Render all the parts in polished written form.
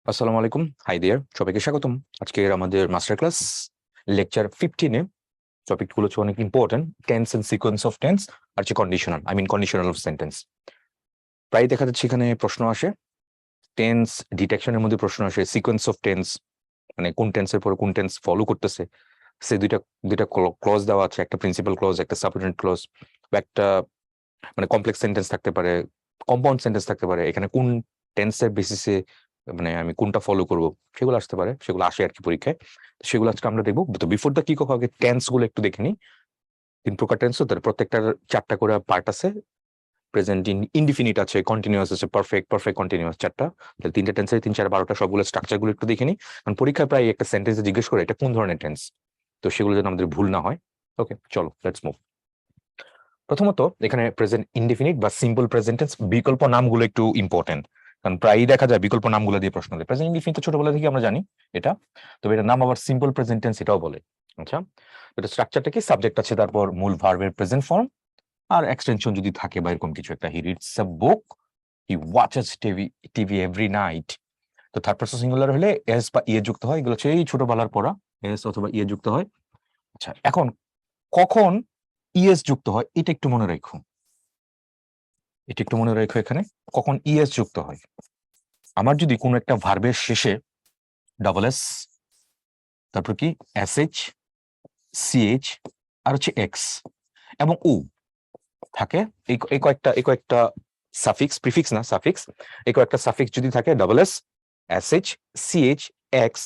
আসসালামু আলাইকুম, hi there, সবাইকে স্বাগতম। আজকের আমাদের মাস্টার ক্লাস লেকচার 15-এ টপিকগুলো হচ্ছে অনেক important, tense and sequence of tense আর হচ্ছে কন্ডিশনাল, কন্ডিশনাল অফ সেন্টেন্স। প্রায় দেখা যাচ্ছে এখানে প্রশ্ন আসে, টেন্স ডিটেকশনের মধ্যে প্রশ্ন আসে, সিকোয়েন্স অফ টেন্স মানে কোন টেন্সের পরে কোন টেন্স ফলো করতেছে, সে দুইটা ক্লজ দেওয়া আছে, একটা প্রিন্সিপাল ক্লজ, একটা সাবঅর্ডিনেট ক্লজ, বা একটা মানে কমপ্লেক্স সেন্টেন্স থাকতে পারে, কম্পাউন্ড সেন্টেন্স থাকতে পারে, এখানে কোন টেন্সের বেসিসে মানে আমি কোনটা ফলো করব সেগুলো আসতে পারে, সেগুলো আসে আর কি পরীক্ষায়। সেগুলো আজকে আমরা দেখবো। তো বিফোর দ্য কিক অফ আগে টেন্স গুলো একটু দেখে নিই। 3 প্রকার টেন্স, তার প্রত্যেকটার 4টা করে পার্ট আছে। প্রেজেন্ট ইনডিফিনিট আছে, কন্টিনিউয়াস আছে, পারফেক্ট, পারফেক্ট কন্টিনিউয়াস, 4টা। তাহলে 3টে টেন্সের 3 4 12টা সবগুলো স্ট্রাকচার গুলো একটু দেখে নিই। কারণ পরীক্ষায় প্রায় একটা সেন্টেন্সে জিজ্ঞেস করে এটা কোন ধরনের টেন্স, তো সেগুলো যেন আমাদের ভুল না হয়। ওকে, চলো লেটস মুভ। প্রথমত এখানে প্রেজেন্ট ইনডিফিনিট বা সিম্পল প্রেজেন্ট টেন্স বিকল্প নামগুলো একটু ইম্পর্টেন্ট, কারণ প্রায়ই দেখা যায় বিকল্প নামগুলো দিয়ে প্রশ্ন দেয়। প্রেজেন্ট ইনডিফিনিট তো ছোটবেলা থেকে আমরা জানি এটা, তবে এটার নাম আবার সিম্পল প্রেজেন্ট টেন্স এটাও বলে। আচ্ছা, এটা স্ট্রাকচারটা কি, সাবজেক্ট আছে, তারপর মূল ভার্বের প্রেজেন্ট ফর্ম, আর এক্সটেনশন যদি থাকে বা এরকম কিছু একটা, he reads a book, he watches TV TV every night. তো থার্ড পারসন সিঙ্গুলার হলে এস বা ইয়ে যুক্ত হয়, এগুলো হচ্ছে এই ছোটবেলার পড়া, এস অথবা ইয়ে যুক্ত হয়। আচ্ছা, এখন কখন ইএস যুক্ত হয় এটা একটু মনে রাখো, এটা একটু মনে রাখো। এখানে কখন ইএস যুক্ত হয়, আমার যদি কোনো একটা ভার্বের শেষে ডাবল এস, তারপর কি এস এইচ, সিএইচ আর হচ্ছে এক্স এবং ও থাকে, এই কয়েকটা সাফিক্স, প্রিফিক্স না সাফিক্স, এই কয়েকটা সাফিক্স যদি থাকে, double S, S H, C H, X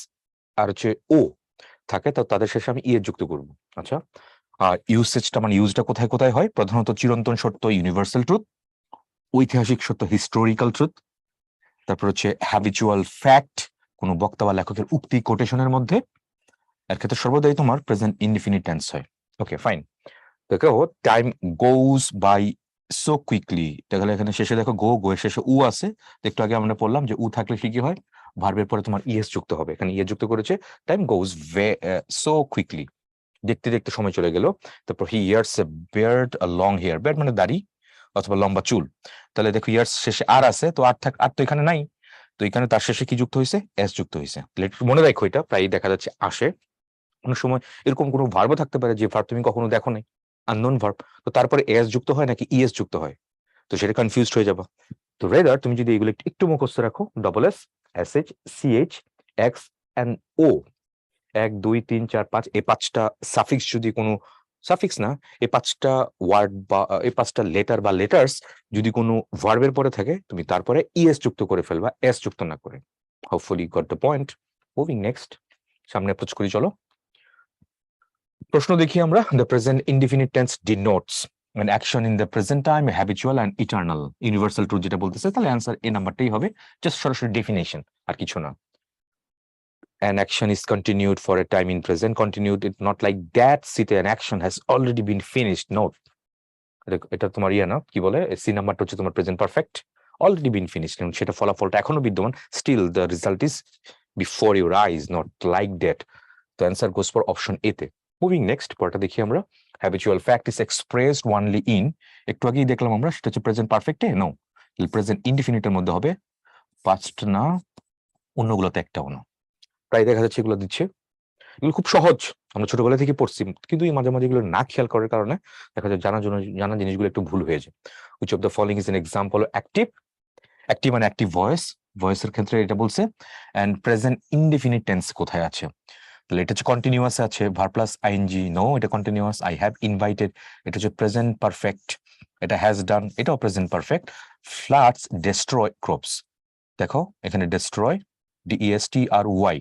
আর হচ্ছে ও থাকে, তো তাদের শেষে আমি ইএস যুক্ত করব। আচ্ছা, আর ইউসেজটা মানে ইউজটা কোথায় কোথায় হয়, প্রধানত চিরন্তন সত্য, ইউনিভার্সাল ট্রুথ, ঐতিহাসিক সত্য, হিস্টোরিক্যাল ট্রুথ, তারপর হচ্ছে হ্যাবিচুয়াল ফ্যাক্ট, কোন বক্তা বা লেখকের উক্তি কোটেশনের মধ্যে, এর ক্ষেত্রে সর্বদাই তোমার প্রেজেন্ট ইনডিফিনিট টেন্স হয়। Okay fine. দেখো time goes by so quickly, তাহলে এখানে শেষে দেখো গো, গো এর শেষে উ আছে। একটু আগে আমরা বললাম যে উ থাকলে কি হয়, ভার্বের পরে তোমার ইএস যুক্ত হবে, এখানে ইএস যুক্ত করেছে। টাইম গোজ সো কুইকলি, দেখতে দেখতে সময় চলে গেল। তারপর he wears a beard, a long hair, beard মানে দাড়ি অথবা লম্বা চুল। তাহলে দেখো ইয়ার্স শেষে আর আছে, তো আর তো এখানে নাই, তো এখানে তার শেষে কি যুক্ত হয়েছে, এস যুক্ত হয়েছে। তাহলে একটু মনে রাখো, এটা প্রায় দেখা যাচ্ছে আসে। অনেক সময় এরকম কোনো ভার্বও থাকতে পারে যে ভার্ব তুমি কখনো দেখো নাই, আননোন ভার্ব, তো তারপরে এস যুক্ত হয় নাকি ইএস যুক্ত হয়, তো সেটা কনফিউজড হয়ে যাবে। তো রেদার তুমি যদি এগুলো একটু মুখস্থ রাখো, double S, S H, CH, X and O, 1 2 3 4 5, এই 5টা সাফিক্স যদি কোনো সাফিক্স না, এই 5টা ওয়ার্ড বা এই 5টা লেটার বা লেটার্স যদি কোনো ভার্বের পরে থাকে, তুমি তারপরে ইএস যুক্ত করে ফেলবা, এস যুক্ত না করে। Hopefully got the point. Moving next, সামনে অ্যাপ্রোচ করি চলো। প্রশ্ন দেখি আমরা, the present indefinite tense denotes an action in the present time, habitual and eternal, universal truth যেটা বলতেছে, তাহলে অ্যান্সার এই নাম্বারটাই হবে, জাস্ট সরাসরি ডেফিনেশন আর কিছু না। An action is continued for a time in present continued, it not like that sit an action has already been finished, no, এটা তোমার ইয়া না, কি বলে, সি নাম্বারটা হচ্ছে তোমার present perfect, already been finished, সেটা ফলাফলটা এখনো বিদ্যমান, still the result is before your eyes, not like that. তো answer goes for option A তে। মুভিং নেক্সট, পরটা দেখি আমরা। Habitual fact is expressed only in, একটু আগেই দেখলাম আমরা, সেটা হচ্ছে প্রেজেন্ট পারফেক্টে, নো, প্রেজেন্ট ইনডিফিনিটের মধ্যে হবে, পাস্ট না, অন্যগুলোতে একটাও না। প্রায় দেখা যাচ্ছে এগুলো দিচ্ছে, এগুলো খুব সহজ, আমরা ছোটবেলা থেকে পড়ছি, কিন্তু এই মাঝে মাঝে এগুলো না খেয়াল করার কারণে দেখা যায় জানা জিনিসগুলো একটু ভুল হয়ে যায়। Which of the following is an example active, active মানে অ্যাক্টিভ ভয়েস, ভয়েসের ক্ষেত্রে এটা বলছে। এন্ড প্রেজেন্ট ইনডিফিনিট টেন্স কোথায় আছে, তাহলে এটা হচ্ছে কন্টিনিউয়াস আছে, ভার্ব প্লাস আইএনজি, নো এটা কন্টিনিউয়াস, আই হ্যাভ ইনভাইটেড এটা হচ্ছে প্রেজেন্ট পারফেক্ট, এটা হ্যাজ ডান এটাও present perfect. Floods destroy crops, দেখো এখানে ডেস্ট্রয়, ডিইএসটি আর ওয়াই,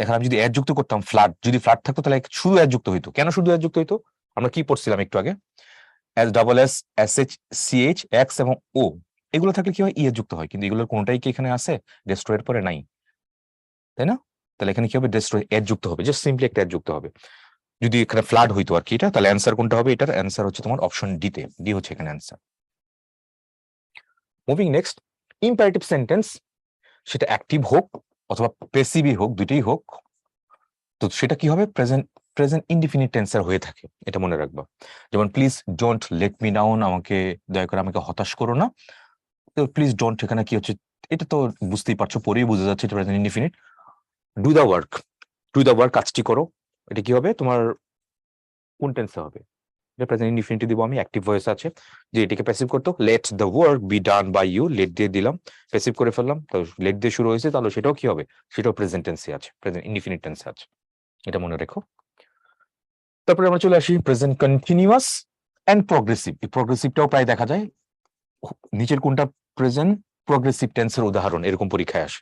এখানে আমি যদি এর যুক্ত করতাম, ফ্ল্যাট যদি ফ্ল্যাট থাকতো তাহলে শুধু এর যুক্ত হইতো, কেন শুধু এর যুক্ত হইতো, আমরা কি পড়ছিলাম একটু আগে, S double S, S H, CH, X এবং ও, এগুলো থাকলে কি হয়, ই এর যুক্ত হয়, কিন্তু এগুলোর কোনটাই কি এখানে আছে, ডেস্ট্রয়ের পরে নাই, তাই না? তাহলে এখানে কি হবে, ডেস্ট্রয় এর যুক্ত হবে, জাস্ট সিম্পলি একটা এর যুক্ত হবে। যদি এখানে ফ্লাড হইতো আর কি এটা, তাহলে অ্যান্সার কোনটা হবে, এটার অ্যান্সার হচ্ছে তোমার অপশন ডি তে, ডি হচ্ছে এখানে answer. Moving next, imperative sentence, সেটা অ্যাক্টিভ হোক অথবা প্যাসিভই হোক, দুইটাই হোক, তো সেটা কি হবে, প্রেজেন্ট প্রেজেন্ট ইনডিফিনিট টেন্সার হয়ে থাকে, এটা মনে রাখবা। যেমন please don't let me down, আমাকে দয়া করে আমাকে হতাশ করো না, তো প্লিজ ডোন্ট এখানে কি হচ্ছে, এটা তো বুঝতেই পারছো, পরেই বোঝা যাচ্ছে এটা present indefinite. Do the work, কাজটি করো, এটা কি হবে তোমার কোন টেন্সে হবে? এটা প্রেজেন্ট ইনডিফিনিট দিব আমি, অ্যাক্টিভ ভয়েস আছে যে এটাকে প্যাসিভ করতো, let the work be done by you, let দিয়ে দিলাম, প্যাসিভ করে ফেললাম, তো লেট দিয়ে শুরু হয়েছে, তাহলে সেটাও কি হবে? সেটাও প্রেজেন্ট টেন্সে আছে, প্রেজেন্ট ইনডিফিনিট টেন্সে আছে, এটা মনে রেখো। তারপরে আমরা চলে আসি প্রেজেন্ট কন্টিনিউয়াস এন্ড প্রগ্রেসিভ। এই প্রগ্রেসিভটাও প্রায় দেখা যায়, নিচের কোনটা প্রেজেন্ট প্রগ্রেসিভ টেন্সের উদাহরণ এরকম পরীক্ষায় আসে।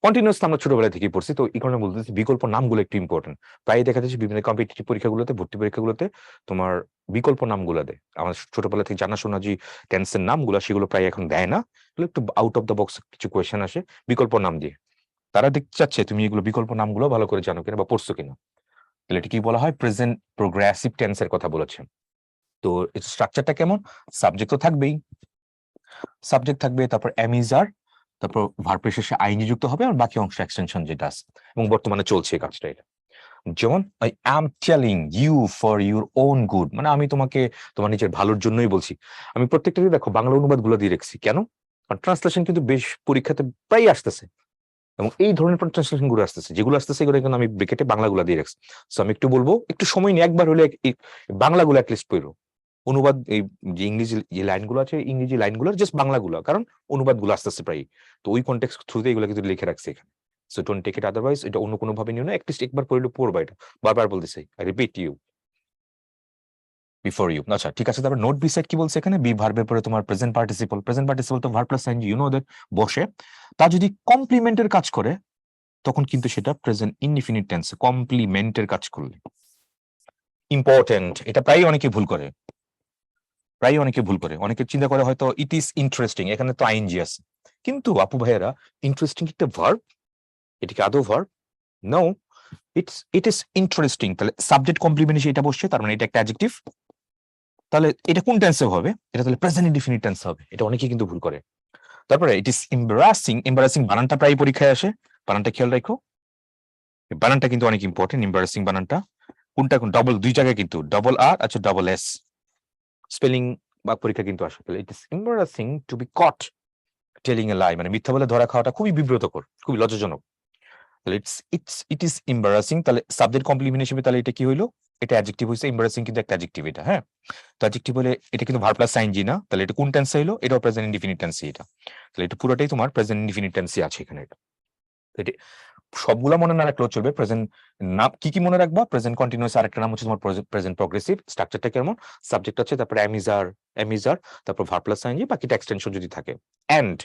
কন্টিনিউয়াস আমরা ছোটবেলা থেকেই পড়ছি, তো এই কারণে বলতেছি বিকল্প নামগুলো একটু ইম্পর্টেন্ট। প্রায় দেখা যাচ্ছে বিভিন্ন কম্পিটিটিভ পরীক্ষাগুলোতে, ভর্তি পরীক্ষাগুলোতে তোমার বিকল্প নামগুলো দেয়। আমার ছোটবেলা থেকে জানাশোনা যে টেন্সের নামগুলো সেগুলো প্রায় এখন দেয় না, এগুলো একটু আউট অফ দ্য বক্স কিছু কোয়েশ্চেন আসে বিকল্প নাম দিয়ে। তারা দেখতে চাচ্ছে তুমি এগুলো বিকল্প নামগুলো ভালো করে জানো কিনা বা পড়ছো কিনা। তাহলে এটা কি বলা হয়? প্রেজেন্ট প্রোগ্রেসিভ টেন্সের কথা বলেছে। তো স্ট্রাকচারটা কেমন? সাবজেক্ট তো থাকবেই, সাবজেক্ট থাকবে, তারপর এমিজার, তারপর ভার্বের শেষে আইএনজি যুক্ত হবে, আর বাকি অংশ এক্সটেনশন যেটা আছে, এবং বর্তমানে চলছে এই কাজটা। এটা যেমন I am telling you for your own good, মানে আমি তোমাকে তোমার নিজের ভালোর জন্যই বলছি। আমি প্রত্যেকটাকে দেখো বাংলা অনুবাদগুলো দিয়ে রেখেছি, কেন? কারণ ট্রান্সলেশন কিন্তু বেশ পরীক্ষাতে প্রায় আসতেছে, এবং এই ধরনের ট্রান্সলেশন গুলো আসতেছে, যেগুলো আসতেছে এগুলো কিন্তু আমি ব্রেকেটে বাংলাগুলো দিয়ে রাখছি। সো আমি একটু বলবো, একটু সময় নিয়ে একবার হলে বাংলাগুলো অ্যাটলিস্ট পড়ো। অনুবাদ এই যে ইংরেজি যে লাইনগুলো আছে, ইংরেজি লাইনগুলো জাস্ট বাংলাগুলো, কারণ অনুবাদগুলো আসতেছে প্রায়, তো ওই কনটেক্সট থ্রুতে এগুলো কিন্তু লিখে রাখছি এখানে। So don't take it otherwise, এটা অন্য কোনো ভাবে নিও না, অ্যাটলিস্ট একবার পড়লে পড়বা এটা। বারবার বলতেছি, I repeat you, before you. আচ্ছা ঠিক আছে, তারপর নোট বিসাইড কি বলছে এখানে? বি ভার্বের পরে তোমার প্রেজেন্ট পার্টিসিপল, প্রেজেন্ট পার্টিসিপল তো verb plus ING, you know that, বসে, তা যদি কমপ্লিমেন্টের কাজ করে তখন কিন্তু সেটা প্রেজেন্ট ইনডিফিনিট টেন্স, কমপ্লিমেন্টের কাজ করলে। ইম্পর্টেন্ট, এটা প্রায় অনেকে ভুল করে, অনেকে চিন্তা করে হয়তো ইট ইজ ইন্টারেস্টিং, এখানে তো আইএনজি আছে, কিন্তু আপু ভাইয়েরা ইন্টারেস্টিং একটা ভার্ব, এটা কি আদৌ verb? No, it is interesting, তাহলে সাবজেক্ট কমপ্লিমেন্ট এসে এটা বসছে, তার মানে এটা একটা অ্যাডজেক্টিভ, তাহলে এটা কোন টেন্সে হবে? এটা তাহলে প্রেজেন্ট ইনডিফিনিট টেন্স হবে, এটা অনেকেই কিন্তু ভুল করে। তারপরে ইট ইজ এম্বারাসিং, বানানটা প্রায় পরীক্ষায় আসে, বানানটা খেয়াল রাখো, বানানটা কিন্তু অনেক ইম্পর্টেন্ট। এম্বারাসিং বানানটা কোনটা, কোন ডবল দুই জায়গায় কিন্তু, ডবল আর আচ্ছা ডবল এস, স্পেলিং বা পরীক্ষা কিন্তু আসে। তাহলে it is embarrassing to be caught telling a lie, মানে মিথ্যা বলে ধরা খাওয়াটা খুবই বিব্রতকর, খুবই লজ্জাজনক। তাহলে ইট ইজ এম্বারাসিং, তাহলে সাবজেক্ট কমপ্লিমেন্ট হিসেবে তাহলে এটা কি হইলো? এটা অ্যাডজেক্টিভ হইছে, এম্বারাসিং কিন্তু একটা অ্যাডজেক্টিভ এটা, হ্যাঁ। তো অ্যাডজেক্টিভ হলে এটা কিন্তু ভার্ব প্লাস আইএনজি না, তাহলে এটা কোন টেন্সে হইলো? এটাও প্রেজেন্ট ইনডিফিনিট টেন্সে এটা, তাহলে এটা পুরোটাই তোমার প্রেজেন্ট ইনডিফিনিট টেন্সে আছে এখানে। এটা সবগুলা মনে না রাখলেও চলবে। প্রেজেন্ট নাম কি কি মনে রাখবা? প্রেজেন্ট কন্টিনিউয়াস, আরেকটা নাম হচ্ছে তোমার প্রেজেন্ট প্রগ্রেসিভ। স্ট্রাকচারটা কেমন? সাবজেক্ট আছে, তারপরে এমিজার, তারপর ভার্ব প্লাস আইএনজি, বাকিটা এক্সটেনশন যদি থাকে। এন্ড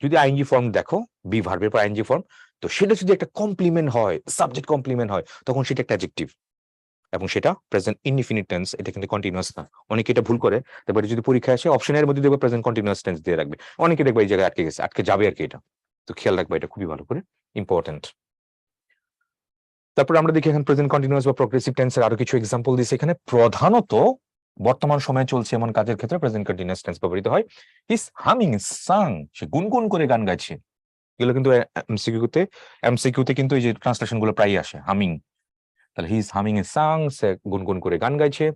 যদি আইএনজি ফর্ম দেখো, বি ভার্বের পর আইএনজি ফর্ম, তো সেটা যদি একটা কমপ্লিমেন্ট হয়, সাবজেক্ট কমপ্লিমেন্ট হয়, তখন সেটা একটা অ্যাডজেক্টিভ, এবং সেটা প্রেজেন্ট ইনডিফিনিট টেন্স, এটা কিন্তু কন্টিনিউয়াস না। অনেকে এটা ভুল করে, তারপরে যদি পরীক্ষা আসে অপশনের মধ্যে দেখবে প্রেজেন্ট কন্টিনিউয়াস টেন্স দিয়ে রাখবে, অনেকে দেখবে এই জায়গায় আটকে গেছে, আটকে যাবে আর কি এটা। তো খেয়াল রাখবে, এটা খুবই ভালো করে ইম্পর্টেন্ট। তারপরে আমরা দেখি এখানে প্রেজেন্ট কন্টিনিউয়াস বা প্রগ্রেসিভ টেন্সের আরো কিছু এক্সাম্পল দিয়েছে এখানে। প্রধানত বর্তমান সময়ে চলছে এমন কাজের ক্ষেত্রে প্রেজেন্ট কন্টিনিউয়াস টেন্স ব্যবহৃত হয়। ইস হামিং সাং, সে গুনগুন করে গান গাইছে। এগুলো কিন্তু এমসিকিউতে কিন্তু এই যে ট্রান্সলেশন গুলো প্রায়ই আসে, হামিং, তাহলে হি ইজ হামিং এ সাং, সে গুনগুন করে গান গাইছে।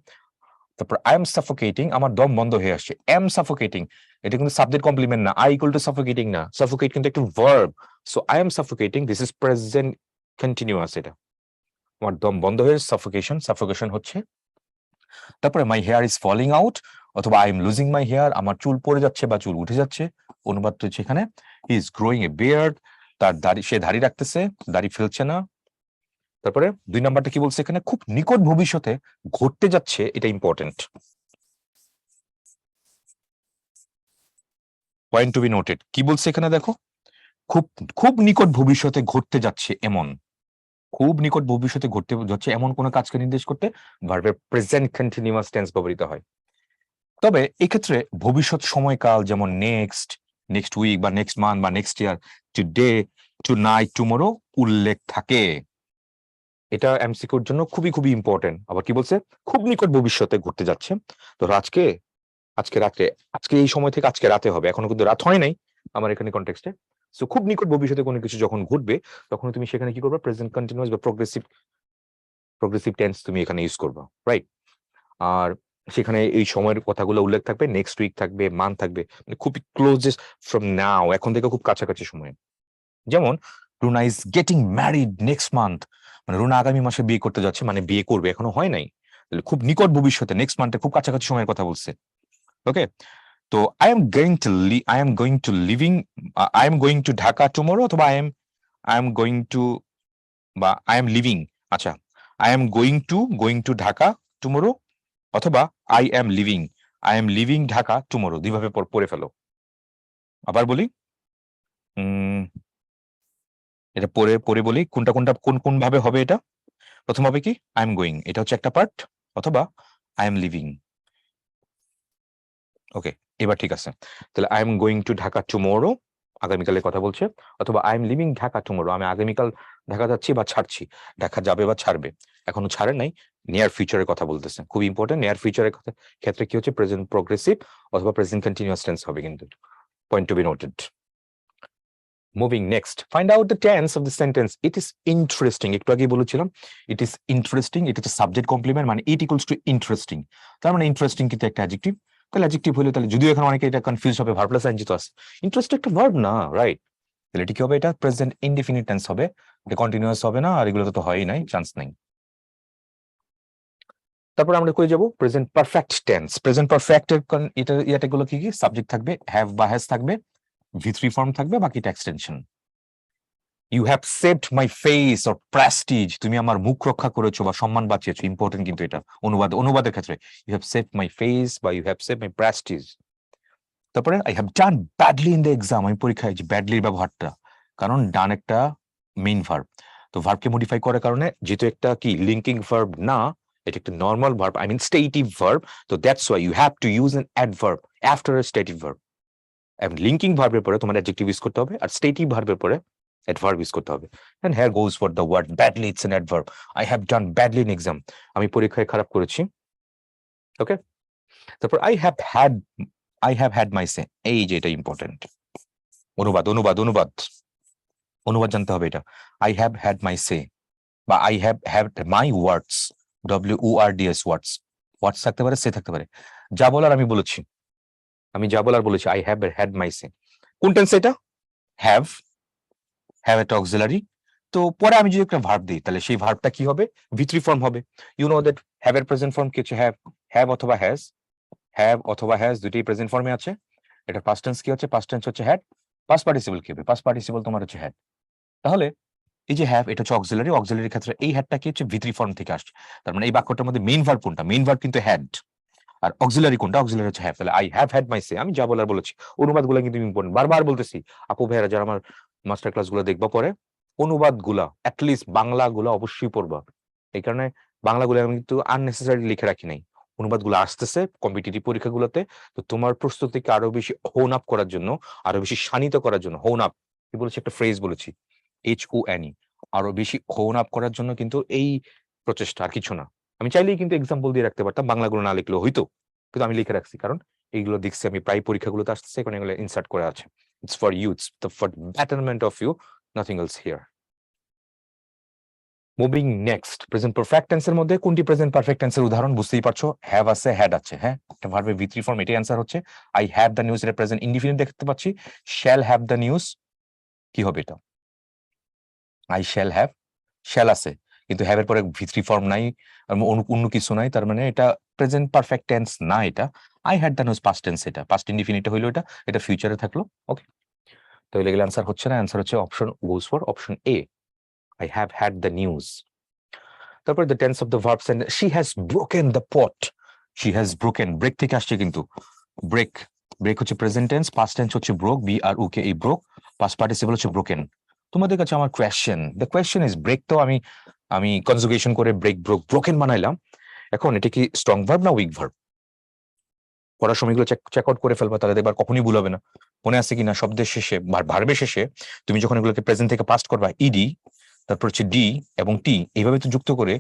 তারপর আই এম সাফোকেটিং, আমার দম বন্ধ হয়ে আসছে। এম সাফোকেটিং, এটা কিন্তু সাবজেক্ট কমপ্লিমেন্ট না, আই ইকুয়াল টু সাফোকেটিং না, সাফোকেট কিন্তু একটু verb. So I am suffocating, this is present continuous, এটা আমার দম বন্ধ হয়ে সাফোকেশন হচ্ছে। তারপরে my hair is falling out, অথবা I am losing my hair, আমার চুল পড়ে যাচ্ছে বা চুল উঠে যাচ্ছে। অনুবাদ হচ্ছে এখানে he is growing A beard, তার দাড়ি, সে দাড়ি রাখতেছে, দাড়ি ফেলছে না। তারপরে 2 নাম্বারটা কি বলছে এখানে? খুব নিকট ভবিষ্যতে ঘটতে যাচ্ছে, এটা important, point to be noted. কি বলছে এখানে দেখো, খুব খুব নিকট ভবিষ্যতে ঘটতে যাচ্ছে এমন, খুব নিকট ভবিষ্যতে ঘটতে যাচ্ছে এমন কোন কাজকে নির্দেশ করতে ভার্বের প্রেজেন্ট কন্টিনিউয়াস টেন্স ব্যবহৃত হয়। তবে এক্ষেত্রে ভবিষ্যৎ সময়কাল, যেমন নেক্সট উইক বা নেক্সট মান্থ বা next year, today, tonight, tomorrow উল্লেখ থাকে। এটা এমসিকিউর জন্য খুবই খুবই ইম্পর্টেন্ট। আবার কি বলছে? খুব নিকট ভবিষ্যতে ঘটতে যাচ্ছে। তো আজকে রাতে, আজকে এই সময় থেকে আজকে রাতে হবে, এখনো কিন্তু রাত হয় নাই আমার এখানে কনটেক্সটে। সো খুব নিকট ভবিষ্যতে কোনো কিছু যখন ঘটবে, তখন তুমি সেখানে কি করবে? প্রেজেন্ট কন্টিনিউয়াস বা প্রগ্রেসিভ টেন্স তুমি এখানে ইউজ করবা, রাইট? আর সেখানে এই সময়ের কথাগুলো উল্লেখ থাকবে, নেক্সট উইক থাকবে, মান্থ থাকবে, মানে খুবই ক্লোজেস্ট ফ্রম নাও, এখন থেকে খুব কাছাকাছি সময়। যেমন Runa is getting married next month, মানে রুনা আগামী মাসে বিয়ে করতে যাচ্ছে, মানে বিয়ে করবে, এখনো হয় নাই, খুব নিকট ভবিষ্যতে, নেক্সট মান্থে, খুব কাছাকাছি সময়ের কথা বলছে। ওকে, তো I am going to leaving, I am going to Dhaka tomorrow, অথবা আই এম গোয়িং টু, বা আই এম লিভিং, আচ্ছা, I am going to Dhaka tomorrow, অথবা I am leaving Dhaka tomorrow, দুইভাবে পড়ে ফেলো। আবার বলি, এটা পড়ে পড়ে বলি কোনটা কোনটা কোন কোন ভাবে হবে। এটা প্রথম হবে কি, আই এম গোয়িং, এটা হচ্ছে একটা পার্ট, অথবা আই এম লিভিং। ওকে, এবার ঠিক আছে, তাহলে I am going to Dhaka tomorrow, আগামীকালের কথা বলছে, অথবা I am leaving Dhaka tomorrow, আমি আগামীকাল ঢাকা যাচ্ছি বা ছাড়ছি, ঢাকা যাবে বা ছাড়বে, এখনো ছাড়ে নাই, নিয়ার ফিউচারের কথা বলতেছে, খুব ইম্পর্টেন্ট। নিয়ার ফিউচারের ক্ষেত্রে কি হচ্ছে, প্রেজেন্ট প্রগ্রেসিভ অথবা প্রেজেন্ট কন্টিনিউয়াস টেন্স হবে, কিন্তু point to be noted. Moving next, find out the tense of the sentence. It is interesting, একটু আগেই বলেছিলাম, ইট ইজ ইন্টারেস্টিং, এটা হচ্ছে সাবজেক্ট কমপ্লিমেন্ট, মানে ইট ইকুয়ালস টু ইন্টারেস্টিং, তার মানে ইন্টারেস্টিং কিন্তু একটা অ্যাডজেক্টিভ, তাহলে অ্যাডজেক্টিভ হলে, তাহলে যদিও এখন অনেকে এটা কনফিউজ হবে, ভার্ব প্লাস আইএনজি তো আছে, ইন্টারেস্ট একটা ভার্ব না, রাইট? তাহলে এটা কি হবে, এটা প্রেজেন্ট ইনডিফিনিট টেন্স হবে, এটা কন্টিনিউয়াস হবে না, আর এগুলো তো হয়ই নাই, চান্স নাই। তারপর আমরা কই যাব, প্রেজেন্ট পারফেক্ট টেন্স। প্রেজেন্ট পারফেক্টের ইয়াটাগুলো কি কি, সাবজেক্ট থাকবে, হ্যাভ বা হ্যাজ থাকবে, ভি3 ফর্ম থাকবে, বাকিটা extension. You have saved my face or prestige, তুমি আমার মুখ রক্ষা করেছো বা সম্মান বাঁচিয়েছো, ইম্পর্টেন্ট কিন্তু এটা অনুবাদের ক্ষেত্রে, you have saved my face বা you have saved my prestige. তারপরে I have done badly in the exam, আমি পরীক্ষায়, যে ব্যাডলির ব্যবহারটা, কারণ ডান একটা মেইন ভার্ব, তো ভার্বকে মডিফাই করার কারণে, যেহেতু একটা কি লিঙ্কিং ভার্ব না, এটা একটা normal verb, I mean stative verb, তো that's why you have to use an adverb after a stative verb. এবং লিঙ্কিং ভার্বের পরে তোমার অ্যাডজেক্টিভ ইউজ করতে হবে, আর স্টেটিভ ভার্বের পরে অ্যাডভার্ব ইউজ করতে হবে। And here goes for the word badly, it's an adverb. I have done badly in exam, আমি পরীক্ষায় খারাপ করেছি। ওকে, তারপর I have had my say, এই যে এটা ইম্পর্টেন্ট, অনুবাদ অনুবাদ অনুবাদ অনুবাদ জানতে হবে এটা। আই হ্যাভ হ্যাড মাই সে, বা I have had my words, WORDS ওয়ার্ডস, ওয়ার্ডস থাকতে পারে, সে থাকতে পারে, যা বলার আমি বলেছি, আমি যা বলার বলেছি, আই হ্যাভ হ্যাড মাই সে। কোন টেন্স এটা, হ্যাভ, হ্যাভ একটা অক্সিলারি, তো পরে আমি যদি একটা ভার্ব দিই, তাহলে সেই ভার্বটা কি হবে, ভি3 ফর্ম হবে। ইউ নো দ্যাট হ্যাভ এর প্রেজেন্ট ফর্ম কি হচ্ছে, হ্যাভ অথবা হ্যাজ, দুটোই প্রেজেন্ট ফর্মে আছে। এটা পাস্ট টেন্স কি হচ্ছে, পাস্ট টেন্স হচ্ছে হ্যাড, পাস্ট পার্টিসিপল কি হবে, পাস্ট পার্টিসিপল তোমার হচ্ছে হ্যাড। তাহলে এই যে হ্যাভ, এটা হচ্ছে অক্সিলারি, অক্সিলারির ক্ষেত্রে এই হ্যাডটা কি হচ্ছে, ভি3 ফর্ম থেকে আসছে, তার মানে এই বাক্যটার মধ্যে মেইন ভার্ব কোনটা, মেইন ভার্ব কিন্তু হ্যাড, আর অক্সিলারি কোনটা, অক্সিলারি হচ্ছে হ্যাভ। তাহলে আই হ্যাভ হ্যাড মাই সে, আমি যা বলার বলেছি। অনুবাদগুলো কিন্তু ইম্পর্টেন্ট, বারবার বলতেছি, আপু ভাইয়ারা যারা আমার মাস্টার ক্লাসগুলো দেখবা পরে, অনুবাদগুলা অ্যাটলিস্ট বাংলাগুলা অবশ্যই পড়বা। এই কারণে বাংলাগুলো আমি কিন্তু আননেসেসারি লিখে রাখি নাই, অনুবাদগুলো আসতেছে কম্পিটিটিভ পরীক্ষাগুলোতে, তো তোমার প্রস্তুতিকে আরো বেশি হোন আপ করার জন্য, আরো বেশি শানিত করার জন্য, হোন আপ কি বলেছি, একটা ফ্রেজ বলেছি, HONE, আরো বেশি হোন আপ করার জন্য কিন্তু এই প্রচেষ্টা, আর কিছু না। আমি চাইলেই কিন্তু এক্সাম্পল দিয়ে রাখতে পারতাম, বাংলাগুলো না লিখলেও হইতো, কিন্তু আমি লিখে রাখছি, কারণ এইগুলো দেখছি আমি প্রায় পরীক্ষাগুলোতে আসতেছে, কারণ এগুলো ইনসার্ট করে আছে। It's for you, it's for betterment of you, nothing else here. Moving next, present perfect টেন্সের মধ্যে কোনটি প্রেজেন্ট পারফেক্ট টেন্সের উদাহরণ, বুঝতেই পারছো, হ্যাভ আছে, হ্যাড আছে, হ্যাঁ, একটা ভার্বের ভি3 ফর্ম, এটাই অ্যান্সার হচ্ছে। আই হ্যাভ দ্য নিউজ, এটা প্রেজেন্ট ইনডিফিনিট দেখতে পাচ্ছি। শ্যাল হ্যাভ দ্য নিউজ, কি হবে এটা, আই শ্যাল হ্যাভ, শ্যাল আছে, কিন্তু হ্যাভ এর পরে ভি3 ফর্ম নাই, অন্য কিছু নাই, তার মানে এটা প্রেজেন্ট পারফেক্ট টেন্স না। এটা I had the news past tense, এটা পাস্ট ইনডিফিনিট হইলো, এটা ফিউচারে থাকলো। ওকে, তো এগুলো অ্যান্সার হচ্ছে না, অ্যান্সার হচ্ছে option goes for option A, I have had the news. তারপর the tense of the verbs, and she has broken the pot, she has broken, break থেকে আসছে কিন্তু, ব্রেক, ব্রেক হচ্ছে প্রেজেন্ট টেন্স, পাস্ট টেন্স হচ্ছে broke, BROK, এই broke, past participle হচ্ছে broken. তোমাদের কাছে আমার question, the question is, break তো আমি কনজুগেশন করে ব্রেক ব্রোকেন বানাইলাম, এখন এটা কি স্ট্রং ভার্ব না উইক ভার্ব, পড়ার সময় এগুলো চেক আউট করে ফেলবা, তাহলে দেখবার কখনই ভুল হবে না। মনে আছে কিনা, শব্দের শেষে ভার্বের শেষে তুমি যখন এগুলোকে প্রেজেন্ট থেকে পাস্ট করবা, ইডি, তারপর হচ্ছে ডি এবং টি, এইভাবে তো যুক্ত করে,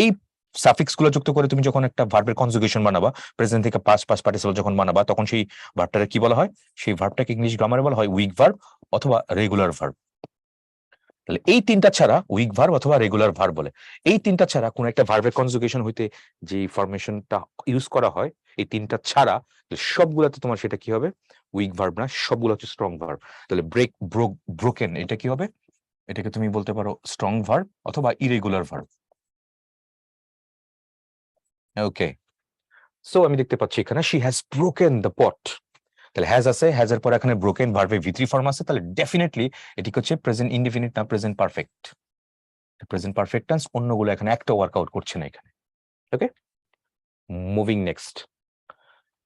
এই সাফিক্স গুলো যুক্ত করে তুমি যখন একটা ভার্বের কনজুগেশন বানাবা, প্রেজেন্ট থেকে পাস্ট পার্টিসিপল যখন বানাবা, তখন সেই ভার্বটাকে কি বলা হয়, সেই ভার্বটাকে ইংলিশ গ্রামারে বলা হয় উইক ভার্ব অথবা রেগুলার ভার্ব। তাহলে এই তিনটা ছাড়া উইক ভার্ব অথবা রেগুলার ভার্ব বলে, এই তিনটা ছাড়া কোন একটা ভার্বের কনজুগেশন হইতে যে ফরমেশনটা ইউজ করা হয়, এই তিনটা ছাড়া সবগুলাতে তোমার সেটা কি হবে? উইক ভার্ব না, সবগুলো হচ্ছে স্ট্রং ভার্ব। তাহলে ব্রেক, ব্রোকেন, এটা কি হবে? এটাকে তুমি বলতে পারো স্ট্রং ভার্ব অথবা ইরেগুলার ভার্ব। ওকে, সো আমি দেখতে পাচ্ছি এখানে শি হ্যাজ ব্রোকেন দ্য পট। তাহলে হ্যাজ আছে, হ্যাজ এর পর এখানে ব্রোকেন ভার্বে ভি3 ফর্ম আছে, তাহলে ডেফিনেটলি এটি হচ্ছে প্রেজেন্ট ইনডিফিনিট না present perfect. Present perfect tense, অন্যগুলো এখানে একটা ওয়ার্কআউট করছে না এখানে। Okay, moving next,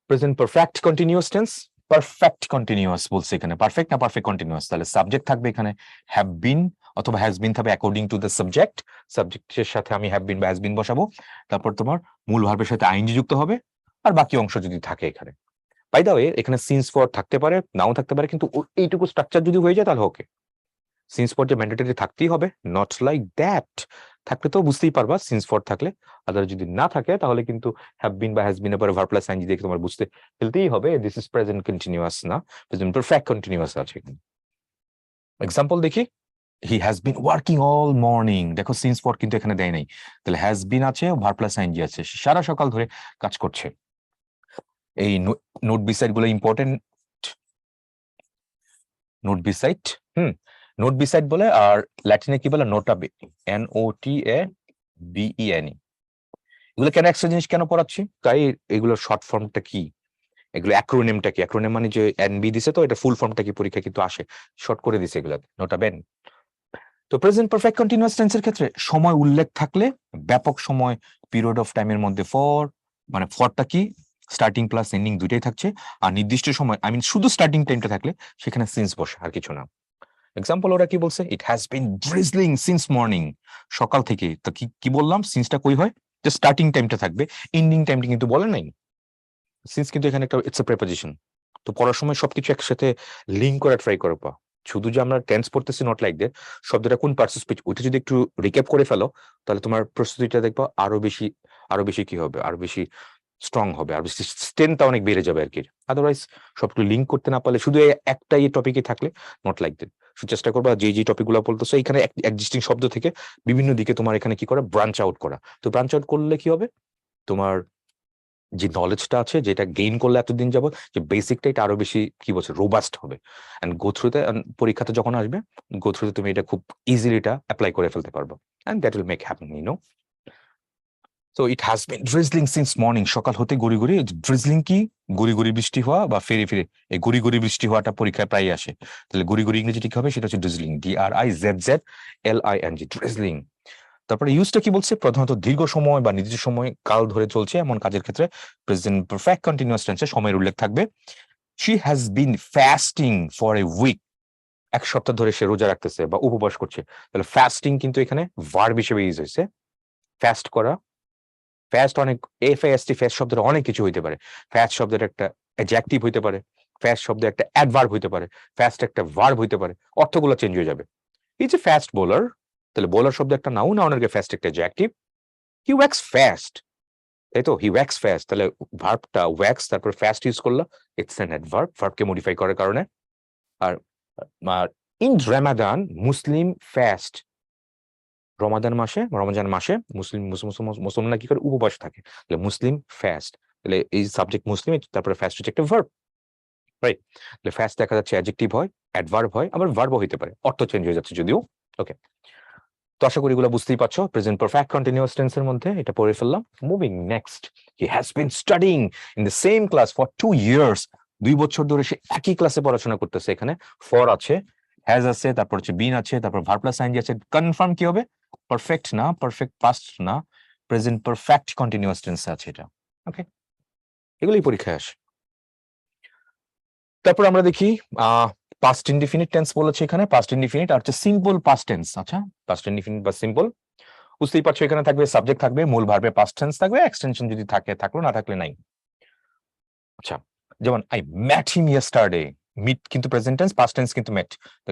present perfect continuous tense. Perfect continuous বলছে এখানে, পারফেক্ট না পারফেক্ট কন্টিনিউয়াস? তাহলে সাবজেক্ট থাকবে এখানে হ্যাভ বিন অথবা হ্যাজ বিন থাকবে অ্যাকর্ডিং টু দ্য সাবজেক্ট। সাবজেক্টের সাথে আমি হ্যাভ বিন বা হ্যাজ বিন বসাবো, তারপর তোমার মূল ভার্বের সাথে আইএনজি যুক্ত হবে, আর বাকি অংশ যদি থাকে এখানে। বাই দ্য ওয়ে, এখানে সিন্স ফর থাকতে পারে, নাও থাকতে পারে, কিন্তু এইটুকু স্ট্রাকচার যদি হয়ে যায় তাহলে ওকে। সিন্স ফর যে ম্যান্ডেটরি থাকতেই হবে, নট লাইক দ্যাট। থাকলে তো বুঝতেই পারবা সিন্স ফর থাকলে, আদার যদি না থাকে তাহলে কিন্তু হ্যাভ বিন বা হ্যাজ বিন এর পরে ভার্ব প্লাস আইএনজি দেখে তোমার বুঝতে ফেলতেই হবে দিস ইজ প্রেজেন্ট কন্টিনিউয়াস না প্রেজেন্ট পারফেক্ট কন্টিনিউয়াস আছে। এক্সাম্পল দেখি, he has been working all morning. দেখো সিন্স ফর কিন্তু এখানে দেয় নাই, তাহলে হ্যাজ বিন আছে, ভার্ব প্লাস আইএনজি আছে, সারা সকাল ধরে কাজ করছে। এই নোট বিসাইড গুলো important, note beside, note beside বলে, আর ল্যাটিনে কি বলে? নোটা বেনি, NOTABENE। এগুলো কেন এক্সট্রা জিনিস কেন পড়াচ্ছি? তাই এগুলোর শর্ট ফর্মটা কি, এগুলো অ্যাক্রোনেমটা কি? অ্যাক্রোনেম মানে যে NB দিছে, তো এটা ফুল ফর্মটা কি পরীক্ষা কিন্তু আসে, শর্ট করে দিছে এগুলো, নোটা বেন। তো প্রেজেন্ট পারফেক্ট কন্টিনিউয়াস টেন্সের ক্ষেত্রে সময় উল্লেখ থাকলে ব্যাপক সময়, পিরিয়ড অফ টাইমের মধ্যে ফর, মানে ফরটা কি স্টার্টিং প্লাস এন্ডিং দুইটাই থাকছে, আর নির্দিষ্ট সময় আই মিন শুধু স্টার্টিং টাইমটা থাকলে সেখানে সিন্স বসে, আর কিছু না। এক্সাম্পল ওরা কি বলছে? ইট has been drizzling since morning, সকাল থেকে। তো কি বললাম? সিন্সটা কই হয়? যে স্টার্টিং টাইমটা থাকবে, এন্ডিং টাইমটা কিন্তু বলে নাই। সিন্স কিন্তু এখানে একটা ইটস এ প্রিপোজিশন। তো পড়ার সময় সবকিছু একসাথে লিঙ্ক করে ট্রাই করবা। শুধু যে আমরা টেন্স পড়তেছি নট লাইক দ্যাট, শব্দটা কোন পার্টিসিপেট ওইটা যদি একটু রিক্যাপ করে ফেলো, তাহলে তোমার প্রস্তুতিটা দেখবা আরো বেশি কি হবে, আরো বেশি স্ট্রং হবে, আর বেশি স্ট্রেংথটা অনেক বেড়ে যাবে আর কি। আদারওয়াইজ সবগুলো লিঙ্ক করতে না পারলে, শুধু একটা এই টপিকে থাকলে নট লাইক দ্যাট। চেষ্টা করবা যে টপিকগুলো বলতেছো এখানে এক্সিস্টিং শব্দ থেকে বিভিন্ন দিকে তোমার এখানে কি করা, ব্রাঞ্চ আউট করা। তো ব্রাঞ্চ আউট করলে কি হবে? তোমার যে নলেজটা আছে, যেটা গেইন করলে এতদিন যাবত, যে বেসিকটা, এটা আরো বেশি কি বলছে, রোবাস্ট হবে। এন্ড গো থ্রুতে, পরীক্ষাতে যখন আসবে গো থ্রুতে তুমি এটা খুব ইজিলি এটা অ্যাপ্লাই করে ফেলতে পারবো, and that will make happen, you know. So it has been drizzling since morning, সকাল হতে গড়ি গড়ি। ড্রিজলিং কি? গড়ি গড়ি বৃষ্টি হওয়া বা ফিরে ফিরে, এই গড়ি গড়ি বৃষ্টি হওয়াটা পরীক্ষায় প্রায় আসে। তাহলে গড়ি গড়ি ইংরেজি কি হবে? সেটা হচ্ছে ড্রিজলিং, DRIZZLING, ড্রিজলিং। তারপরে ইউজটা কি বলছে? প্রধানত দীর্ঘ সময় বা নির্দিষ্ট সময় কাল ধরে চলছে এমন কাজের ক্ষেত্রে প্রেজেন্ট পারফেক্ট কন্টিনিউয়াস টেন্সে সময়ের উল্লেখ থাকবে। She has been fasting for a week, এক সপ্তাহ ধরে সে রোজা রাখতেছে বা উপবাস করছে। তাহলে ফাস্টিং কিন্তু এখানে ভার্ব হিসেবে ইউজ হয়েছে। ফাস্ট করা, ফাস্ট অনেক, FAST, ফাস্ট শব্দের অনেক কিছু হইতে পারে। ফাস্ট শব্দের একটা অ্যাডজেক্টিভ হইতে পারে, ফাস্ট শব্দ একটা অ্যাডভার্ব হইতে পারে, ফাস্ট একটা ভার্ব হইতে পারে, অর্থগুলো চেঞ্জ হয়ে যাবে। এই যে ফাস্ট বোলার, তাহলে বোলার শব্দ একটা নাউন, নাউনের ফাস্ট একটা অ্যাডজেক্টিভ। হি ওয়াক্স ফাস্ট, তাই তো, হি ওয়াক্স ফাস্ট। তাহলে ভার্বটা ওয়াক্স, তারপর ফাস্ট ইউজ করলো, ইটস অ্যান অ্যাডভার্ব, ভার্বকে মডিফাই করার কারণে। আর ইন রামাদান মুসলিম ফাস্ট, রমাদান মাসে, রমজান মাসে মুসলমানরা কি করে? উপবাস থাকে। তাহলে মুসলিম ফাস্ট, তাহলে এই সাবজেক্ট মুসলিম, তারপরে ফাস্ট হচ্ছে একটা ভার্ব, রাইট? তাহলে ফাস্ট দেখা যাচ্ছে অ্যাডজেক্টিভ হয়, অ্যাডভার্ব হয়, আবার ভার্বও হইতে পারে, অর্থ চেঞ্জ হয়ে যাচ্ছে যদিও। ওকে, তো আশা করি এগুলো বুঝতেই পারছো প্রেজেন্ট পারফেক্ট কন্টিনিউয়াস টেন্সের মধ্যে। এটা পড়ে ফেললাম। Moving next, he has been studying in the same class for 2 years, 2 বছর ধরে সে একই ক্লাসে পড়াশোনা করতেছে। এখানে ফর আছে, হ্যাজ আছে, তারপর হচ্ছে বিন আছে, তারপর ভার্ব প্লাস আইএনজি আছে। কনফার্ম কি হবে? পারফেক্ট না, পারফেক্ট পাস্ট না, প্রেজেন্ট পারফেক্ট কন্টিনিউয়াস টেন্স আছে এটা। ওকে, এগুলোই পরীক্ষায় আসে। তারপর আমরা দেখি পাস্ট ইনডিফিনিট টেন্স বলেছে এখানে, পাস্ট ইনডিফিনিট আর হচ্ছে সিম্পল পাস্ট টেন্স। আচ্ছা, পাস্ট ইনডিফিনিট বা সিম্পল, বুঝতেই পারছো এখানে থাকবে সাবজেক্ট থাকবে, মূল ভার্বে পাস্ট টেন্স থাকবে, এক্সটেনশন যদি থাকে থাকলো, না থাকলে নাই। আচ্ছা, যেমন I met him yesterday, meet কিন্তু প্রেজেন্ট টেন্স, পাস্ট টেন্স কিন্তু মেট।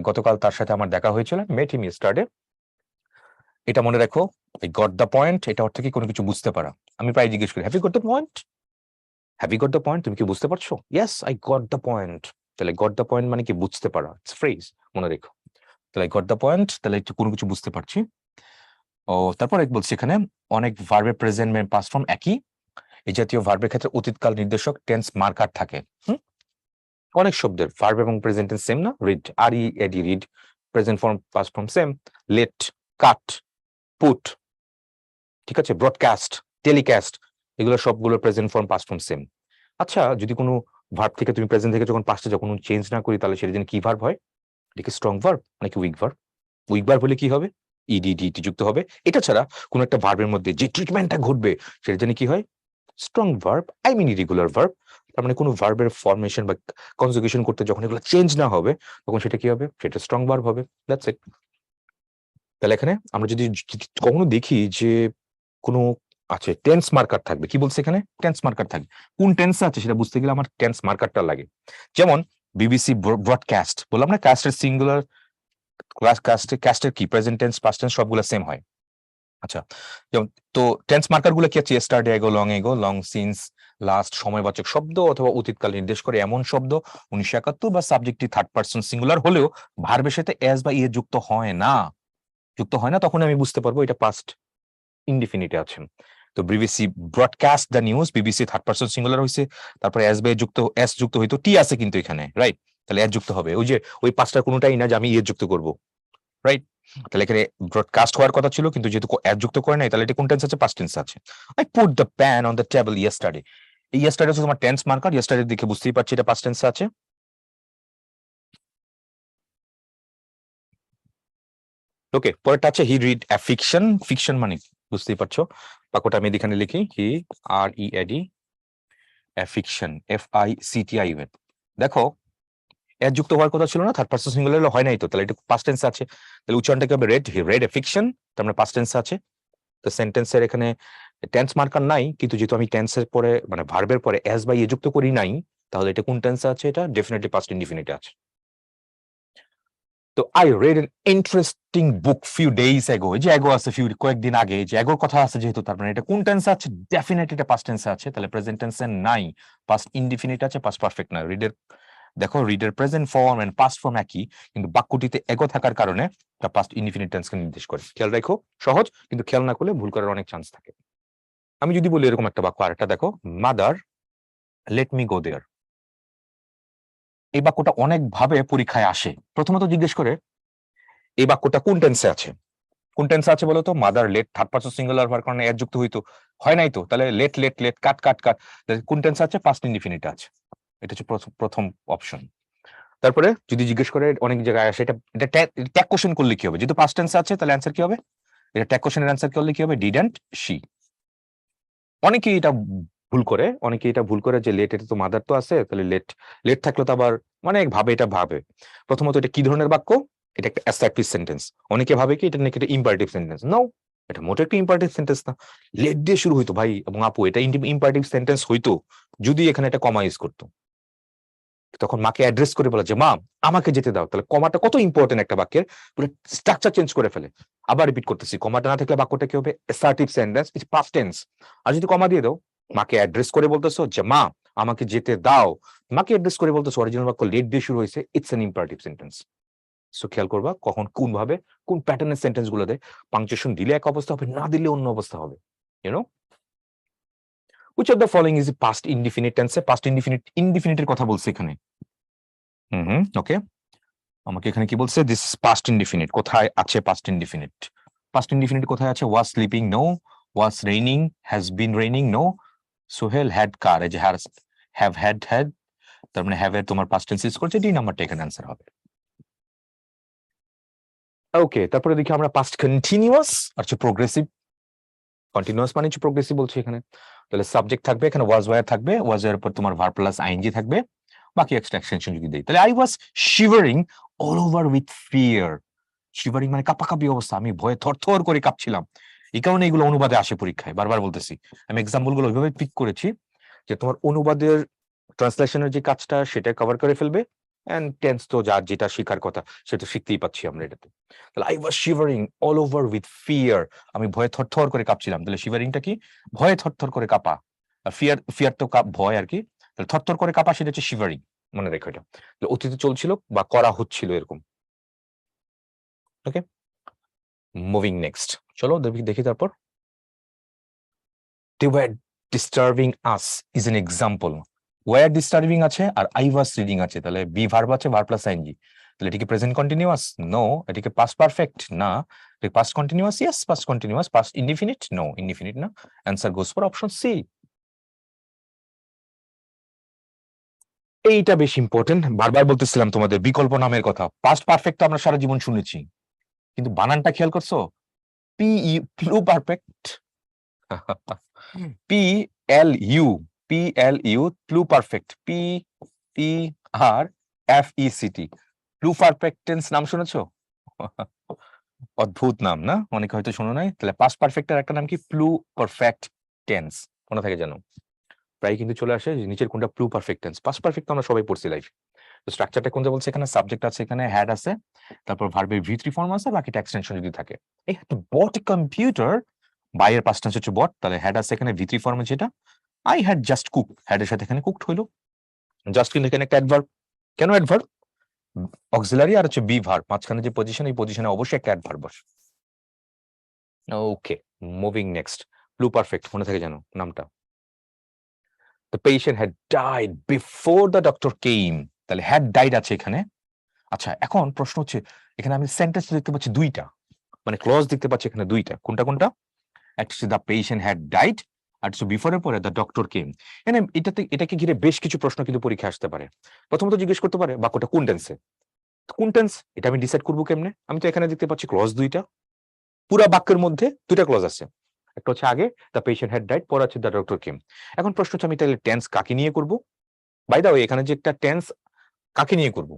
গতকাল তার সাথে আমার দেখা হয়েছিল, মেট হিম ইয়েস্টারডে। এটা মনে রাখো, আই গট দ্য পয়েন্ট, এটা অর্থ কি? কোনো কিছু বুঝতে পারা। আমি প্রায় জিজ্ঞেস করি, have you got the point? Have you got the point? তুমি কি বুঝতে পারছো? Yes, I got the point. তাহলে গট দ্য পয়েন্ট মানে কি? বুঝতে পারা, ইটস ফ্রেজ, মনে রেখো। তাহলে গট দ্য পয়েন্ট, তাহলে একটু কোনো কিছু বুঝতে পারছি। ও তারপর বলছি এখানে অনেক ভার্বের প্রেজেন্ট পাস্ট ফর্ম একই, এই জাতীয় ভার্বের ক্ষেত্রে অতীতকাল নির্দেশক টেন্স মার্কার থাকে। অনেক শব্দের ভার্ব এবং প্রেজেন্ট টেন্স সেম না, read R E A D read, present form past form same, let, cut, put, ঠিক আছে, ব্রডকাস্ট, টেলিকাস্ট, এগুলো সবগুলো present form past form same. আচ্ছা, যদি কোনো ভার্ব থেকে তুমি প্রেজেন্ট থেকে যখন পাস্টে যখন চেঞ্জ না করি, তাহলে সেটা জন্য কি ভার্ব হয়? এটা কি স্ট্রং ভার্ব নাকি উইক ভার্ব? উইক ভার্ব হলে কি হবে? ইডি ডিটি যুক্ত হবে। এটা ছাড়া কোন একটা ভার্বের মধ্যে যে ট্রিটমেন্টটা ঘটবে সেটা জন্য কি হয়? Strong verb, I mean irregular verb. তার মানে কোনো ভার্বের ফরমেশন বা কনজুগেশন করতে যখন এগুলো চেঞ্জ না হবে, তখন সেটা কি হবে? সেটা স্ট্রং ভার্ব হবে। That's it. তাহলে এখানে আমরা যদি কখনো দেখি যে কোনো আচ্ছা টেন্স মার্কার থাকবে, কি বলছে এখানে? টেন্স মার্কার থাকবে। কোন টেন্স আছে সেটা বুঝতে গেলে আমার টেন্স মার্কারটা লাগে। যেমন বিবিসি ব্রডকাস্ট, বললাম না কাস্টের সিঙ্গুলার, কাস্টের কি প্রেজেন্ট টেন্স পাস্ট টেন্স সবগুলো সেম হয়। আচ্ছা, যেমন তো টেন্স মার্কার গুলো কি আছে? ইয়েস্টারডে, এগো, লং সিন্স, লাস্ট, সময়বাচক শব্দ অথবা অতীতকাল নির্দেশ করে এমন শব্দ 1971 বা সাবজেক্টটি থার্ড পারসন সিঙ্গুলার হলেও ভার্বের সাথে এস বা ইয়ে যুক্ত হয় না, তখন আমি বুঝতে পারবো এটা পাস্ট ইনডিফিনিটে আছে। তো BBC broadcast the news, BBC third person singular হয়েছে, তারপরে এস যুক্ত হইতো, টি আছে কিন্তু এখানে, রাইট? তাহলে এস যুক্ত হবে। ওই যে ওই পাঁচটার কোনোটাই না যে আমি ইয়ে যুক্ত করব, রাইট? তাহলে এখানে ব্রডকাস্ট হওয়ার কথা ছিল, কিন্তু যেহেতু এস যুক্ত করে নাই, তাহলে এটা কোন টেন্স আছে? পাস্ট টেন্স আছে। I put the pan on the table yesterday, এই ইয়েস্টারডে হচ্ছে তোমার টেন্স মার্কার, ইয়েস্টারডে দেখে বুঝতেই পারছি এটা পাস্ট টেন্স আছে। ওকে, পরেরটা আছে he read a fiction, fiction মানে বুঝতেই পারছো, বাক্যটা আমি এখানে লিখি, হি আর ই এডি ফিকশন, FICTI। দেখো এর যুক্ত হওয়ার কথা ছিল না, থার্ড পারসন সিঙ্গুলার হয় নাই তো, তাহলে এটা পাস্ট টেন্স আছে। তাহলে উচ্চারণটা কি হবে? রেড, হি রেড এ ফিকশন, তার মানে পাস্ট টেন্স আছে। তো সেন্টেন্সের এখানে টেন্স মার্কার নাই, কিন্তু যেহেতু আমি টেন্সের পরে মানে ভার্বের পরে এস বা ইয়ে যুক্ত করি নাই, তাহলে এটা কোন টেন্সে আছে? এটা ডেফিনেটলি পাস্ট ইনডিফিনিটে আছে। তো I red N interesting book few days ago, এই যে এগো আছে ফিউ, কয়েকদিন আগে, যে এগোর কথা আছে যেহেতু, তার মানে এটা কোন টেন্সে আছে? ডেফিনেটলি এটা পাস্ট টেন্সে আছে। তাহলে প্রেজেন্ট টেন্সে নাই, পাস্ট ইনডিফিনিট আছে, পাস্ট পারফেক্ট না। রিডের দেখো রিডের present form and past form একই, কিন্তু বাক্যটিতে এগো থাকার কারণে তা পাস্ট ইনডিফিনিট টেন্সকে নির্দেশ করে। খেয়াল রাখো, সহজ, কিন্তু খেয়াল না করলে ভুল করার অনেক চান্স থাকে। আমি যদি বলি এরকম একটা বাক্য, আরেকটা দেখো, মাদার লেট মি গো দেয়ার, এই বাক্যটা অনেক ভাবে পরীক্ষায় আসে। প্রথমত জিজ্ঞেস করে এই বাক্যটা কোন টেন্সে আছে। কোন টেন্সে আছে বলতো? Mother let third person singular হওয়ার কারণে এর যুক্ত হইতো, হয় নাই তো, তাহলে let let let cut cut cut, কোন টেন্সে আছে? পাস্ট ইনডিফিনিট আছে। এটা হচ্ছে প্রথম অপশন। তারপরে যদি জিজ্ঞেস করে অনেক জায়গায় আসে, এটা ট্যাগ কোশ্চেন করলে কি হবে? যেহেতু পাস্ট টেন্স আছে, তাহলে অ্যান্সার কি হবে? এটা ট্যাগ কোশ্চেনের অ্যান্সার করলে কি হবে? Didn't she. অনেকেই এটা ভুল করে যে লেট, এটা তো মাদার তো আছে, তাহলে লেট, লেট থাকলে তো আবার অনেক ভাবে এটা ভাবে। প্রথমত এটা কি ধরনের বাক্য? এটা একটা অ্যাসার্টিভ সেন্টেন্স। অনেকে ভাবে কি এটা নাকি একটা ইম্পারেটিভ সেন্টেন্স। নো, এটা মোটেও একটা ইম্পারেটিভ সেন্টেন্স না। লেট দিয়ে শুরু হইতো ভাই এবং আপু, এটা ইম্পারেটিভ সেন্টেন্স হইতো যদি এখানে একটা কমা ইউজ করতো। তখন মাকে অ্যাড্রেস করে বলা যে মা আমাকে যেতে দাও, তাহলে কমাটা কত ইম্পর্টেন্ট একটা বাক্যের, পুরো স্ট্রাকচার চেঞ্জ করে ফেলে। আবার রিপিট করতেছি, কমাটা না থাকলে বাক্যটা কি হবে? Assertive sentence, it's past tense. আর যদি কমা দিয়ে দাও, মাকে অ্যাড্রেস করে বলতেছো যে মা আমাকে যেতে দাও, মাকে অ্যাড্রেস করে বলতেছো, অরিজিনাল বাক্য লেট দিয়ে শুরু হয়েছে, it's an imperative sentence. So খেয়াল করবা কখন কোন ভাবে কোন প্যাটার্নের সেন্টেন্স গুলোতে পাংচুয়েশন দিলে এক অবস্থা হবে, না দিলে অন্য অবস্থা হবে। You know, which of the following is past indefinite tense? Past ইনডিফিনিটের কথা বলছে এখানে। ওকে, আমাকে এখানে কি বলছে? This past indefinite. কোথায় আছে পাস্ট ইনডিফিনিট? পাস্ট ইনডিফিনিট কোথায় আছে? Was sleeping, no. Was raining, has been raining, no. Sohel had car, এই যে হ্যাভ হ্যাড, তার মানে হ্যাভ এর তোমার পাস্ট টেন্স ইউজ করছে, ডি নাম্বারটা এখানে অ্যান্সার হবে। ওকে, তারপরে দেখি আমরা পাস্ট কন্টিনিউয়াস আর হচ্ছে প্রোগ্রেসিভ। কন্টিনিউয়াস মানে হচ্ছে প্রোগ্রেসিভ বলছি এখানে। তাহলে সাবজেক্ট থাকবে এখানে, ওয়াজ ওয়্যার থাকবে, ওয়াজ এর উপর তোমার ভার্ব প্লাস আইএনজি থাকবে, বাকি এক্সট্রা এক্সটেনশন যদি দেই, তাহলে I was shivering all over with fear. Shivering মানে কাঁপাকাঁপি অবস্থা, আমি ভয়ে থরথর করে কাঁপছিলাম। এই কারণে এগুলো অনুবাদে আসে পরীক্ষায়, বারবার বলতেছি। আমি এক্সাম্পল গুলো ওইভাবে পিক করেছি যে তোমার অনুবাদের ট্রান্সলেশনের যে কাজটা সেটা কভার করে ফেলবে, এন্ড টেন্স তো যার যেটা শেখার কথা সেটা শিখতেই পাচ্ছি আমরা এটাতে। তাহলে I was shivering all over with fear, আমি ভয়ে থরথর করে কাঁপছিলাম। তাহলে শিভারিংটা কি? ভয়ে থরথর করে কাঁপা। ফিয়ার, ফিয়ার তো ভয় আর কি। তাহলে থরথর করে কাঁপা সেটা হচ্ছে শিভারিং, মনে রেখো এটা। অতীতে চলছিল বা করা হচ্ছিল এরকম। ওকে, মুভিং নেক্সট, চলো দেখি তারপর। They were disturbing us is an example. Were disturbing আছে আর I was reading আছে, তাহলে বি ভার্ব আছে, ভার্ব প্লাস আইএনজি, তাহলে এটা কি প্রেজেন্ট কন্টিনিউয়াস? নো। এটা কি পাস্ট পারফেক্ট? না। এটা past continuous? Yes past continuous. Past indefinite? No, indefinite না। Answer goes for option C. এইটা বেশি ইম্পর্টেন্ট, বারবার বলতেছিলাম তোমাদের বিকল্প নামের কথা। পাস্ট পারফেক্ট আমরা সারা জীবন শুনেছি, কিন্তু বানানটা খেয়াল করছো? P pluperfect, P L U, P L U pluperfect, P P R F E C T, pluperfect tense নাম শুনেছো? অদ্ভুত নাম না? অনেকে হয়তো শোনো নাই। তাহলে পাস্ট পারফেক্টের একটা নাম কি? প্লু পারফেক্ট টেন্স। কোথা থেকে জানো? প্রায় কিন্তু চলে আসে নিচের কোনটা প্লু পারফেক্ট টেন্স। পাস্ট পারফেক্ট আমরা সবাই পড়ছি লাইফ। তো স্ট্রাকচারটা কোনটা বলছে? এখানে সাবজেক্ট আছে, এখানে হ্যাড আছে, তারপর ভার্বের ভি থ্রি ফর্ম আছে, বাকিটা এক্সটেনশন যদি থাকে। এই বট কম্পিউটার, বাইয়ের পাস্ট টেন্স হচ্ছে বট, তাহলে হ্যাড আছে এখানে ভি থ্রি ফর্মে যেটা। I had just cook, had এর সাথে এখানে কুকড হইলো। জাস্ট কিন্তু এখানে একটা অ্যাডভার্ব। কেন অ্যাডভার্ব? অক্সিলারি আর হচ্ছে বি ভার্ব, মাঝখানে যে পজিশন, এই পজিশনে অবশ্যই একটা অ্যাডভার্ব বসে। ওকে, মুভিং নেক্সট। প্লু পারফেক্ট মনে থাকে জানো নামটা? The patient had died before the doctor came, তাহলে had died আছে এখানে। আচ্ছা, এখন প্রশ্ন হচ্ছে, এখানে আমি সেন্টেন্স দেখতে পাচ্ছি দুইটা, মানে ক্লজ দেখতে পাচ্ছি এখানে দুইটা। কোনটা কোনটা? একটা হচ্ছে দ্য পেশেন্ট হ্যাড ডাইড, আর হচ্ছে বিফোরের পরে দ্য ডক্টর কেম। এখানে এটাকে ঘিরে বেশ কিছু প্রশ্ন কিন্তু পরীক্ষা আসতে পারে। প্রথমত জিজ্ঞেস করতে পারে বাক্যটা কোন টেন্সে। কোন টেন্স এটা আমি ডিসাইড করবো কেমনে? আমি তো এখানে দেখতে পাচ্ছি ক্লজ দুইটা, পুরা বাক্যের মধ্যে দুইটা ক্লজ আছে। একটা হচ্ছে আগে দ্য পেশেন্ট হ্যাড ডাইড, পরে আছে দ্য ডক্টর কেম। এখন প্রশ্ন হচ্ছে আমি তাহলে টেন্স কাকে নিয়ে করব? বাই দা ওয়ে, এখানে যে একটা টেন্স কাকে নিয়ে করব,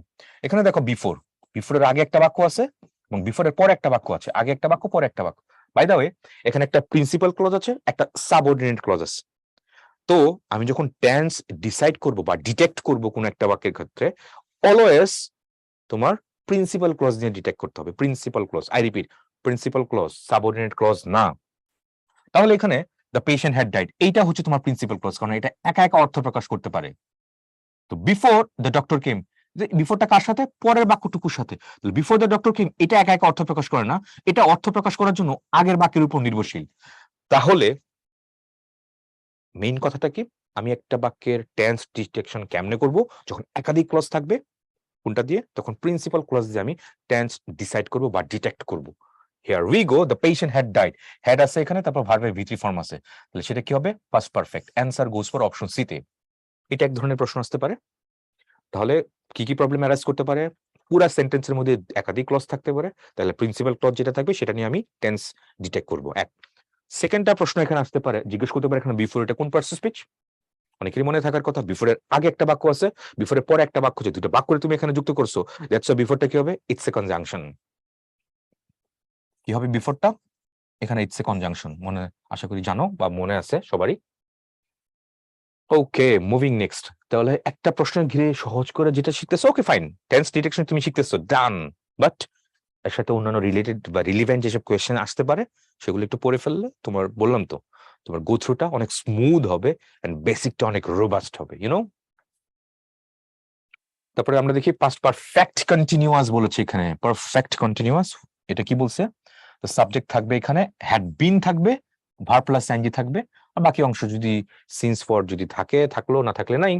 এখানে দেখো বিফোর, বিফোরের আগে একটা বাক্য আছে এবং বিফোরের পরে একটা বাক্য আছে, আগে একটা বাক্য পরে একটা বাক্য। বাই দা ওয়ে, এখানে একটা প্রিন্সিপাল ক্লজ আছে, একটা সাবঅর্ডিনেট ক্লজ আছে। তো আমি যখন টেন্স ডিসাইড করব বা ডিটেক্ট করব কোন একটা বাক্যের ক্ষেত্রে, অলওয়েজ তোমার প্রিন্সিপাল ক্লজ দিয়ে ডিটেক্ট করতে হবে। Principal clause, I repeat, principal clause, subordinate clause না। তাহলে এখানে দ্য পেশেন্ট হ্যাড ডাইড, এইটা হচ্ছে তোমার প্রিন্সিপাল ক্লজ, কারণ এটা একা একা অর্থ প্রকাশ করতে পারে। তো বিফোর দ্য ডক্টর কেম, বিফোরটা কার সাথে? পরের বাক্যটুকুর সাথে। বিফোর দ্য ডক্টর কেম এটা একা একা অর্থ প্রকাশ করে না, এটা অর্থ প্রকাশ করার জন্য আগের বাক্যের উপর নির্ভরশীল। তাহলে মেইন কথাটা কি? আমি একটা বাক্যের টেন্স ডিটেকশন কেমনে করব? যখন একাধিক ক্লজ থাকবে, কোনটা দিয়ে? তখন প্রিন্সিপাল ক্লজ দিয়ে আমি টেন্স ডিসাইড করব বা ডিটেক্ট করব। Here we go, the patient had died, had আছে এখানে, তারপর ভার্বের ভি থ্রি ফর্ম আছে, তাহলে সেটা কি হবে? Past perfect. Answer goes for option C তে। এটা এক ধরনের প্রশ্ন আসতে পারে। তাহলে কি কি প্রবলেম অ্যারাইজ করতে পারে? পুরা সেন্টেন্সের মধ্যে একাধিক ক্লজ থাকতে পারে, তাহলে প্রিন্সিপাল ক্লজ যেটা থাকবে সেটা নিয়ে আমি টেন্স ডিটেক্ট করব। এক সেকেন্ডটা প্রশ্ন এখানে আসতে পারে, জিজ্ঞেস করতে পারে এখানে বিফোর এটা কোন পার্টস স্পিচ? অনেকেরই মনে থাকার কথা বিফোরের আগে একটা বাক্য আছে, বিফোরের পরে একটা বাক্য আছে, দুটো বাক্য তুমি এখানে যুক্ত করছো, দ্যাটস ওয়াই বিফোরটা কি হবে? It's a conjunction. কি হবে বিফোরটা? এখানে ইটস এ কনজাংশন। মনে আশা করি জানো বা মনে আছে সবারই। ওকে, মুভিং নেক্সট। তাহলে একটা প্রশ্ন ঘিরে সহজ করে যেটা শিখতেছো, ওকে ফাইন, টেন্স ডিটেকশন তুমি শিখতেছো, ডান। বাট এর সাথে অন্যান্য রিলেটেড বা রিলিভেন্ট যেসব কোয়েশ্চেন আসতে পারে সেগুলো একটু পড়ে ফেললে তোমার, বললাম তো, তোমার গো থ্রুটা অনেক স্মুথ হবে এন্ড বেসিকটা অনেক রোবাস্ট হবে, ইউনো। তারপরে আমরা দেখি পাস্ট পারফেক্ট কন্টিনিউয়াস বলেছে এখানে। পারফেক্ট কন্টিনিউয়াস এটা কি বলছে? তো সাবজেক্ট থাকবে এখানে, হ্যাড বিন থাকবে, ভার্ব প্লাস আইএনজি থাকবে, আর বাকি অংশ যদি সিন্স ফর যদি থাকে থাকলো, না থাকলে নাই।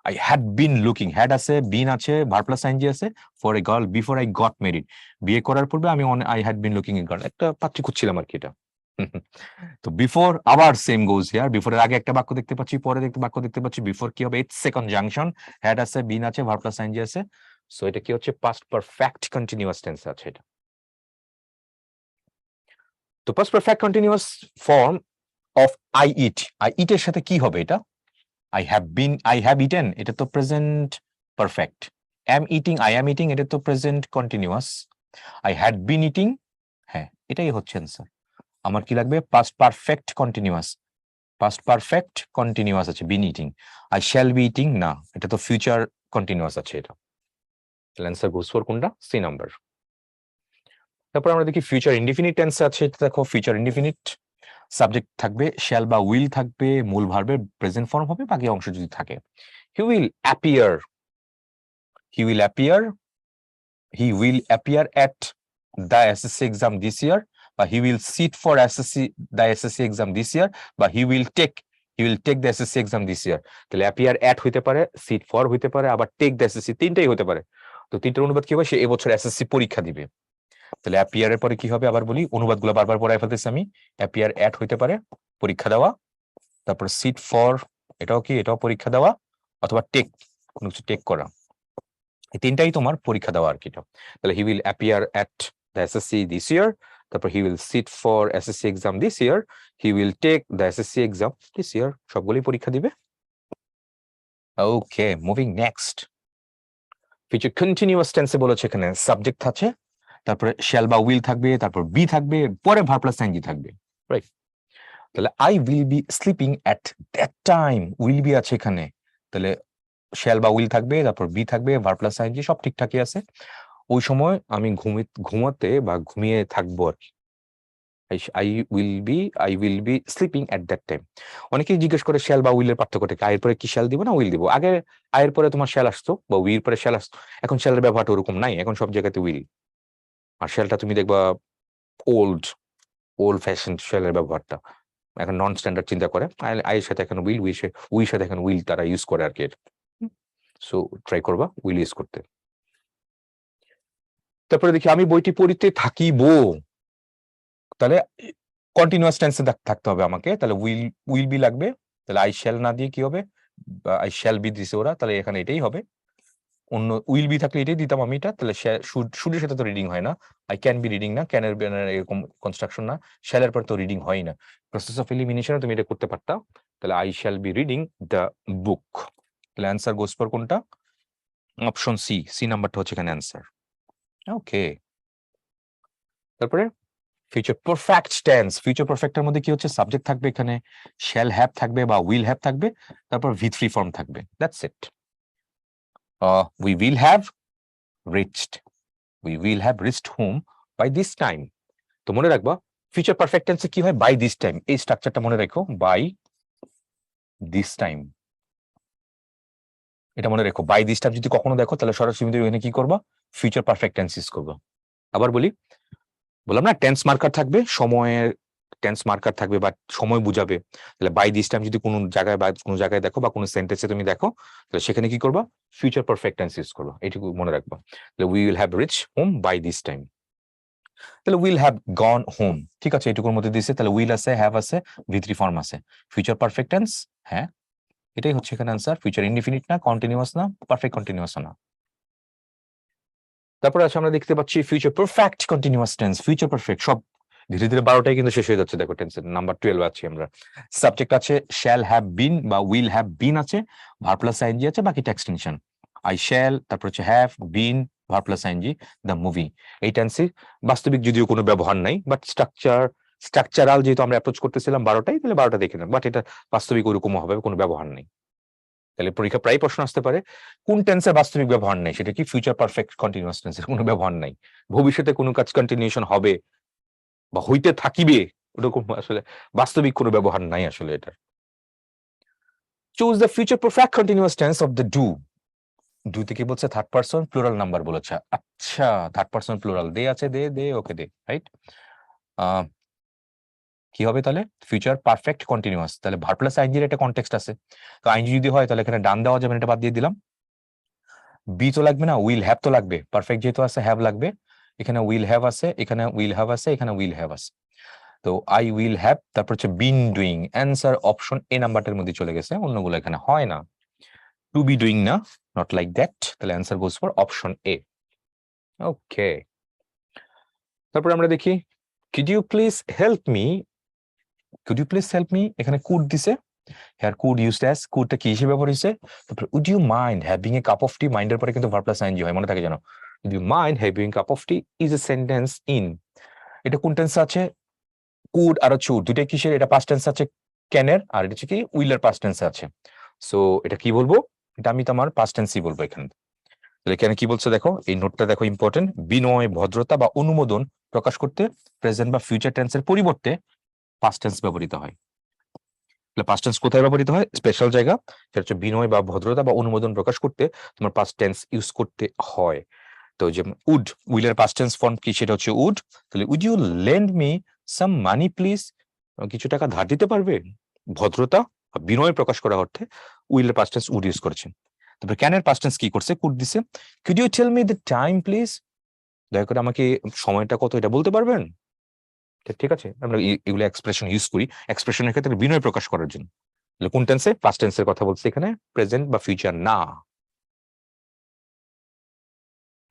I had been looking, had আছে, been আছে, verb plus ing আছে, for a girl before I got married, বিয়ে করার পূর্বে আমি I had been looking a girl, একটা পাত্রী খুঁজছিলাম আর কি এটা। তো বিফোর আবার সেম গোজ হিয়ার, বিফোরের আগে একটা বাক্য দেখতে পাচ্ছি, পরে বাক্য দেখতে পাচ্ছি, বিফোর কি হবে? ইটস সেকেন্ড জাংশন, হ্যাড আছে, বিন আছে, ভার্ব প্লাস আইএনজি আছে, সো এটা কি হচ্ছে? পাস্ট পারফেক্ট কন্টিনিউয়াস টেন্স আছে এটা। তো past perfect continuous form of I eat, I eat এর সাথে কি হবে এটা? I have eaten, এটা তো present perfect. am eating, I am eating, এটা তো present continuous. I had been eating, হ্যাঁ এটাই হচ্ছে অ্যান্সার। আমার কি লাগবে? Past perfect continuous, past perfect continuous আছে, been eating। I shall be eating, না এটা তো ফিউচার কন্টিনিউয়াস আছে এটা। তাহলে অ্যান্সার গোস ফর কোনটা? C number. তারপর আমরা দেখি ফিউচার ইনডিফিনিট টেন্স আছে, এটা দেখো ফিউচার ইনডিফিনিট, সাবজেক্ট থাকবে, শ্যাল বা উইল থাকবে, মূল ভার্বের প্রেজেন্ট ফর্ম হবে, বাকি অংশ যদি থাকে। হি will appear, he will appear, he will appear at, the SSC exam this year, বা he will sit for the SSC exam this year, বা he will take the SSC exam this year. তাহলে appear at হইতে পারে, sit for হইতে পারে, আবার take the SSC, তিনটাই হতে পারে। তো তিনটার অনুবাদ কি হবে? সে এবছর এসএসসি পরীক্ষা দিবে। তাহলে অ্যাপিয়ার এর পরে কি হবে আবার বলি, অনুবাদগুলো বারবার পড়ায় ফেলতেছি আমি। অ্যাপিয়ার অ্যাট হইতে পারে পরীক্ষা দেওয়া, তারপর সিট ফর এটাও কি, এটাও পরীক্ষা দেওয়া, অথবা টেক কোনো কিছু টেক করা, এই তিনটাই তোমার পরীক্ষা দেওয়া আর কি। তাহলে he will appear at the SSC this year, তারপর he will sit for SSC exam this year, he will take the SSC exam this year, সবগুলোই পরীক্ষা দিবে। Okay, moving next. Future continuous টেন্সে বলেছে এখানে সাবজেক্ট আছে, তারপরে শ্যাল বা উইল থাকবে, তারপর বি থাকবে, পরে ভার্ব প্লাস আইএনজি থাকবে, রাইট? তাহলে I will be sleeping at that time, will be আছে এখানে, তাহলে শ্যাল বা উইল থাকবে, তারপর বি থাকবে, ভার্ব প্লাস আইএনজি, সব ঠিকঠাকই আছে। ওই সময় আমি ঘুমাতে বা ঘুমিয়ে থাকবো আর কি। I will be sleeping at that time. অনেকেই জিজ্ঞেস করে শ্যাল বা উইলের পার্থক্যটা কি, আয়ের পরে কি শ্যাল দিব না উইল দিব? আগে আয়ের পরে তোমার শ্যাল আসতো বা উইল পরে শ্যাল আসতো, এখন শ্যালের ব্যবহারটা ওরকম নাই, এখন সব জায়গাতে উইল। আর শ্যালটা তুমি দেখবা ওল্ড ফ্যাশন শ্যালের ব্যবহারটা, এখন নন স্ট্যান্ডার্ড চিন্তা করে। আয়ের সাথে এখন উইল, উইল সাথে এখন উইল তারা ইউজ করে আর কি। সো ট্রাই করবা উইল ইউজ করতে। তারপরে দেখি আমি বইটি পড়িতে থাকিব, তাহলে কন্টিনিউয়াস টেন্সে থাকতে হবে আমাকে, তাহলে উইল বি লাগবে। তাহলে আই শ্যাল না দিয়ে কি হবে, আই শ্যাল বি দিছে ওরা, তাহলে এখানে এটাই হবে। অন্য উইল বি থাকলে এটাই দিতাম আমি এটা। তাহলে শুডের সাথে তো রিডিং হয় না, আই ক্যান বি রিডিং না, ক্যানের এরকম কনস্ট্রাকশন না, শ্যালের পর তো রিডিং হয় না। প্রসেস অফ এলিমিনেশনে তুমি এটা করতে পারতা। তাহলে I shall be reading the book. তাহলে অ্যান্সার গোস ফর কোনটা? অপশন সি নাম্বারটা হচ্ছে এখানে অ্যান্সার। ওকে, তারপরে ফিউচার পারফেক্ট টেন্স। ফিউচার পারফেক্টের মধ্যে কি হচ্ছে, সাবজেক্ট থাকবে এখানে, শ্যাল হ্যাভ থাকবে বা উইল হ্যাভ থাকবে, তারপর ভি3 ফর্ম থাকবে, that's it. We will have reached, we will have reached home by this time. তো মনে রাখবা ফিউচার পারফেক্ট টেন্সে কি হয়, বাই দিস টাইম, এই স্ট্রাকচারটা মনে রাখো, বাই দিস টাইম, এটা মনে রেখো। বাই দিস টাইম যদি কখনো দেখো তাহলে সরাসরি এখানে কি করবা, ফিউচার পারফেক্ট টেন্স ইউজ করবো। আবার বললাম না, টেন্স মার্কার থাকবে, সময়ের টেন্স মার্কার থাকবে বা সময় বুঝাবে। তাহলে বাই দিস টাইম যদি কোনো জায়গায় বা কোনো জায়গায় দেখো বা কোনো সেন্টেন্সে তুমি দেখো, তাহলে সেখানে কি করবা, ফিউচার পারফেক্ট টেন্স ইউজ করবা, এটুকু মনে রাখবা। তাহলে we will have reach home by this time. তাহলে উইল হ্যাভ গন হোম, ঠিক আছে, এটুকুর মধ্যে দিছে। তাহলে উইল আছে, হ্যাভ আছে, ভি3 ফর্ম আছে, ফিউচার পারফেক্ট টেন্স, হ্যাঁ এটাই হচ্ছে এখানে আনসার। ফিউচার ইনডিফিনিট না, কন্টিনিউয়াস না, পারফেক্ট কন্টিনিউয়াস না। তারপরে আছে আমরা দেখতে পাচ্ছি future perfect continuous tense, future perfect, সব ধীরে ধীরে 12টাই কিন্তু শেষ হয়ে যাচ্ছে। দেখো টেন্সের নাম্বার 12 আছি আমরা। সাবজেক্ট আছে শ্যাল হ্যাভ বিন বা উইল হ্যাভ বিন আছে, ভার্ব প্লাস আইএনজি আছে, বাকিটা এক্সটেনশন। আই শ্যাল, তারপর হচ্ছে have been, verb plus ING, the movie. এই টেন্সে বাস্তবিক যদিও কোনো ব্যবহার নাই, বাট স্ট্রাকচারাল যেহেতু আমরা অ্যাপ্রোচ করতেছিলাম 12টাই, তাহলে 12টা দেখে নেন, বাট এটা বাস্তবিক ওরকম হবে, কোনো ব্যবহার নেই। তাহলে পরীক্ষা প্রায় প্রশ্ন আসতে পারে কোন টেন্সের বাস্তবিক ব্যবহার নেই, সেটা কি ফিউচার পারফেক্ট কন্টিনিউয়াস টেন্সের কোনো ব্যবহার নাই, ভবিষ্যতে কোনো কাজ কন্টিনিউশন হবে বা হইতে থাকিবে, ওরকম আসলে বাস্তবিক কোনো ব্যবহার নাই আসলে এটা। Choose the future perfect continuous tense of the do. Do তে কি বলছে, থার্ড পারসন প্লুরাল নাম্বার বলেছে। আচ্ছা, থার্ড পারসন প্লুরাল, দে আছে, দে ওকে দে, রাইট। কি হবে তাহলে, ফিউচার পারফেক্ট কন্টিনিউয়াস, তাহলে ভার্ব প্লাস আইএনজির একটা কনটেক্সট আছে। তো আইএনজি যদি হয় তাহলে এখানে ডান দেওয়া যাবে, এটা বাদ দিয়ে দিলাম। বি তো লাগবে না, উইল হ্যাভ তো লাগবে, পারফেক্ট যেহেতু আছে হ্যাভ লাগবে। এখানে উইল হ্যাভ আছে, এখানে উইল হ্যাভ আছে, এখানে উইল হ্যাভ আছে। তো আই উইল হ্যাভ, তারপর হচ্ছে been doing, answer option A নাম্বারটার মধ্যে চলে গেছে, অন্যগুলো এখানে হয় না। টু বি ডুইং না, নট লাইক দ্যাট, তাহলে answer goes for option A. Okay, তারপর আমরা দেখি could you please help me, could you please help me, এখানে কুড দিছে, হেয়ার কুড ইউজড অ্যাজ, কুডটা কি হিসেবে ব্যবহার হয়েছে, তারপর would you mind having a cup of tea, মাইন্ডের পরে কিন্তু ভার্ব প্লাস আইএনজি হয়, মনে থাকে জানো। Would you mind having cup of tea is a sentence in, এটা কোন টেন্স আছে, কুড আর চুড দুইটাই কিসের, এটা পাস্ট টেন্স আছে ক্যানের, আর এটা হচ্ছে কি উইলের পাস্ট টেন্স আছে। সো এটা কি বলবো, এটা আমি তোমার পাস্ট টেন্সই বলবো এখানে। তাহলে এখানে কি বলছে দেখো, এই নোটটা দেখো, ইম্পর্টেন্ট। বিনয়, ভদ্রতা বা অনুমোদন প্রকাশ করতে প্রেজেন্ট বা ফিউচার টেন্সের পরিবর্তে পাস্ট টেন্স ব্যবহৃত হয়। তাহলে পাস্ট টেন্স কোথায় ব্যবহৃত হয়, স্পেশাল জায়গা, সেটা হচ্ছে বিনয় বা ভদ্রতা বা অনুমোদন প্রকাশ করতে তোমার পাস্ট টেন্স ইউজ করতে হয়। তো তো যে উড, উইলের পাস্ট টেন্স ফর্ম কি, সেটা হচ্ছে উড। তাহলে would you lend me some money please, কিছু টাকা ধার দিতে পারবে। ভদ্রতা, বিনয় প্রকাশ করার অর্থে উইলের পাস্ট টেন্স উড ইউজ করেছেন। তারপরে ক্যানের পাস্ট টেন্স কি করছে, কুড দিছে। Could you tell me the time please, দয়া করে আমাকে সময়টা কত এটা বলতে পারবেন। ঠিক আছে, আমরা এগুলো এক্সপ্রেশন ইউজ করি এক্সপ্রেশনের ক্ষেত্রে বিনয় প্রকাশ করার জন্য। কোন টেন্সে, পাস্ট টেন্সের কথা বলছে এখানে, প্রেজেন্ট বা ফিউচার না।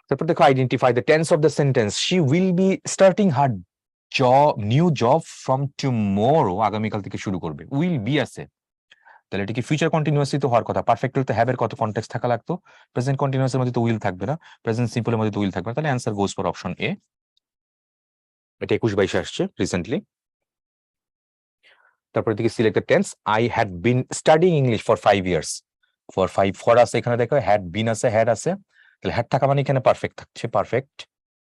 তারপর দেখো identify the tense of the sentence, she will be starting her new job from tomorrow, আগামীকাল থেকে শুরু করবে। উইল বি আছে, তাহলে এটা কি ফিউচার কন্টিনিউয়াসলি তো হওয়ার কথা। পারফেক্ট হলে তো হ্যাভ এর কত কনটেক্সট থাকা লাগতো। প্রেজেন্ট কন্টিনিউয়াস এর মধ্যে তো উইল থাকবে না, প্রেজেন্ট সিম্পলের মধ্যে তো উইল থাকবে না। তাহলে অ্যান্সার গোজ ফর অপশন এ। এটা 21-22 আসছে রিসেন্টলি। তারপরে দিকে select the tense, I had been studying English for 5 years. For আছে এখানে, দেখো হ্যাড বিন আছে, হ্যাড আছে, তাহলে হ্যাড থাকা মানে এখানে পারফেক্ট থাকছে। পারফেক্ট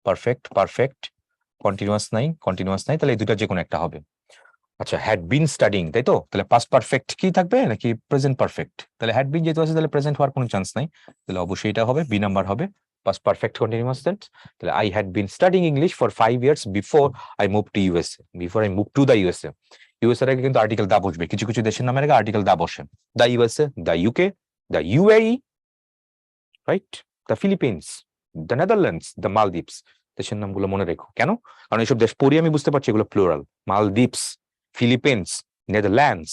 পারফেক্ট পারফেক্ট, কন্টিনিউয়াস নাই, কন্টিনিউয়াস নাই, তাহলে এই দুটা যে কোনো একটা হবে। আচ্ছা, হ্যাড বিন স্টাডিং, তাই তো, তাহলে পাস্ট পারফেক্ট কি থাকবে নাকি প্রেজেন্ট পারফেক্ট। তাহলে হ্যাড বিন যেহেতু আছে তাহলে প্রেজেন্ট হওয়ার কোনো চান্স নাই, তাহলে অবশ্যই এটা হবে, বি নাম্বার হবে, পাস্ট পারফেক্ট কন্টিনিউয়াস টেন্স। তাহলে I had been studying English for 5 years before I move to USA, before I move to the USA. USA এর আগে কিন্তু আর্টিকেল দা বসবে, কিছু কিছু দেশের নামের আগে আর্টিকেল দা বসে। The USA, the UK, the UAE, right, the Philippines, the Netherlands, the Maldives. দেশের নামগুলো মনে রেখো, কেন? কারণ এইসব দেশ পড়ি আমি বুঝতে পারছি এগুলো plural. Maldives, Philippines, Netherlands,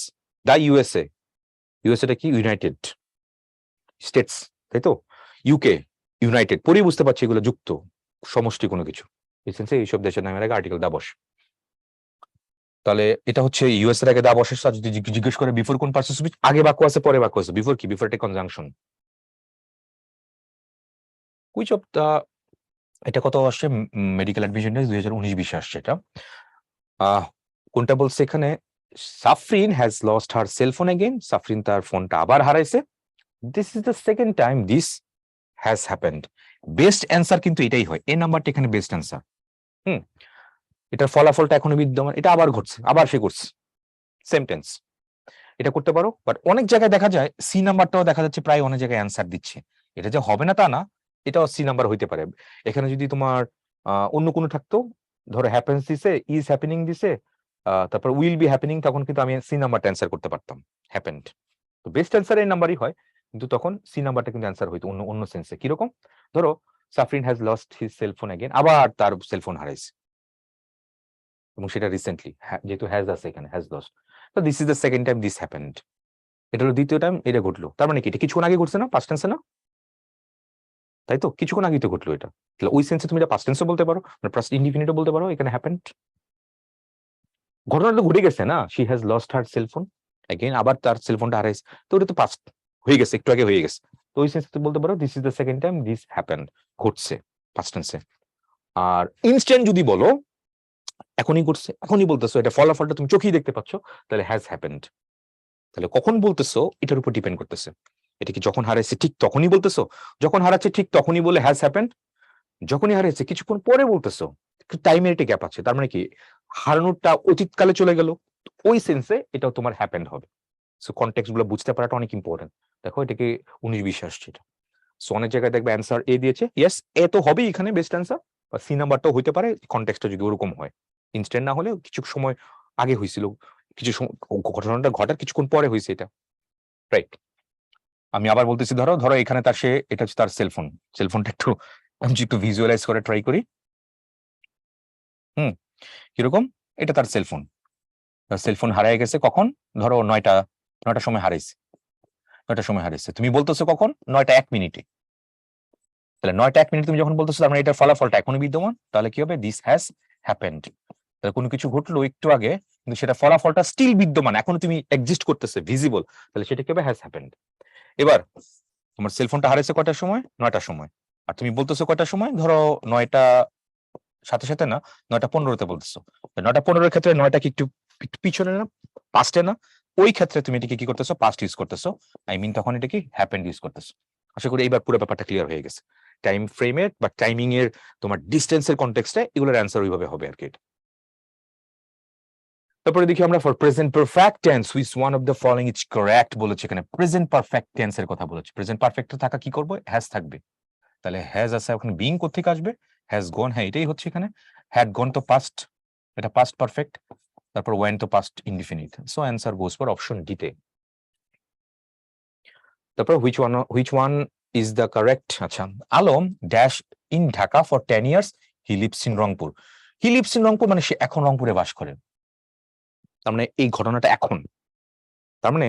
the USA, ইউএসএটা কি, ইউনাইটেড স্টেটস, তাই তো। ইউকে, ইউনাইটেড, পড়ি বুঝতে পারছি এগুলো যুক্ত সমষ্টি কোনো কিছু। এইসব দেশের নামের আগে আর্টিকেল দা বসে। তাহলে এটা হচ্ছে ইউএস এর আগে দা বসে। যদি জিজ্ঞেস করে বিফোর কোন পার্সন স্পিচ, আগে বাক্য আছে পরে বাক্য আছে, বিফোর কি, বিফোর একটা কনজাংশন। হুইচ অফ দা, এটা কত আসছে মেডিকেল অ্যাডমিশন 2019-20 আসছে এটা। কোনটা বলছে এখানে, Safrin has lost her cellphone again, Safrin তার ফোনটা আবার হারাইছে। This is the second time this has happened. Best answer কিন্তু এটাই হয়, এই নাম্বারটা এখানে বেস্ট অ্যান্সার। এটার ফলাফলটা এখনো বিদ্যমান, এটা আবার ঘটছে, আবার সে করছে, সেম টেন্স। এটা করতে পারো, বাট অনেক জায়গায় দেখা যায় সি নাম্বারটাও দেখা যাচ্ছে প্রায় অনেক জায়গায় অ্যান্সার দিচ্ছে। এটা যে হবে না তা না, এটাও সি নাম্বার হইতে পারে। এখানে যদি তোমার অন্য কোনো থাকতো, ধরো হ্যাপেন্স দিছে, ইজ হ্যাপেনিং দিছে, তারপর উইল বি হ্যাপেনিং, তখন কিন্তু আমি সি নাম্বারটা অ্যান্সার করতে পারতাম, হ্যাপেন্ড। তো বেস্ট অ্যান্সার এই নাম্বারই হয়, কিন্তু তখন সি নাম্বারটা কিন্তু অ্যান্সার হইতো অন্য অন্য সেন্সে। কিরকম, ধরো Safrin has lost his cellphone again, আবার তার সেলফোন হারাইছে, এবং সেটা রিসেন্টলি, যেহেতু হ্যাজ আছে এখানে, হ্যাজ লস্ট। তো this is the second time this happened, এটা হলো দ্বিতীয় টাইম এটা ঘটলো। তার মানে কি, এটা কিছুক্ষণ আগে ঘটছে না, পাস্ট টেন্সে না, তাই তো, কিছুক্ষণ আগেই তো ঘটলো এটা। তাহলে ওই সেন্সে তুমি এটা পাস্ট টেন্সও বলতে পারো, মানে পাস্ট ইনডিফিনিটও বলতে পারো, এখানে হ্যাপেন্ড। ঘটনাটা তো ঘটে গেছে না, she has lost her cellphone again, আবার তার সেলফোনটা হারাইছে, তো ওটা তো পাস্ট হয়ে গেছে, একটু আগে হয়ে গেছে। তো ওই সেন্সে বলতে পারো this is the second time this happened, ঘটছে পাস্ট টেন্সে। আর ইনস্ট্যান্ট যদি বলো, এখনই ঘটছে, এখনই বলতেছো, এটা ফলাফলটা তুমি চোখেই দেখতে পাচ্ছ, তাহলে হ্যাজ হ্যাপেন্ড। তাহলে কখন বলতেছো এটার উপর ডিপেন্ড করতেছে। এটা কি যখন হারাইছে ঠিক তখনই বলতেছো, যখন হারাচ্ছে ঠিক তখনই বলে হ্যাজ হ্যাপেন্ড, যখনই হারিয়েছে কিছুক্ষণ পরে বলতেছো, টাইমের একটা গ্যাপ আছে, তার মানে কি হারানোরটা অতীতকালে চলে গেল, ওই সেন্সে এটাও তোমার হ্যাপেন্ড হবে। সো কনটেক্সট গুলো বুঝতে পারাটা অনেক ইম্পর্টেন্ট। দেখো এটাকে 19-20 আসছে এটা। সো অনেক জায়গায় দেখবে অ্যান্সার এ দিয়েছে, ইয়েস এ তো হবেই এখানে বেস্ট অ্যান্সার, বা সি নাম্বারটাও হইতে পারে কনটেক্সটটা যদি ওরকম হয়, ইনস্ট্যান্ট না হলে কিছু সময় আগে হয়েছিল, কিছু ঘটনাটা ঘটার কিছুক্ষণ পরে হয়েছে এটা, রাইট। আমি আবার বলতেছি, ধরো ধরো এখানে তার সে, এটা হচ্ছে তার সেলফোন, সেলফোনটা একটু আমি একটু ভিজুয়ালাইজ করে ট্রাই করি। কিরকম, এটা তার সেলফোন, সেলফোন হারিয়ে গেছে কখন, ধরো 9টার সময় হারাইছে, 9টার সময় হারাইছে, তুমি বলতেছো কখন, 9টা 1 মিনিটে। তাহলে 9টা 1 মিনিট তুমি যখন বলতেছো, তার মানে এটার ফলাফলটা এখনো বিদ্যমান, তাহলে কি হবে, দিস হ্যাজ হ্যাপেন্ড। তাহলে কোনো কিছু ঘটলো একটু আগে, কিন্তু সেটা ফলাফলটা স্টিল বিদ্যমান, এখনো তুমি এক্সিস্ট করতেছে, ভিজিবল, তাহলে সেটা কি হবে, হ্যাজ হ্যাপেন্ড। এবার তোমার সেলফোনটা হারাইছে কয়টার সময়, 9টার সময়, আর তুমি বলতেছো কয়টার সময়, ধরো 9টা সাথে সাথে না, 9টা 15-তে বলতেছো। 9টা 15-এর ক্ষেত্রে 9টা কি একটু একটু পিছনে না, পাস্টে না, ওই ক্ষেত্রে তুমি এটাকে কি করতেছো, পাস্ট ইউজ করতেছো, আই মিন তখন এটা কি হ্যাপেন্ড ইউজ করতেছো। আশা করি এইবার পুরো ব্যাপারটা ক্লিয়ার হয়ে গেছে। টাইম ফ্রেমের বা টাইমিং এর, তোমার ডিস্টেন্সের কনটেক্সটে এগুলোর অ্যান্সার ওইভাবে হবে আর কি। তারপরে দেখি আমরা for present perfect tense which one of the following is correct বলেছে, এখানে প্রেজেন্ট পারফেক্ট টেন্সের কথা বলেছে। প্রেজেন্ট পারফেক্ট থাকা কি করবো, হ্যাজ থাকবে, তাহলে হ্যাজ আছে, ওখানে বিং কোথেকে আসবে? হ্যাজ গন, হ্যাঁ এটাই হচ্ছে এখানে। হ্যাড গন তো পাস্ট, এটা পাস্ট পারফেক্ট। তারপর when to past indefinite. So answer goes for option ডিতে। তারপর which one is the correct? আচ্ছা, Alam dash in Dhaka for 10 years, he lives in Rangpur. He lives in Rangpur মানে সে এখন রংপুরে বাস করে। তার মানে এই ঘটনাটা এখন, তার মানে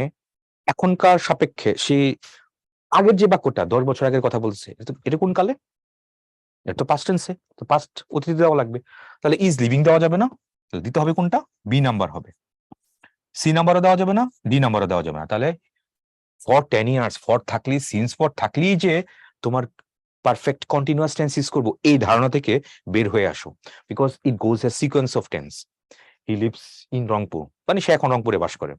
এখনকার সাপেক্ষে সে আগের যে বাক্যটা 10 বছর আগের কথা বলছে, এটা কোন কালে? এটা তো পাস্ট টেন্সে, তো পাস্ট অতীতে দেওয়া লাগবে। তাহলে ইজ লিভিং দেওয়া যাবে না, তাহলে দিতে হবে কোনটা? বি নাম্বার হবে। সি নাম্বারও দেওয়া যাবে না, ডি নাম্বারও দেওয়া যাবে না। তাহলে ফর 10 years, ফর থাকলেই, সিন্স ফর থাকলেই যে তোমার পারফেক্ট কন্টিনিউয়াস টেন্স ইউজ করবো, এই ধারণা থেকে বের হয়ে আসো। Because it goes A sequence of tense. He lives in Rangpur মানে সে এখন রংপুরে বাস করে।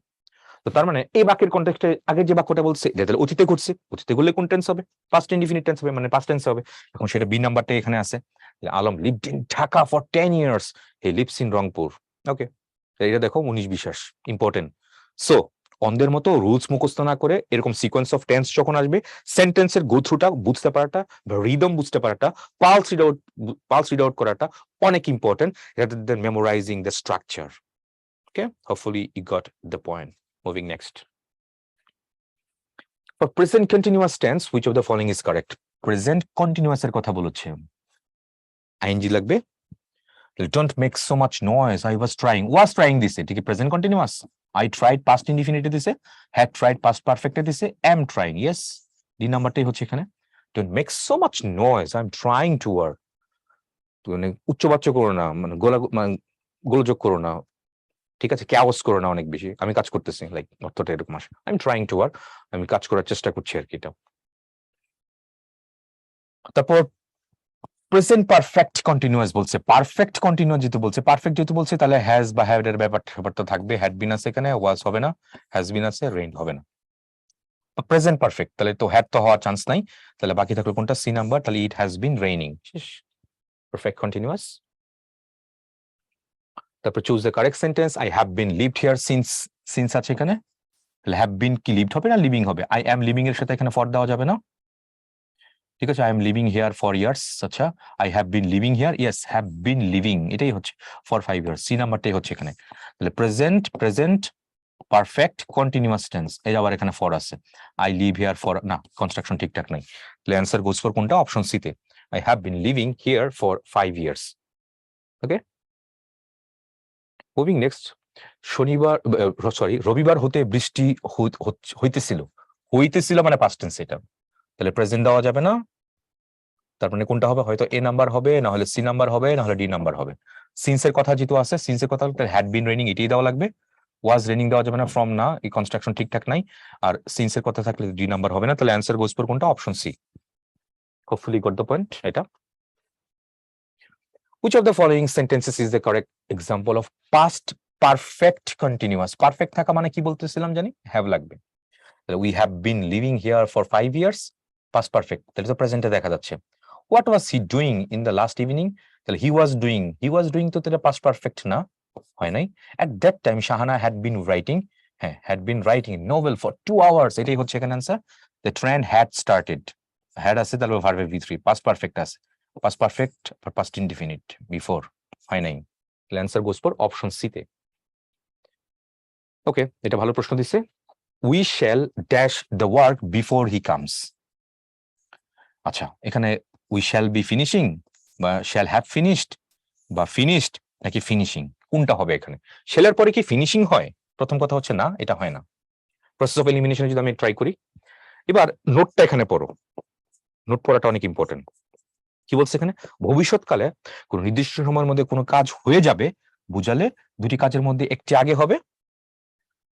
তো তার মানে এই বাক্যের কনটেক্সটে আগের যে বাক্যটা বলছে এটা তাহলে অতীতে ঘটছে, অতীতে করলে কোন টেন্স হবে? পাস্ট ইনডিফিনিট টেন্স হবে, মানে পাস্ট টেন্স হবে। এখন সেটা বি নাম্বারটা এখানে আছে। Alam lived in Dhaka for 10 years, he lives in Rangpur. Okay, এটা দেখো 19 বিশ্বাস ইম্পর্টেন্ট। সো অন্ধের মতো রুলস মুখস্থ না করে এরকম সিকোয়েন্স অফ টেন্স যখন আসবে, সেন্টেন্সের গো থ্রুটা বুঝতে পারাটা, রিদম বুঝতে পারাটা, পালস রিড আউট করাটা অনেক important, rather than memorising the structure. Okay, hopefully you got the point. Moving next. For present continuous tense, which of the following is correct? Present continuous এর কথা বলেছে, ing লাগবে। Don't make so much noise, I was trying দিছে, ঠিক আছে, present continuous। I tried past indefinite দিছে, had tried past perfect দিছে, am trying, yes, D নাম্বারটাই হচ্ছে এখানে। Don't make so much noise, I'm trying to work। মানে উচ্চবাচ্য করো না, মানে গোলযোগ করো না, ঠিক আছে, ক্যাওস করো না অনেক বেশি, আমি কাজ করতেছি, লাইক অর্থটা এরকম আসে। I am trying to work, আমি কাজ করার চেষ্টা করছি আর কি, এটা। তারপর প্রেজেন্ট পারফেক্ট কন্টিনিউয়াস বলছে, পারফেক্ট কন্টিনিউয়াস যেহেতু বলছে, পারফেক্ট যেহেতু বলছে, তাহলে হ্যাজ বা হ্যাড এর ব্যাপারটা থাকবে। হ্যাড বিন আছে এখানে, ওয়াজ হবে না, হ্যাজ বিন আছে, রেইন হবে না। প্রেজেন্ট পারফেক্ট, তাহলে তো হ্যাড তো হওয়ার চান্স নাই, তাহলে বাকি থাকলো কোনটা? সি নাম্বার, তাহলে it has been raining. Perfect continuous. তারপর choose the correct sentence. I have been lived here since আছে এখানে, তাহলে হ্যাভ বিন কি লিভড হবে না লিভিং হবে? আই অ্যাম লিভিং এর সাথে এখানে ফর দেওয়া যাবে না, ঠিক আছে। I am living here for years, আচ্ছা, I have been living here, yes, have been living এটাই হচ্ছে ফর 5 years, সি নাম্বারটাই হচ্ছে এখানে। তাহলে প্রেজেন্ট পারফেক্ট কন্টিনিউয়াস টেন্স, এই আবার এখানে ফর আছে। আই লিভ হিয়ার ফর, না, কনস্ট্রাকশন ঠিকঠাক নাই, তাহলে অ্যান্সার গোজ ফর কোনটা? অপশন সি তে। I have been living here for 5 years। Okay, moving next. রবিবার হতে বৃষ্টি হইতেছিল মানে পাস্ট টেন্স এটা, তাহলে প্রেজেন্ট দেওয়া যাবে না। তার মানে কোনটা হবে? হয়তো এ নাম্বার হবে, না হলে সি নাম্বার হবে, না হলে ডি নাম্বার হবে। সিন্সের কথা যেহেতু আছে, সিন্সের কথা হলে হ্যাড বিন রেনিং এটাই দেওয়া লাগবে। ওয়াজ রেনিং দেওয়া যাবে না, ফ্রম না, এই কনস্ট্রাকশন ঠিকঠাক নাই। আর সিন্সের কথা থাকলে ডি নাম্বার হবে না, তাহলে অ্যান্সার গোজ ফর কোনটা? Option C. Hopefully got the point এটা। Which of the following sentences is the correct example of past perfect continuous? Perfect থাকা মানে কি বলতেছিলাম জানি? হ্যাভ লাগবে। We have been living here for 5 years, past perfect, তাহলে তো প্রেজেন্টে দেখা যাচ্ছে। What was he doing in the last evening? তাহলে he was doing তো তাহলে past perfect না, হয় নাই। At that time Shahana had been writing, হ্যাঁ, had been writing a novel for 2 hours, এটাই হচ্ছে এখানে answer. The trend had started, had আছে তাহলে verb V3, past perfect আছে, past perfect or past indefinite before, হয় নাই, তাহলে answer goes for option C তে। ওকে, এটা ভালো প্রশ্ন দিছে। We shall dash the work before he comes। আচ্ছা, এখানে we shall be finishing বা shall have finished বা finished নাকি finishing, কোনটা হবে এখানে? shall এর পরে কি finishing হয়? প্রথম কথা হচ্ছে না, এটা হয় না। প্রসেস অফ এলিমিনেশন যদি আমি ট্রাই করি, এবার নোটটা এখানে পড়ো, নোট পড়াটা অনেক ইম্পর্টেন্ট। কি বলছে এখানে? ভবিষ্যৎকালে কোন নির্দিষ্ট সময়ের মধ্যে কোনো কাজ হয়ে যাবে বুঝালে দুটি কাজের মধ্যে একটি আগে হবে,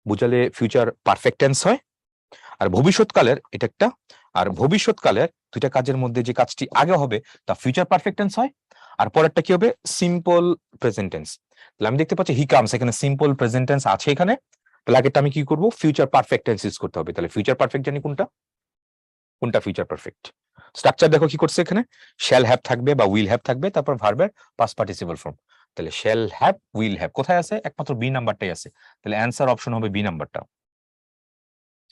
বুঝালে ফিউচার পারফেক্ট টেন্স হয়। আর ভবিষ্যৎকালের এটা একটা, আর ভবিষ্যৎকালের দুইটা কাজের মধ্যে যে কাজটি আগে হবে তা ফিউচার পারফেক্ট টেন্স হয়। আর পরেরটা কি হবে? Simple present tense. তাহলে আমি দেখতে পাচ্ছি হি কামস, এখানে সিম্পল প্রেজেন্ট টেন্স আছে এখানে, তাহলে আগেরটা আমি কি করব? ফিউচার পারফেক্ট টেন্স ইউজ করতে হবে। তাহলে ফিউচার পারফেক্ট জানি কোনটা, কোনটা ফিউচার পারফেক্ট। স্ট্রাকচার দেখো কি করছে এখানে, শ্যাল হ্যাভ থাকবে বা উইল হ্যাভ থাকবে, তারপর ভার্বের পাস্ট পার্টিসিপল ফর্ম। তাহলে শ্যাল হ্যাভ, উইল হ্যাভ কোথায় আছে? একমাত্র বি নাম্বারটাই আছে, তাহলে অ্যান্সার অপশন হবে বি নাম্বারটা।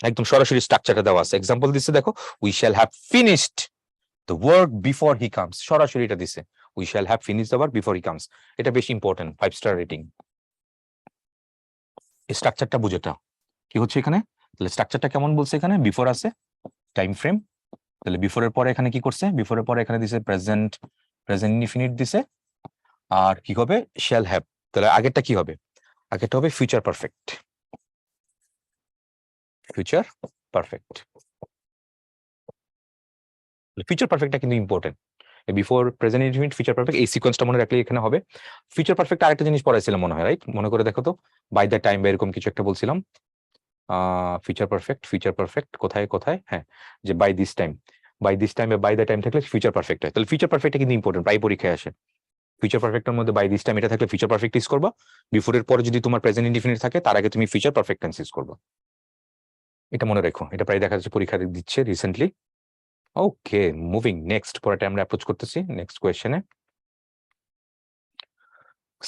একদম সরাসরি স্ট্রাকচারটা দেওয়া আছে, এক্সাম্পল দিচ্ছে দেখো, we shall have finished the work before he comes, সরাসরি এটা দিছে, we shall have finish the work before he comes. এটা বেশি ইম্পর্টেন্ট, 5 স্টার রেটিং। স্ট্রাকচারটা বুঝেটা কি হচ্ছে এখানে, তাহলে স্ট্রাকচারটা কেমন বলছে, এখানে বিফোর আছে, টাইম ফ্রেম, তাহলে বিফোরের পরে এখানে কি করছে, বিফোরের পরে এখানে দিছে প্রেজেন্ট, প্রেজেন্ট ইনডিফিনিট দিছে, আর কি হবে শ্যাল হ্যাভ, তাহলে আগেরটা কি হবে, আগেরটা হবে future perfect, future perfect. Future পারফেক্টটা কিন্তু important, before present indefinite future perfect, এই সিকোয়েন্সটা মনে রাখলে এখানে হবে। ফিউচার পারফেক্ট আরেকটা জিনিস পড়াইছিলাম মনে হয়, রাইট? মনে করে দেখো তো, বাই দ্য টাইম বা এরকম কিছু একটা বলছিলাম। ফিউচার পারফেক্ট, ফিউচার পারফেক্ট কোথায় কোথায়, হ্যাঁ, যে by this time, by this time by the time থাকলে ফিউচার পারফেক্ট হয়। তাহলে ফিউচার পারফেক্টটা কিন্তু ইম্পর্টেন্ট, প্রায় পরীক্ষায় আসে। ফিউচার পারফেক্টের মধ্যে বাই দিস টাইম এটা থাকলে ফিউচার পারফেক্ট ইউজ করবা, বিফোরের পরে যদি তোমার প্রেজেন্ট ইনডিফিনিট থাকে তার আগে তুমি ফিউচার পারফেক্ট টেন্স ইউজ করবা। এটা মনে রেখো, এটা প্রায় দেখা যাচ্ছে পরীক্ষা দিচ্ছে রিসেন্টলি। ওকে, মুভিং নেক্সট, পরেরটা আমরা অ্যাপ্রোচ করতেছি নেক্সট কোয়েশ্চেনে।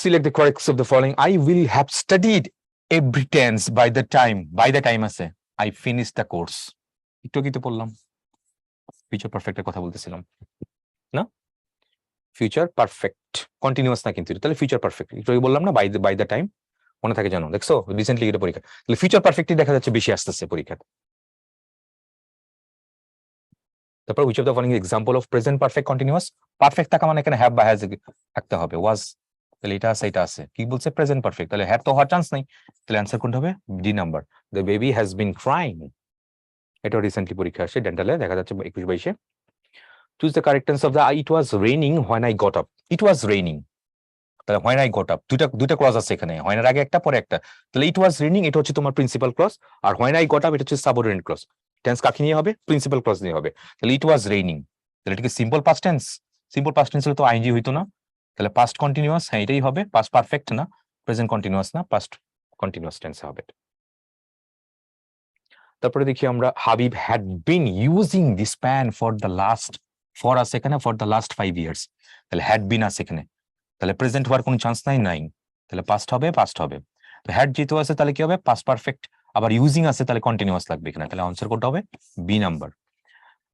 Select the corrects of the following. I will have studied every tense by the time, by the time আছে, আই ফিনিশ দ্য কোর্স, একটু কিন্তু বললাম ফিউচার পারফেক্টের কথা বলতেছিলাম না, ফিউচার পারফেক্ট কন্টিনিউয়াস না কিন্তু, তাহলে ফিউচার পারফেক্ট একটু বললাম না, বাই দ্য টাইম, মনে থাকে জানো, দেখছো রিসেন্টলি এটা পরীক্ষা, তাহলে ফিউচার পারফেক্টই দেখা যাচ্ছে বেশি আসতেছে পরীক্ষাতে। তারপর which of the following example of present perfect continuous, perfect থাকা মানে এখানে হ্যাভ বা হ্যাজ থাকতে হবে, ওয়াজ, তাহলে এটা আছে এটা আছে, কি বলছে প্রেজেন্ট পারফেক্ট, তাহলে হ্যাভ তো হওয়ার চান্স নাই, তাহলে অ্যান্সার কোনটা হবে, D number, the baby has been crying. এটা রিসেন্টলি পরীক্ষা আসে ডেন্টালে, দেখা যাচ্ছে 21-22-এ। Choose the correct tense of the it was raining when I got up, it was raining, তাহলে হোয়েন আই গট আপ, দুইটা ক্লজ আছে এখানে, হোয়েন এর আগে একটা পরে একটা, তাহলে ইট ওয়াজ রেইনিং এটা হচ্ছে তোমার প্রিন্সিপাল ক্লজ, আর হোয়েন আই গট আপ এটা হচ্ছে সাবঅর্ডিনেট ক্লজ। টেন্স কাকে নিয়ে হবে, প্রিন্সিপাল ক্লজ নিয়ে হবে, তাহলে ইট ওয়াজ রেইনিং, তাহলে এটা কি simple past tense, simple past tense হলে তো আইএনজি হইতো না, তাহলে পাস্ট কন্টিনিউয়াস, হ্যাঁ এটাই হবে, পাস্ট পারফেক্ট না, প্রেজেন্ট কন্টিনিউয়াস না, পাস্ট কন্টিনিউয়াস টেন্স হবে। তারপরে দেখি আমরা, Habib had been using this pan for the last, for আছে এখানে ফর দ্য লাস্ট 5 years, তাহলে হ্যাড বিন আছে এখানে, তাহলে প্রেজেন্ট হওয়ার কোনো চান্স নাই, তাহলে পাস্ট হবে, পাস্ট হবে, তো হ্যাড যেহেতু আছে তাহলে কি হবে পাস্ট পারফেক্ট, আবার ইউজিং আছে তাহলে কন্টিনিউয়াস লাগবে এখানে, তাহলে আনসার কোনটা হবে, বি নাম্বার।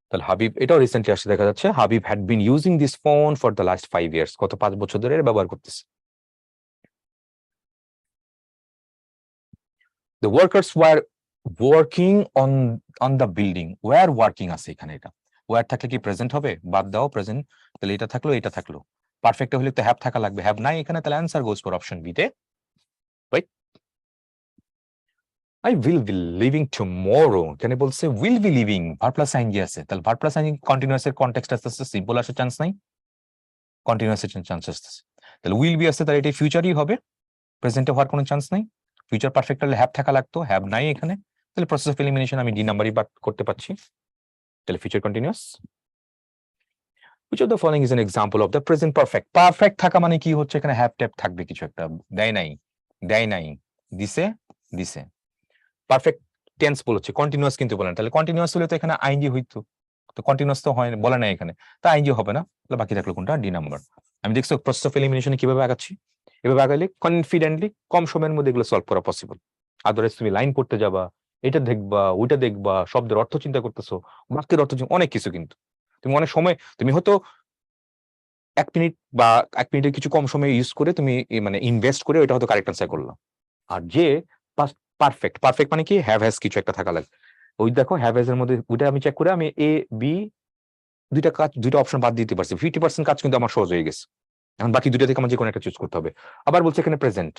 তাহলে হাবিব, এটাও রিসেন্টলি আসছে দেখা যাচ্ছে, Habib had been using this phone for the last 5 years, গত 5 বছর ধরে ব্যবহার করতেছে। The workers were working on the building, were working আছে এখানে, এটা ওয়ার থাকলে কি প্রেজেন্ট হবে, বাদ দাও প্রেজেন্ট, তাহলে এটা থাকলো এটা থাকলো, পারফেক্ট হলে তো হ্যাভ থাকা লাগবে, হ্যাভ নাই এখানে, তাহলে answer goes for option B তে, right. I will be leaving tomorrow, এখানে বলছে will be leaving, verb plus ING আছে, তাহলে ভার্ব প্লাস আইএনজি কন্টিনিউয়াস এর কনটেক্সট আসছে, সিম্পল আসার চান্স নাই, কন্টিনিউয়াস এর চান্স আসছে, তাহলে will be আসছে, তাহলে এটা ফিউচারই হবে, প্রেজেন্টে হওয়ার কোনো চান্স নাই, ফিউচার পারফেক্ট হলে হ্যাভ থাকা লাগতো, হ্যাভ নাই এখানে, তাহলে প্রসেস অফ এলিমিনেশন আমি ডি নাম্বারই বাদ করতে পারছি, তাহলে future continuous. Which of the following is an example of the present perfect? Perfect থাকা মানে কি হচ্ছে, এখানে হ্যাভ ট্যাপ থাকবে কিছু একটা, দেয় নাই, দিছে দিছে, পারফেক্ট টেন্স বলেছে, কন্টিনিউয়াস কিন্তু বলেন, তাহলে কন্টিনিউয়াস হলে তো এখানে আইএনজি হইতো, তো কন্টিনিউয়াস তো হয় বলে নাই এখানে, তা আইএনজি হবে না, তাহলে বাকি থাকলো কোনটা, ডি নাম্বার। আমি দেখছো প্রসেস অফ এলিমিনেশনে কিভাবে আগাচ্ছি, এভাবে আগাইলে কনফিডেন্টলি কম সময়ের মধ্যে এগুলো সলভ করা পসিবল। আদারওয়াইজ তুমি লাইন পড়তে যাবা, এটা দেখবা ওইটা দেখবা, শব্দের অর্থ চিন্তা করতেছো, বাক্যের অর্থ অনেক কিছু, কিন্তু তুমি অনেক সময় তুমি হয়তো 1 মিনিট বা 1 মিনিটের কিছু কম সময় ইউজ করে তুমি মানে ইনভেস্ট করে ওইটা হয়তো কারেক্ট আনসার করলাম। আর যে পারফেক্ট, পারফেক্ট মানে কি হ্যাভ হ্যাজ কিছু একটা থাকা লাগে, ওই দেখো হ্যাভ হ্যাজ এর মধ্যে ওইটা আমি চেক করে আমি এ বি দুইটা অপশন বাদ দিতে পারছি, 50% কাজ কিন্তু আমার সহজ হয়ে গেছে, এখন বাকি দুইটা থেকে আমার যে কোনো একটা চুজ করতে হবে। আবার বলছে এখানে প্রেজেন্ট,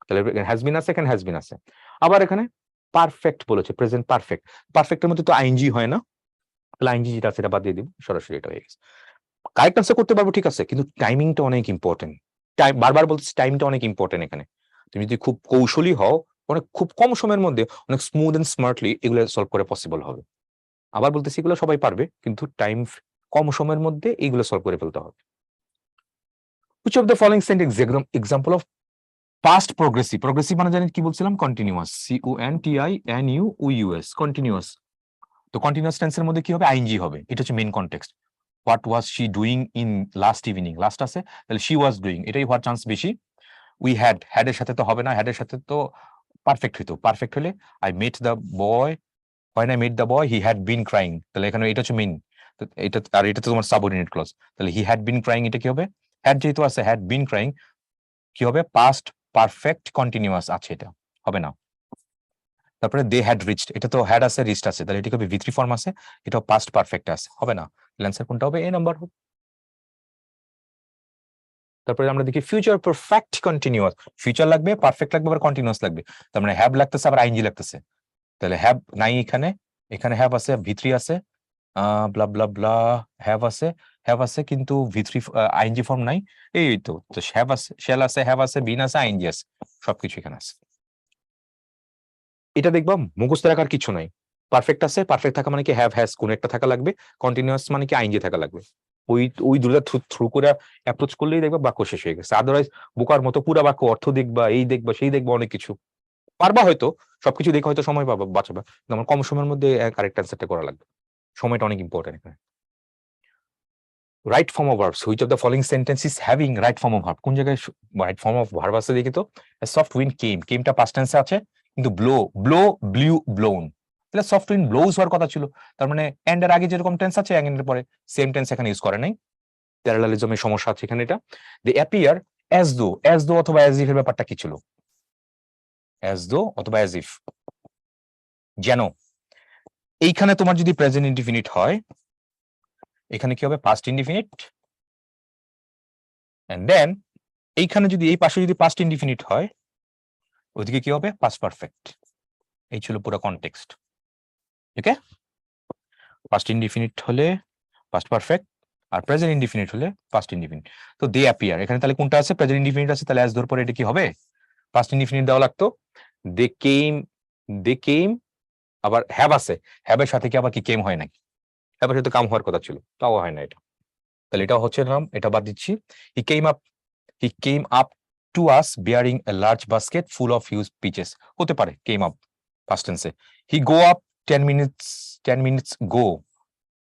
তাহলে হ্যাজ বিন আছে, এখানে হ্যাজ বিন আছে, আবার এখানে পারফেক্ট বলেছে, প্রেজেন্ট পারফেক্ট, পারফেক্টের মধ্যে তো আইএনজি হয় না, তাহলে আইএনজি যেটা আছে এটা বাদ দিয়ে দিব, সরাসরি এটা হয়ে গেছে। কারেক্ট আনসার করতে পারবো ঠিক আছে, কিন্তু টাইমিংটা অনেক ইম্পর্টেন্ট, টাইম বারবার বলতেছি টাইমটা অনেক ইম্পর্টেন্ট এখানে, তুমি যদি খুব কৌশলী হও অনেক খুব কম সময়ের মধ্যে অনেক স্মুথ এন্ড স্মার্টলি এগুলো সলভ করে পসিবল হবে। আবার বলতেছি এগুলো সবাই পারবে, কিন্তু টাইম কম সময়ের মধ্যে এগুলো সলভ করে ফেলতে হবে। Which of the following sent example of past progressive, progressive মানে জানেন কি বলছিলাম, কন্টিনিউয়াস, CONTINUOUS, কন্টিনিউয়াস, তো কন্টিনিউয়াস টেন্সের মধ্যে কি হবে, আইএনজি হবে, এটা হচ্ছে main context. What was she doing in last evening, last আছে, তাহলে শি ওয়াজ ডুইং, এটাই হওয়ার চান্স বেশি। উই হ্যাড, হ্যাড এর সাথে তো হবে না, হ্যাড এর সাথে তো পারফেক্ট হইতো, পারফেক্ট হলে I met the boy, when I met the boy he had been crying, তাহলে এখানে এটা হচ্ছে মেইন, এটা আর এটা তো তোমার সাবঅর্ডিনেট ক্লজ, তাহলে হি হ্যাড বিন ক্রাইং এটা কি হবে? হ্যাড যেহেতু আছে, হ্যাড বিন ক্রাইং কি হবে? পাস্ট পারফেক্ট কন্টিনিউয়াস আছে, এটা হবে না। তারপরে দে হ্যাড রিচড, এটা তো হ্যাড আছে রিচড আছে, তাহলে এটা হবে ভি3 ফর্ম আছে, এটাও পাস্ট পারফেক্ট আছে, হবে না। অ্যান্সার কোনটা হবে? এ নাম্বার। তারপরে আমরা দেখি ফিউচার পারফেক্ট কন্টিনিউয়াস, ফিউচার লাগবে, পারফেক্ট লাগবে, আবার কন্টিনিউয়াস লাগবে, তার মানে হ্যাভ লাগতেছে আবার আইএনজি লাগতেছে, তাহলে হ্যাভ নাই, এখানে এখানে হ্যাভ আছে, ভি3 আছে, ব্লা ব্লা ব্লা, হ্যাভ আছে কিন্তু ভি3 আইএনজি ফর্ম নাই, এই তো হ্যাভ আছে, শেল আছে, হ্যাভ আছে, বিন আছে, আইএনজি আছে, সবকিছু এখানে আছে। এটা দেখবা মুখস্থ রাখার কিছু নাই, পারফেক্ট আছে, পারফেক্ট থাকা মানে কি হ্যাভ হ্যাজ কোন একটা থাকা লাগবে, কন্টিনিউয়াস মানে কি আইএনজি থাকা লাগবে, ওই দুটো থ্রু করে অ্যাপ্রোচ করলেই দেখবা বাক্য শেষ হয়ে গেছে। আদারওয়াইজ বোকার মতো পুরা বাক্য অর্থ দেখবা, এই দেখবা সেই দেখবা, অনেক কিছু পারবা, হয়তো সবকিছু দেখে হয়তো সময় পাবা, বাঁচাবা, কিন্তু আমার কম সময়ের মধ্যে কারেক্ট অ্যান্সারটা করা লাগবে, সময়টা অনেক ইম্পর্টেন্ট এখানে। Right form of verbs, which of the following sentence is having right form of verb, কোন জায়গায় রাইট ফর্ম অফ ভার্ব আছে দেখি তো। সফট উইন্ড কেম, কেমটা পাস্ট টেন্সে আছে, কিন্তু ব্লো ব্লো ব্লিউ ব্লোন, তাহলে সফট উইন্ড ব্লোজ হওয়ার কথা ছিল, তার মানে এন্ড এর আগে যেরকম টেন্স আছে এন্ড এর পরে সেম টেন্স এখানে ইউজ করে নাই, প্যারালালিজমের সমস্যা আছে এখানে। এটা দি অ্যাপিয়ার অ্যাজ দো অথবা অ্যাজ ইফ এর ব্যাপারটা কি ছিল? অ্যাজ দো অথবা অ্যাজ ইফ, যেন। এইখানে তোমার যদি প্রেজেন্ট ইনডিফিনিট হয়, এখানে কি হবে? পাস্ট ইনডিফিনিট, এন্ড দেন এইখানে যদি এই পাশে যদি পাস্ট ইনডিফিনিট হয়, ওইদিকে কি হবে? Past perfect. এই ছিল পুরো কনটেক্সট। ওকে, পাস্ট ইনডিফিনিট হলে পাস্ট পারফেক্ট, আর প্রেজেন্ট ইনডিফিনিট হলে পাস্ট ইনডিফিনিট। তো দে অ্যাপিয়ার, এখানে তাহলে কোনটা আছে? প্রেজেন্ট ইনডিফিনিট আছে, তাহলে অ্যাজ ধর পরে এটা কি হবে? পাস্ট ইনডিফিনিট দেওয়া লাগতো। দে কেম, আবার হ্যাভ আছে, হ্যাভের সাথে কি আবার কি কেম হয় নাকি? হ্যাভের সাথে কাম হওয়ার কথা ছিল, তাও হয় না এটা, তাহলে এটা হচ্ছে নাম, এটা বাদ দিচ্ছি। He came up to us bearing a large basket full of huge peaches, হতে পারে কেম আপ পাস্ট টেন্সে। হি গো আপ 10 মিনিটস গো,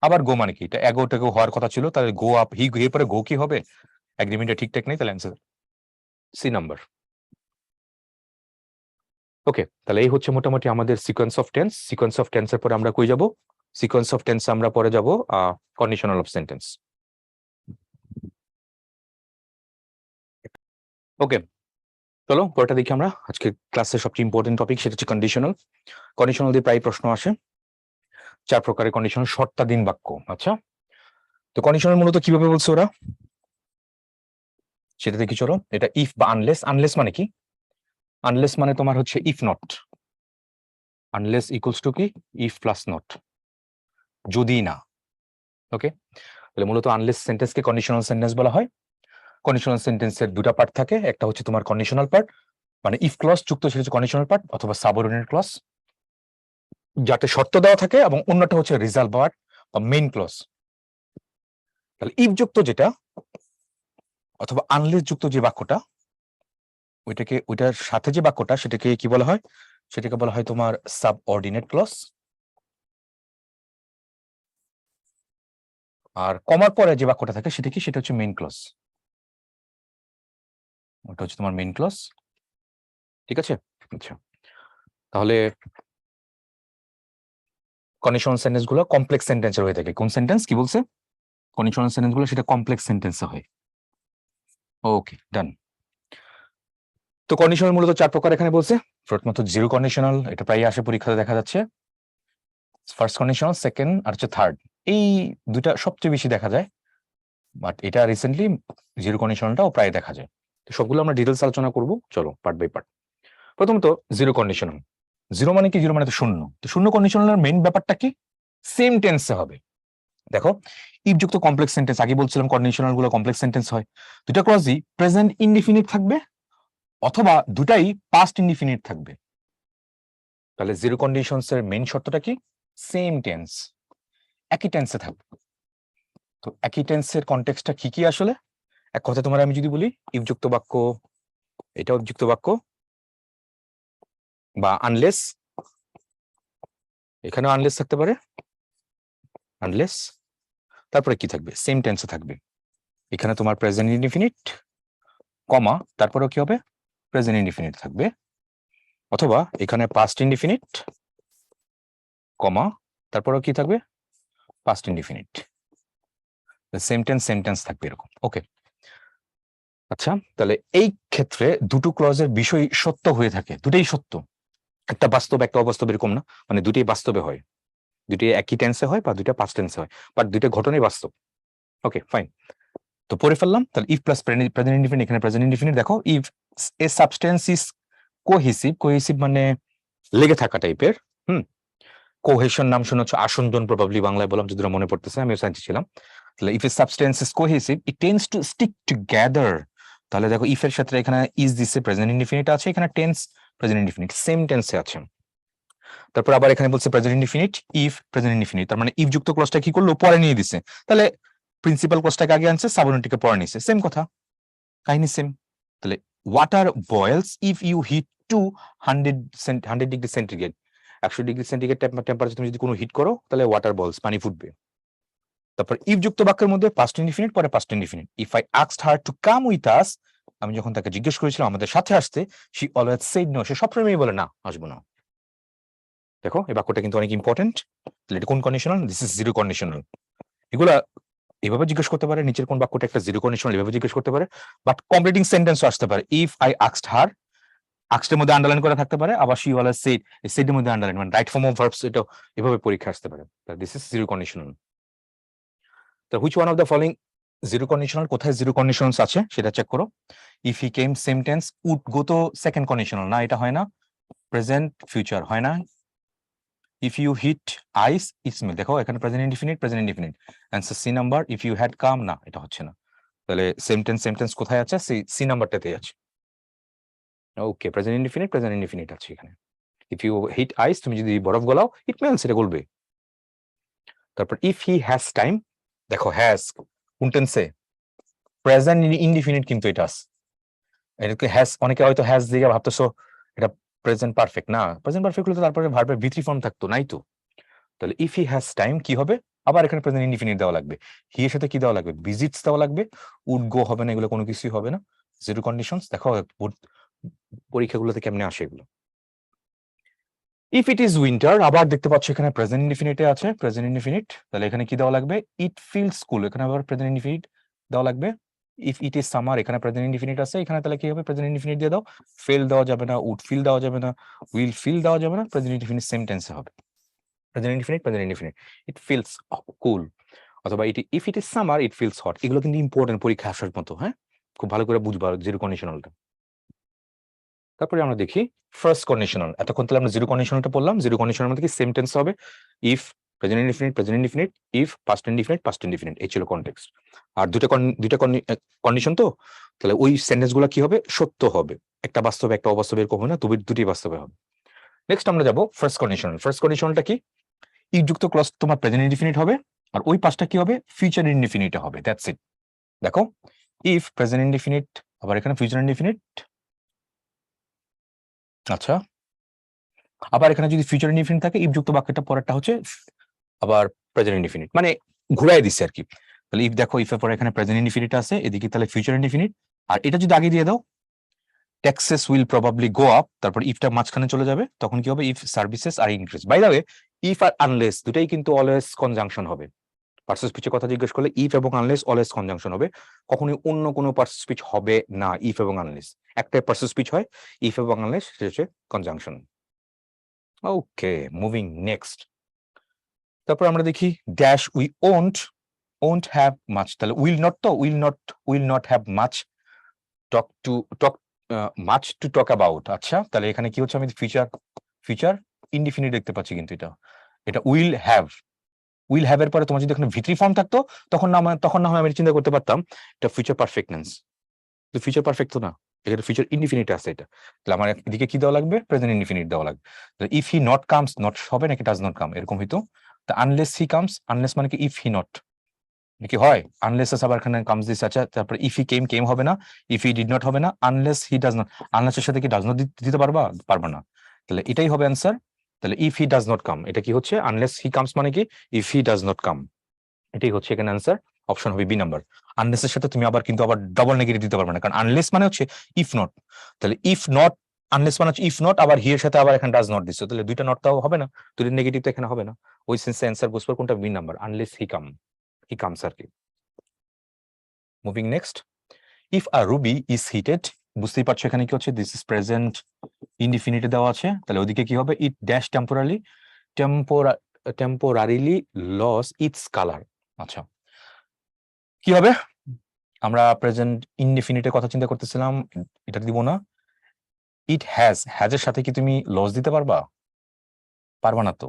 আবার গো মানে কি? এটা এগোটাকে হওয়ার কথা ছিল, তাহলে গো আপ, হি এর পরে গো কি হবে? এগ্রিমেন্টে ঠিকঠাক নেই, তাহলে অ্যান্সার সি নাম্বার। ওকে, তাহলে এই হচ্ছে মোটামুটি আমাদের sequence of tense. Sequence of টেন্সের পরে আমরা কই যাব? সিকোয়েন্স অফ টেন্স আমরা পরে যাব কন্ডিশনাল অফ সেন্টেন্স। ওকে, চলো পরেরটা দেখি আমরা। আজকে ক্লাসের সবচেয়ে ইম্পর্টেন্ট টপিক সেটা হচ্ছে কন্ডিশনাল। কন্ডিশনাল দিয়ে প্রায় প্রশ্ন আসে, 4 প্রকারের কন্ডিশনাল, শর্তাধীন বাক্য। আচ্ছা, তো কন্ডিশনাল মূলত কিভাবে বলছে ওরা সেটা দেখি চলো। এটা ইফ বা আনলেস। আনলেস মানে কি? আনলেস মানে তোমার হচ্ছে if not, unless equals to কি? ইফ প্লাস নট, যদি না। ওকে, তাহলে মূলত আনলেস সেন্টেন্সকে কন্ডিশনাল সেন্টেন্স বলা হয়। কন্ডিশনাল সেন্টেন্সের দুটা পার্ট থাকে, একটা হচ্ছে তোমার কন্ডিশনাল পার্ট, মানে ইফ ক্লজ যুক্ত সেটা হচ্ছে কন্ডিশনাল পার্ট, অথবা সাবঅর্ডিনেট ক্লজ যাতে শর্ত দেওয়া থাকে, এবং অন্যটা হচ্ছে রিজাল্ট পার্ট বা মেইন ক্লজ। তাহলে ইফ যুক্ত যেটা অথবা আনলেস যুক্ত যে বাক্যটা, ওইটার সাথে যে বাক্যটা সেটাকে কি বলা হয়? সেটাকে বলা হয় তোমার সাবঅর্ডিনেট ক্লজ। আর কমার পরে যে বাক্যটা থাকে সেটা কি? সেটা হচ্ছে মেইন ক্লজ, ওটা হচ্ছে তোমার মেইন ক্লজ। ঠিক আছে, আচ্ছা। তাহলে কন্ডিশনাল সেন্টেন্স গুলো কমপ্লেক্স সেন্টেন্সের হয়ে থাকে। কোন সেন্টেন্স কি বলছে? কন্ডিশনাল সেন্টেন্স গুলো সেটা কমপ্লেক্স সেন্টেন্সে হয়। ওকে, ডান। তো কন্ডিশনাল মূলত 4 প্রকার এখানে বলছে। প্রথমত জিরো কন্ডিশনাল, এটা প্রায় আসে পরীক্ষাতে দেখা যাচ্ছে। ফার্স্ট কন্ডিশনাল, সেকেন্ড আর হচ্ছে থার্ড, এই দুটা সবচেয়ে বেশি দেখা যায়, বাট এটা রিসেন্টলি জিরো কন্ডিশনালটাও প্রায় দেখা যায়। তো সবগুলো আমরা ডিটেলস আলোচনা করব, চলো পার্ট বাই পার্ট। প্রথমত জিরো কন্ডিশনাল। জিরো মানে কি? জিরো মানে তো শূন্য। তো শূন্য কন্ডিশনালের মেইন ব্যাপারটা কি? সেম টেন্সে হবে। দেখো, ইফ যুক্ত কমপ্লেক্স সেন্টেন্স, আগে বলছিলাম কন্ডিশনাল গুলো কমপ্লেক্স সেন্টেন্স হয়। দুটা ক্লজই প্রেজেন্ট ইনডিফিনিট থাকবে, অথবা দুটাই পাস্ট ইনডিফিনিট থাকবে। তাহলে জিরো কন্ডিশনস এর মেইন শর্তটা কি? সেম টেন্স, একই টেন্সে থাকবে। তো একই টেন্সের কনটেক্সটটা কি কি আসলে? এক কথা তোমার আমি যদি বলি, ইফ যুক্ত বাক্য, এটাও যুক্ত বাক্য, বা আনলেস, এখানেও আনলেস থাকতে পারে, আনলেস, তারপরে কি থাকবে? সেম টেন্সে থাকবে। এখানে তোমার প্রেজেন্ট ইনডিফিনিট, কমা, তারপরেও কি হবে? প্রেজেন্ট ইনডিফিনিট থাকবে, অথবা এখানে পাস্ট ইনডিফিনিট, কমা, তারপরেও কি থাকবে? Past indefinite. সেন্টেন্স থাকবে এরকম। ওকে, আচ্ছা, তাহলে এই ক্ষেত্রে দুটো ক্লজের বিষয় সত্য হয়ে থাকে, দুটোই সত্য, একটা বাস্তব একটা অবাস্তব এরকম না, মানে দুটোই বাস্তবে হয়, দুটি একই টেন্সে হয় বা দুইটা পাস্ট টেন্সে হয়, বাট দুইটা ঘটনাই বাস্তব। ওকে ফাইন, তো পড়ে ফেললাম। তাহলে ইফ প্লাস প্রেজেন্ট ইনডিফিনিট, এখানে প্রেজেন্ট ইনডিফিনিট দেখো, if A substance is cohesive মানে লেগে থাকা টাইপের। কোহেশন নাম শুনে হচ্ছে আসন্দন, প্রবাবলি বাংলায় বললাম যদি মনে পড়তেছে, আমিও সায়েন্সে ছিলাম। তাহলে if A substance is cohesive it tends to stick together. তাহলে দেখো ইফ এর সাথে এখানে ইজ দিছে, প্রেজেন্ট ইনডিফিনিট আছে, এখানে টেন্স প্রেজেন্ট ইনডিফিনিট সেম টেন্সে আছে। তারপর আবার এখানে বলছে present indefinite if present indefinite, তার মানে ইফ যুক্ত ক্লজটা কি করলো, পরে নিয়ে দিছে। তাহলে প্রিন্সিপাল ক্লজটাকে আগে আনছে, সাবঅর্ডিনেটকে পরে নিছে, সেম কথা, কাহিনী সেম। তাহলে water boils if you heat to 100 degree centigrade, 100 degree centigrade temperature তুমি যদি কোনো হিট করো তাহলে ওয়াটার বলস, পানি ফুটবে। তারপর ইফ যুক্ত বাক্যের মধ্যে পাস্ট ইনডিফিনিট পরে past indefinite, if I asked her to come with us, আমি যখন তাকে জিজ্ঞেস করেছিলাম আমাদের সাথে আসতে, শি অলওয়েজ সেড নো, সে সবসময় বলে না, আসবো না। দেখো এই বাক্যটা কিন্তু অনেক ইম্পর্টেন্ট। তাহলে এটা কোন conditional, this is zero conditional. এগুলা এভাবে জিজ্ঞেস করতে পারে, নিচের কোন বাক্যটা একটা জিরো কন্ডিশনাল এভাবে জিজ্ঞেস করতে পারে, বাট কমপ্লিটিং সেন্টেন্সও আসতে পারে। ইফ আই আস্কড হার, আক্সটের মধ্যে আন্ডারলাইন করা থাকতে পারে, আবার শি অলওয়েজ সেড, এই সেডের মধ্যে আন্ডারলাইন, মানে রাইট ফর্ম অফ ভার্বস, এটা এভাবে পরীক্ষা আসতে পারে। This is zero conditional. তো which one of the following zero conditional, কোথায় জিরো কন্ডিশনালস আছে সেটা চেক করো। If he came same tense, would go তো সেকেন্ড কন্ডিশনাল না, এটা হয় না। প্রেজেন্ট ফিউচার হয় না। If you heat ice it's may, দেখো এখানে present indefinite answer C number. If you had come, না এটা হচ্ছে না। তাহলে সেম টেন্স কোথায় আছে, সি নাম্বারটাতেই আছে। ওকে, প্রেজেন্ট ইনডিফিনিট আছে এখানে। ইফ ইউ হিট আইস, তুমি যদি বরফ গলাও, ইট মেলস, এটা গলবে। তারপর ইফ হি হ্যাজ টাইম, দেখো হ্যাজ কোন টেন্সে, প্রেজেন্ট ইনডিফিনিট কিন্তু এটা আছে। এটাকে হ্যাজ, অনেকে হয়তো হ্যাজ দিকে ভাবতেছো এটা প্রেজেন্ট পারফেক্ট, না প্রেজেন্ট পারফেক্ট হলে তো তারপরে ভার্বের ভি3 ফর্ম থাকতো, নাই তো। তাহলে ইফ হি হ্যাজ টাইম কি হবে, আবার এখানে প্রেজেন্ট ইনডিফিনিট দেওয়া লাগবে, হি এর সাথে কি দেওয়া লাগবে, ভিজিটস দেওয়া লাগবে, উড গো হবে না, এগুলো কোনো কিছুই হবে না, জিরো কন্ডিশনস। দেখো পরীক্ষাগুলোতে কেমনে আসে এগুলো। ইফ ইট ইজ উইন্টার, আবার দেখতে পাচ্ছ এখানে প্রেজেন্ট ইনডিফিনিটে আছে, প্রেজেন্ট ইনডিফিনিট, তাহলে এখানে কি দেওয়া লাগবে, ইট ফিলস কুল, এখানে আবার প্রেজেন্ট ইনডিফিনিট দেওয়া লাগবে। ইফ ইট ইজ সামার, এখানে প্রেজেন্ট ইনডিফিনিট আছে, এখানে তাহলে কি হবে, প্রেজেন্ট ইনডিফিনিট দিয়ে দাও। ফেল দেওয়া যাবে না, উড ফিল দেওয়া যাবে না, উইল ফিল দেওয়া যাবে না, প্রেজেন্ট ইনডিফিনিট সেম টেন্সে হবে। প্রেজেন্ট ইনডিফিনিট, ইট ফিলস কুল, অথবা if it is summer it feels hot. এগুলো কিন্তু ইম্পর্টেন্ট পরীক্ষা আসার মতো, হ্যাঁ, খুব ভালো করে বুঝবা জিরো কন্ডিশনালটা। তারপরে আমরা দেখি ফার্স্ট কন্ডিশনাল। এতক্ষণ তাহলে আমরা জিরো কন্ডিশনালটা পড়লাম, জিরো কন্ডিশনাল মধ্যে কি সেম টেন্স হবে, if present indefinite, if past indefinite, এই ছিল কনটেক্সট। আর দুইটা কন্ডিশন তো, তাহলে ওই সেন্টেন্স গুলো কি হবে, সত্য হবে, একটা বাস্তবে একটা অবাস্তবে এরকম হবে না, দুটি বাস্তবে হবে। নেক্সট আমরা যাব ফার্স্ট কন্ডিশনাল। ফার্স্ট কন্ডিশনালটা কি, ইফ যুক্ত ক্লজ তোমার প্রেজেন্ট ইনডিফিনিট হবে, আর ওই পাঁচটা কি হবে, ফিউচার ইনডিফিনিট হবে, দ্যাটস ইট। দেখো ইফ প্রেজেন্ট ইনডিফিনিট, আবার এখানে ফিউচার ইনডিফিনিট, আচ্ছা, আবার এখানে যদি ফিউচার ইনডিফিনিট থাকে, ইফ যুক্ত বাক্যটা পরেরটা হচ্ছে আবার প্রেজেন্ট ইনডিফিনিট, মানে ঘুরাই দিচ্ছে আর কি। তাহলে ইফ দেখো, ইফ এর পরে এখানে প্রেজেন্ট ইনডিফিনিট আছে, এদিকে তাহলে ফিউচার ইনডিফিনিট, আর এটা যদি আগে দিয়ে দাও, taxes will probably go up, তারপর ইফটা মাঝখানে চলে যাবে, তখন কি হবে, if services are increase. By the way, if আর আনলেস দুটাই কিন্তু অলওয়েজ কনজাংশন হবে। পার্সেস স্পিচের কথা জিজ্ঞেস করলে ইফ এবং আনলেস অলওয়েজ কনজাংশন হবে, কখনোই অন্য কোনো পার্সেস স্পিচ হবে না ইফ এবং আনলেস। একটাই পার্সেস স্পিচ হয়, ইফ এবং আনলেস, সেটা হচ্ছে কনজাংশন। ওকে, মুভিং নেক্সট। তারপর আমরা দেখি dash we won't have much, তাহলে উইল নট তো, will not have much talk to talk about. আচ্ছা, তাহলে এখানে কি হচ্ছে, আমি ফিউচার ইনডিফিনিট দেখতে পাচ্ছি, কিন্তু এটা উইল হ্যাভ এর পরে তোমার যদি এখানে ভি3 ফর্ম থাকতো, তখন না হয় আমি চিন্তা করতে পারতাম এটা ফিউচার পারফেক্ট টেন্স, তো ফিউচার পারফেক্ট তো না, এখানে ফিউচার ইনডিফিনিট আছে এটা। তাহলে আমার এদিকে কি দেওয়া লাগবে, প্রেজেন্ট ইনডিফিনিট দেওয়া লাগবে। If he not comes, not হবে নাকি ডাজ নট কাম, এরকম হইতো। আনলেস হি কামস, আনলেস মানে কি, ইফ হি নট কি হয়, আনলেস আবার এখানে কামস দিস, আচ্ছা, তারপরে ইফ হি কেম হবে না, ইফ হি ডিড নট হবে না, আনলেস হি ডাজ নট, আনলেসের সাথে কি ডাজ নট দিতে পারবা না, তাহলে এটাই হবে অ্যান্সার। তাহলে if he does not come, এটা কি হচ্ছে, আনলেস হি কামস মানে কি, if he does not come, এটাই হচ্ছে এখানে অ্যান্সার। অপশন হবে বি নাম্বার। আনলেসের সাথে তুমি আবার ডবল নেগেটিভ দিতে পারবে না, কারণ আনলেস মানে হচ্ছে ইফ নট, তাহলে ইফ নট, আনলেস মানে হচ্ছে ইফ নট, আবার হি এর সাথে আবার এখানে ডাজ নট দিচ্ছে, তাহলে দুইটা নট তাও হবে না, দুইটা নেগেটিভ তো এখানে হবে না। ওই সেন্সে অ্যান্সার বুঝবো কোনটা, B number, unless he comes আর কি। Moving next, if a ruby is heated, বুঝতেই পারছো এখানে কি হচ্ছে, দিস ইজ প্রেজেন্ট ইনডিফিনিটে দেওয়া আছে, তাহলে ওদিকে কি হবে, it dash temporarily loss its colour. আচ্ছা, কি হবে, আমরা প্রেজেন্ট ইনডিফিনিটের কথা চিন্তা করতেছিলাম, এটা দিব না। ইট হ্যাজের সাথে কি তুমি লস দিতে পারবা? পারবা না তো।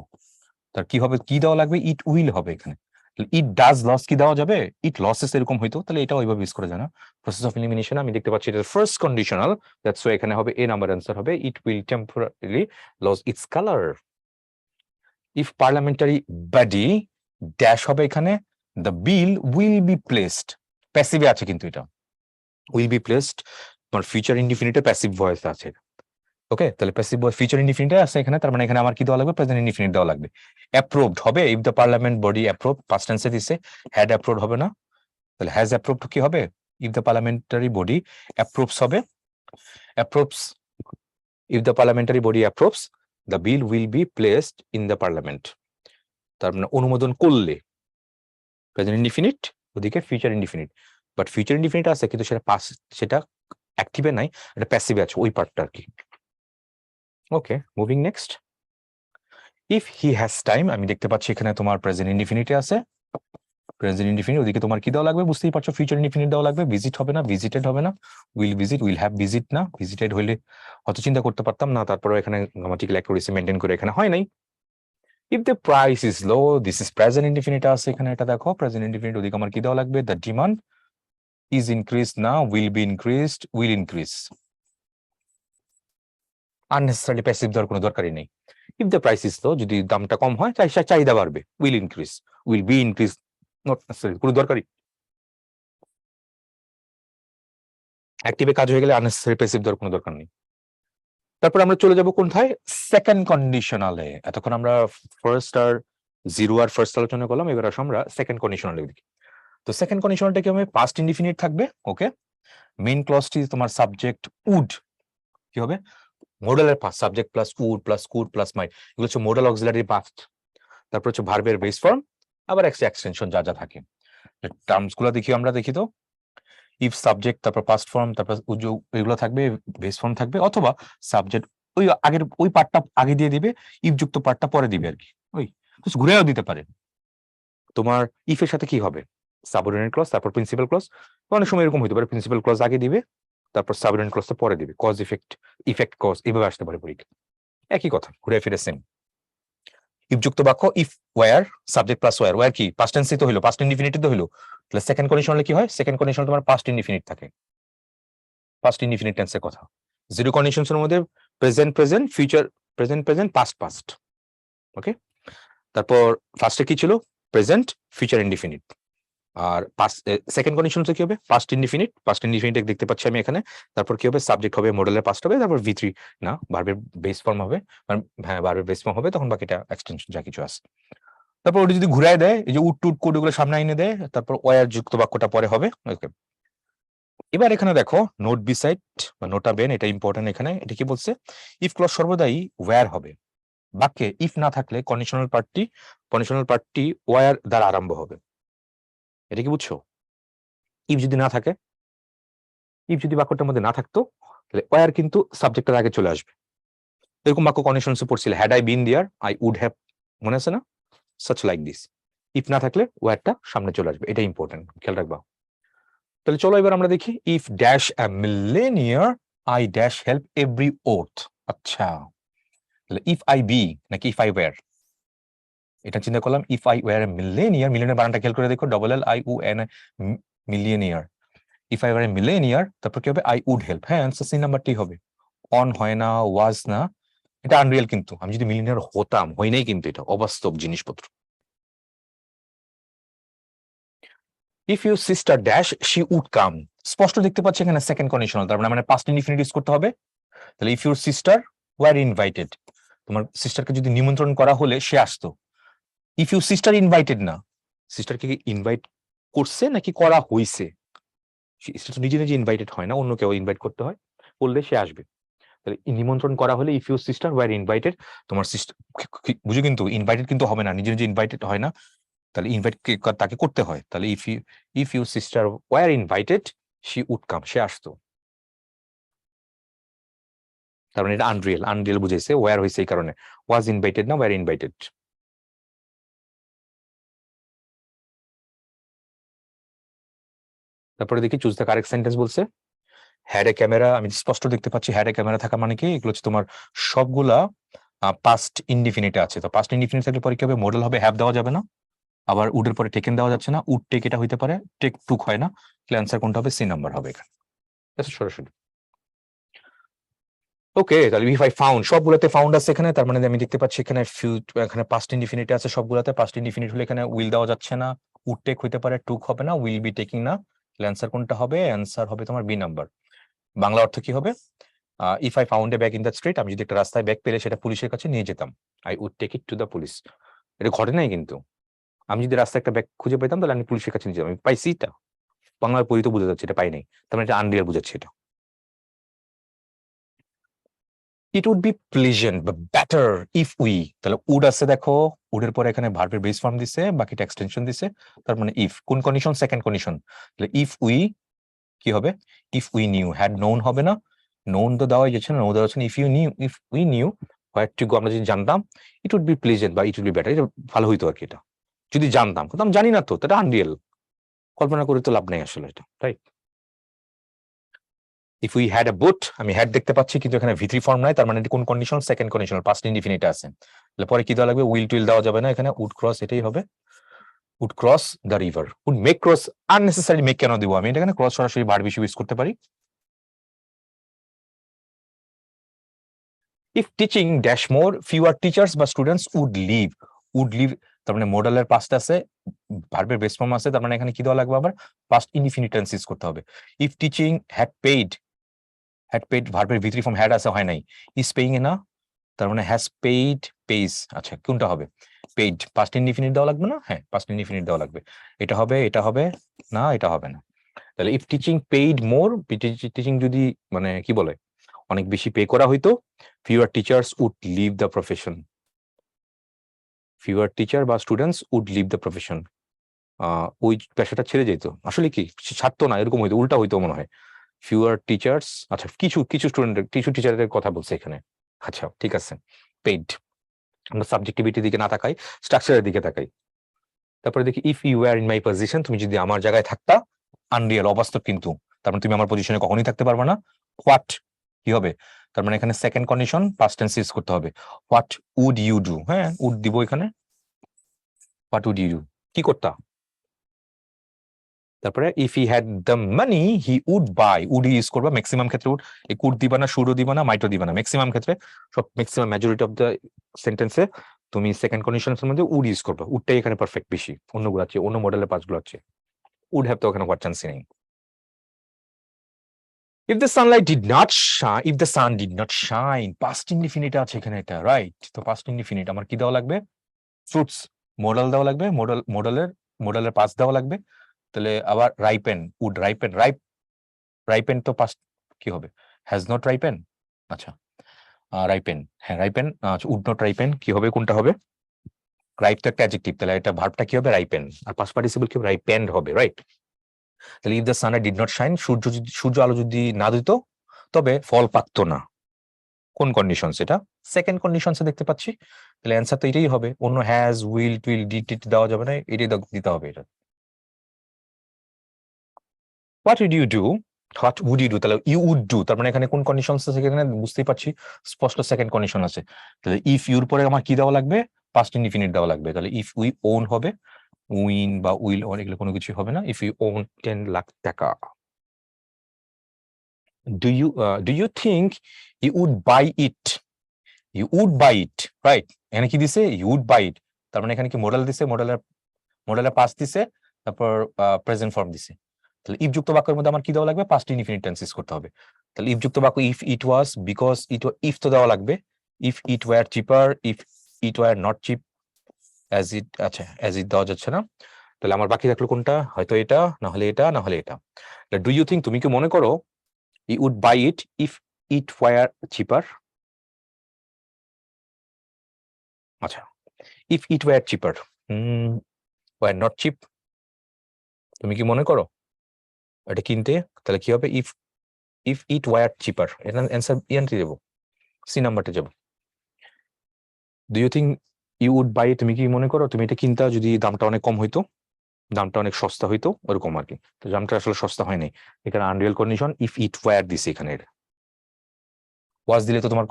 তার কি হবে, কি দেওয়া লাগবে, ইট উইল হবে এখানে। ইট ডাজ লস কি দেওয়া যাবে, ইট লসেস এরকম হইতো, তাহলে এটা ওইভাবে ইউজ করা যায় না। প্রসেস অফ এলিমিনেশন আমি দেখতে পাচ্ছি এটা ফার্স্ট কন্ডিশনাল, দ্যাটস ওয়াই এখানে হবে এ নাম্বার অ্যান্সার হবে, it will temporarily loss its colour. If parliamentary body dash হবে এখানে, the bill will be placed, প্যাসিভে আছে কিন্তু এটা, উইল বি প্লেসড তোমার ফিউচার ইনডিফিনিটে প্যাসিভ ভয়েস আছে। ওকে, তাহলে প্যাসিভ ভয়েস ফিউচার ইনডিফিনিটে আছে এখানে, তার মানে এখানে আমার কি দেওয়া লাগবে, প্রেজেন্ট ইনডিফিনিট দেওয়া লাগবে। অ্যাপ্রুভড হবে, if the parliament body approve, past টেন্সে দিছে, হ্যাড অ্যাপ্রুভড হবে না, তাহলে হ্যাজ অ্যাপ্রুভড কি হবে, if the parliamentary body approves হবে, approves, if the parliamentary body approves the bill will be placed in the parliament, তার মানে অনুমোদন করলে, প্রেজেন্ট ইনডিফিনিট ওদিকে future indefinite, but future indefinite আছে কিন্তু সেটা অ্যাক্টিভে নাই, এটা প্যাসিভে আছে ওই পার্টটা আর কি। Okay, moving next, if he has time, আমি দেখতে পাচ্ছি এখানে তোমার প্রেজেন্ট ইনডিফিনিটে আছে, প্রেজেন্ট ইনডিফিনিট ওদিকে তোমার কি দেওয়া লাগবে, বুঝতেই পারছো ফিউচার ইনডিফিনিট দেওয়া লাগবে, ভিজিট হবে না, ভিজিটেড হবে না, উইল হ্যাভ ভিজিট না, ভিজিটেড হইলে হয়তো চিন্তা করতে পারতাম না, তারপরে এখানে গ্রামাটিক্যাল অ্যাকুরেসি মেইনটেইন করে এখানে হয় নাই। If the price is low, this is present indefinite আছে এখানে, এটা দেখো প্রেজেন্ট ইনডিফিনিট ওদিকে আমার কি দেওয়া লাগবে, দ্য ডিমান্ড ইজ ইনক্রিজ না, will be increased, will increase, unnecessary passive দেওয়ার কোনো দরকারই নেই। If the price is low, যদি দামটা কম হয় চাহিদা বাড়বে, will increase, will be increase, not necessary, কোনো দরকারই, অ্যাক্টিভে কাজ হয়ে গেলে আননেসেসারি প্যাসিভ দেওয়ার কোনো দরকার নেই। তারপর আমরা চলে যাব কোনটায়, সেকেন্ড কন্ডিশনালে। এতক্ষণ আমরা ফার্স্ট আর জিরো আর ফার্স্ট আলোচনা করলাম, এবার আসো আমরা সেকেন্ড কন্ডিশনালে দেখি। তো সেকেন্ড কন্ডিশনালটা কি হবে, পাস্ট ইনডিফিনিট থাকবে, ওকে, মেইন ক্লজটি তোমার সাবজেক্ট উড, কি হবে, মডেলের past, subject plus would plus could plus might, এগুলো হচ্ছে মডেল অক্সিলারি পাস্ট। তারপর হচ্ছে ভার্বের বেস ফর্ম, আবার এক্সটেনশন যা যা থাকে, টার্মস গুলো আমরা দেখি তো, ইফ সাবজেক্ট, তারপর পাস্ট ফর্ম, তারপর এগুলো থাকবে, বেস ফর্ম থাকবে, অথবা সাবজেক্ট ওই আগের ওই পার্টটা আগে দিয়ে দিবে, ইফ যুক্ত পার্টটা পরে দিবে আর কি, ওই ঘুরেও দিতে পারে। তোমার ইফ এর সাথে কি হবে, সাবঅর্ডিনেট ক্লজ, তারপর প্রিন্সিপাল ক্লজ, অনেক সময় এরকম হতে পারে প্রিন্সিপাল ক্লজ আগে দিবে, তারপর সাবঅর্ডিনেট ক্লজটা পরে দিবে, কজ ইফেক্ট কজ এভাবে আসতে পারে পরীক্ষা, একই কথা ঘুরে ফিরে সেম। ইফ যুক্ত বাক্য, if were, subject plus were কি পাস্ট টেন্সে তো হলো, পাস্ট ইনডিফিনিট তো হলো, তাহলে সেকেন্ড কন্ডিশন হলে কি হয়, সেকেন্ড কন্ডিশন তোমার পাস্ট ইনডিফিনিট থাকে, পাস্ট ইনডিফিনিট টেন্সের কথা। জিরো কন্ডিশনস এর মধ্যে প্রেজেন্ট ফিউচার, প্রেজেন্ট পাস্ট, ওকে। তারপর ফার্স্টে কি ছিল, প্রেজেন্ট ফিউচার ইনডিফিনিট, আর সেকেন্ড কন্ডিশন কি হবে, পাস্ট ইনডিফিনিট দেখতে পাচ্ছি আমি এখানে, তারপর কি হবে, সাবজেক্ট হবে মডেলের পাস্ট হবে, তারপর V3 না ভার্বের বেস ফর্ম হবে, হ্যাঁ ভার্বের বেস ফর্ম হবে, তখন বাকিটা এক্সটেনশন যা কিছু আছে। তারপর ওটা যদি ঘুরায় দেয়, এই যে উট টুট কোড গুলো সামনে এনে দেয়, তারপর ওয়্যার যুক্ত বাক্যটা পরে হবে, ওকে। এবার এখানে দেখো নোট বিসাইড বা নোটা বেন, এটা ইম্পর্টেন্ট, এখানে এটা কি বলছে, ইফ ক্লজ সর্বদাই ওয়্যার হবে, বাক্যে ইফ না থাকলে কন্ডিশনাল পার্টটি ওয়্যার দ্বারা আরম্ভ হবে, এটা কি বুঝছো? ইফ যদি না থাকে, ইফ যদি বাক্যটার মধ্যে না থাকতো, তাহলে ওয়্যার কিন্তু সাবজেক্টের আগে চলে আসবে, এরকম বাক্য কন্ডিশনসে পড়ছিল, had I been there I would have, মনে আছে না, সাচ লাইক দিস, ইফ না থাকলে ওয়্যারটা সামনে চলে আসবে, এটা ইম্পর্টেন্ট, খেয়াল রাখবা। তাহলে চলো এবার আমরা দেখি, if dash a millionaire I dash help every other, আচ্ছা, তাহলে ইফ আই বি নাকি ইফ আই ওয়্যার, এটা চিন্তা করলাম, if I were a millionaire বানানটা খেয়াল করে দেখো, LLION, millionaire, if I were a millionaire, তারপর কি হবে, আই উড হেল্প, হ্যাঁ আনসার সি নাম্বারটি হবে, অন হয় না, ওয়াজ না, এটা আনরিয়াল, কিন্তু আমি যদি মিলিয়নিয়ার হতাম, হয় নাই কিন্তু, এটা অবাস্তব জিনিসপত্র। If your sister dash she would come, স্পষ্ট দেখতে পাচ্ছি এখানে সেকেন্ড কন্ডিশনাল, তার মানে পাস্ট ইনডিফিনিট ইউজ করতে হবে, তাহলে if your sister were invited, তোমার সিস্টারকে যদি নিমন্ত্রণ করা হলে সে আসতো, ইফ ইউর সিস্টার ইনভাইটেড না, সিস্টারকে ইনভাইট করছে নাকি করা হইছে, নিজে নিজে ইনভাইটেড হয় না, অন্য কেউ ইনভাইট করতে হয়, বললে সে আসবে, তাহলে নিমন্ত্রণ করা হলে if your sister were invited, তোমার সিস্টার, বুঝো কিন্তু ইনভাইটেড কিন্তু হবে না, নিজে নিজে ইনভাইটেড হয় না, তাহলে ইনভাইট তাকে করতে হয়, তাহলে if your sister were invited she would come, সে আসতো। তার মানে এটা আনরিয়েল, আনরিয়েল বুঝাইছে, ওয়ার হয়েছে এই কারণে, ওয়াজ ইনভাইটেড না ওয়ার ইনভাইটেড। তারপরে দেখি চুজ দ্য কারেক্ট সেন্টেন্স বলছে। হ্যাড এ ক্যামেরা, আমি স্পষ্ট দেখতে পাচ্ছি হ্যাড এ ক্যামেরা থাকা মানে কি, এগুলো হচ্ছে তোমার সবগুলা পাস্ট ইনডিফিনিটে আছে। তো পাস্ট ইনডিফিনিট থাকলে পরে কি হবে, মডেল হবে, হ্যাভ দেওয়া যাবে না, আবার উডের পরে টেকেন দেওয়া যাচ্ছে না, উড টেক এটা হইতে পারে, টেক টুক হয় না, তাহলে অ্যান্সার কোনটা হবে, সি নাম্বার হবে এখানে। সরাসরি ওকে। তাহলে ইফ আই ফাউন্ড, সবগুলোতে ফাউন্ড আছে এখানে, তার মানে আমি দেখতে পাচ্ছি এখানে এখানে পাস্ট ইনডিফিনিট আছে সবগুলোতে, পাস্ট ইনডিফিনিট হলে এখানে উইল দেওয়া যাচ্ছে না, উড টেক হইতে পারে, টুক হবে না, উইল বি টেকিং না, তাহলে অ্যান্সার কোনটা হবে, অ্যান্সার হবে তোমার বি নাম্বার। বাংলা অর্থ কি হবে, if I found a bag in the street, আমি যদি একটা রাস্তায় ব্যাগ পেলে সেটা পুলিশের কাছে নিয়ে যেতাম, I would take it to the police. এটা ঘটে নাই কিন্তু, আমি যদি রাস্তায় একটা ব্যাগ খুঁজে পেতাম তাহলে আমি পুলিশের কাছে নিয়ে যেতাম, আমি পাইছি এটা, বাংলার পরিত বোঝা যাচ্ছে এটা পাই নাই, তার মানে এটা আনরিয়াল বোঝাচ্ছে এটা। ইট উড বি প্লেজেন্ট বা বেটার ইফ উই, তাহলে উড আছে দেখো, উডের পরে এখানে ভার্বের বেস ফর্ম দিছে, বাকিটা এক্সটেনশন দিছে, তার মানে ইফ, কোন কন্ডিশন, সেকেন্ড কন্ডিশন, তাহলে ইফ উই কি হবে, if we new, had known হবে না, নোন তো দেওয়া যাচ্ছে না, নো দেওয়া যাচ্ছে না, if we new what to go, আমরা যদি জানতাম, ইট উড বি প্লেজেন্ট বা ইট উড বি বেটার, এটা ভালো হইতো আর কি, এটা যদি জানতাম, কিন্তু আমি জানি না তো, এটা আনরিয়েল, কল্পনা করে তো লাভ নেই আসলে এটা, right. If we had a boot, আমি হ্যাড দেখতে পাচ্ছি কিন্তু এখানে ভি3 ফর্ম নাই, তার মানে কোন condition, second condition, past indefinite আছে, তাহলে পরে কি দেওয়া লাগবে, উইল টুইল দেওয়া যাবে না, এখানে উড ক্রস, এটাই হবে, would cross the river, would make cross, unnecessary make কেন দিব আমি, এটা এখানে ক্রস সরাসরি ভার্ব হিসেবে ইউজ করতে পারি। If teaching dash more, fewer teachers বা students would leave, would leave, তার মানে মডেলের পাস্ট আছে, ভার্বের বেস ফর্ম আছে, তার মানে এখানে কি দেওয়া লাগবে, আবার পাস্ট ইনডিফিনিট টেন্স ইউজ করতে হবে। ইফ টিচিং হ্যাড পেইড, ভার্বের ভি3 ফর্ম হ্যাড আছে, হয় নাই, ইজ পেইং এ না, তার মানে হ্যাজ পেইড, পেইজ, আচ্ছা কোনটা হবে, পেইড, পাস্ট ইনডিফিনিট দেওয়া লাগবে না, হ্যাঁ পাস্ট ইনডিফিনিট দেওয়া লাগবে, এটা হবে, এটা হবে না, এটা হবে না, তাহলে if teaching paid more, teaching যদি মানে কি বলে অনেক বেশি পে করা হইতো, fewer teachers would leave the profession, fewer teacher বা students would leave the profession, ওই পেশাটা ছেড়ে যেত, আসলে কি ছাড়তো না, এরকম হইতো, উল্টা হইতো মনে হয়, ফিউয়ার টিচার্স, আচ্ছা কিছু কিছু স্টুডেন্টের, কিছু টিচারদের কথা বলছে এখানে, আচ্ছা ঠিক আছে, পেইড, আমরা সাবজেক্টিভিটির দিকে না তাকাই, স্ট্রাকচারের দিকে তাকাই। তারপরে দেখি if you are in my position, তুমি যদি আমার জায়গায় থাকতা, আনরিয়াল, অবাস্তব কিন্তু, তার মানে তুমি আমার পজিশনে কখনোই থাকতে পারবে না, হোয়াট কি হবে, তার মানে এখানে second condition past tense use করতে হবে, হোয়াট উড ইউ ডু, হ্যাঁ উড দিব এখানে, হোয়াট উড ইউ ডু, কি করতা। তারপরে if he had the money he would buy, would use করবা ম্যাক্সিমাম ক্ষেত্রে, উড এই কুড দিবা না, শুডও দিবা না, মাইটও দিবা না, ম্যাক্সিমাম ক্ষেত্রে, সব ম্যাক্সিমাম মেজরিটি অফ দ্য সেন্টেন্সে তুমি সেকেন্ড কন্ডিশনের মধ্যে উড ইউজ করবা, উডটাই এখানে পারফেক্ট বেশি অন্যগুলো আছে, অন্য মডেলের পাঁচগুলো আছে, উড হ্যাভ তো ওখানে হোয়াট চান্সই নেই। If the sunlight did not shine, if the sun did not shine, past indefinite আছে এখানে, এটা রাইট, তো past indefinite আমার কি দেওয়া লাগবে, ফ্রুটস, মডেল দেওয়া লাগবে, মডেলের পাস দেওয়া লাগবে, তাহলে আবার রাইপেন, উড রাইপেন, রাইপেন তো পাস্ট কি হবে, হ্যাজ নট রাইপেন, আচ্ছা রাইপেন, হ্যাঁ রাইপেন, আচ্ছা উড নট রাইপেন কি হবে, কোনটা হবে, রাইপ তো একটা অ্যাডজেক্টিভ, তাহলে এটা ভার্বটা কি হবে, রাইপেন, আর পাস্ট পার্টিসিপল কি হবে, রাইপেন্ড হবে, রাইট। তাহলে if the sunlight did not shine, সূর্য আলো যদি না দিত তবে ফল পাকতো না, কোন কন্ডিশন, সেটা সেকেন্ড কন্ডিশনসে দেখতে পাচ্ছি, তাহলে অ্যান্সার তো এটাই হবে, অন্য হ্যাজ উইল টুইল ডিড দেওয়া যাবে না, এটাই দিতে হবে এটা। What would you do, what would you do, তাহলে ইউ উড ডু, তার মানে এখানে কোন কন্ডিশন আছে সেখানে বুঝতেই পারছি, স্পষ্ট সেকেন্ড কন্ডিশন আছে, তাহলে ইফ ইউর পরে আমার কি দেওয়া লাগবে, পাস্ট ইনডিফিনিট দেওয়া লাগবে, তাহলে ইফ উই ওন হবে, উইন বা উইল ওন এগুলো কোনো কিছু হবে না, ইফ ইউ ওন 10 লাখ টাকা, do you think you would buy it, you would buy it, right, এখানে কি দিছে, ইউ উড বাই ইট, তার মানে এখানে কি মডেল দিছে, মডেলের পাস্ট দিছে, তারপর প্রেজেন্ট ফর্ম দিছে, তাহলে ইফ যুক্ত বাক্যের মধ্যে আমার কি দেওয়া লাগবে, পাস্ট ইনডিফিনিট টেন্স ইউজ করতে হবে, তাহলে ইফ যুক্ত বাক্য, if it was, because if তো দেওয়া লাগবে, if it were cheaper, if it were not cheap, as it, আচ্ছা অ্যাজ ইট দেওয়া যাচ্ছে না, তাহলে আমার বাকি থাকলো কোনটা, হয়তো এটা, না হলে এটা, না হলে এটা। ডু ইউ থিঙ্ক, তুমি কি মনে করো, you would buy it if it were cheaper, আচ্ছা if it were cheaper, were not cheap, তুমি কি মনে করো এটা কিনতে? তাহলে কি হবে? If if it were cheaper, এটা অ্যান্সার ইয়ান্টি দেবো, সি নাম্বারটা যাবো। Do you think you would buy, তুমি কি মনে করো তুমি এটা কিনতা যদি দামটা অনেক কম হইতো, দামটা অনেক সস্তা হইতো ওরকম আর কি। তো দামটা আসলে সস্তা হয় নাই, এখানে unreal condition if it were দিছে এখানে। ওয়াজ দিলে তো তোমার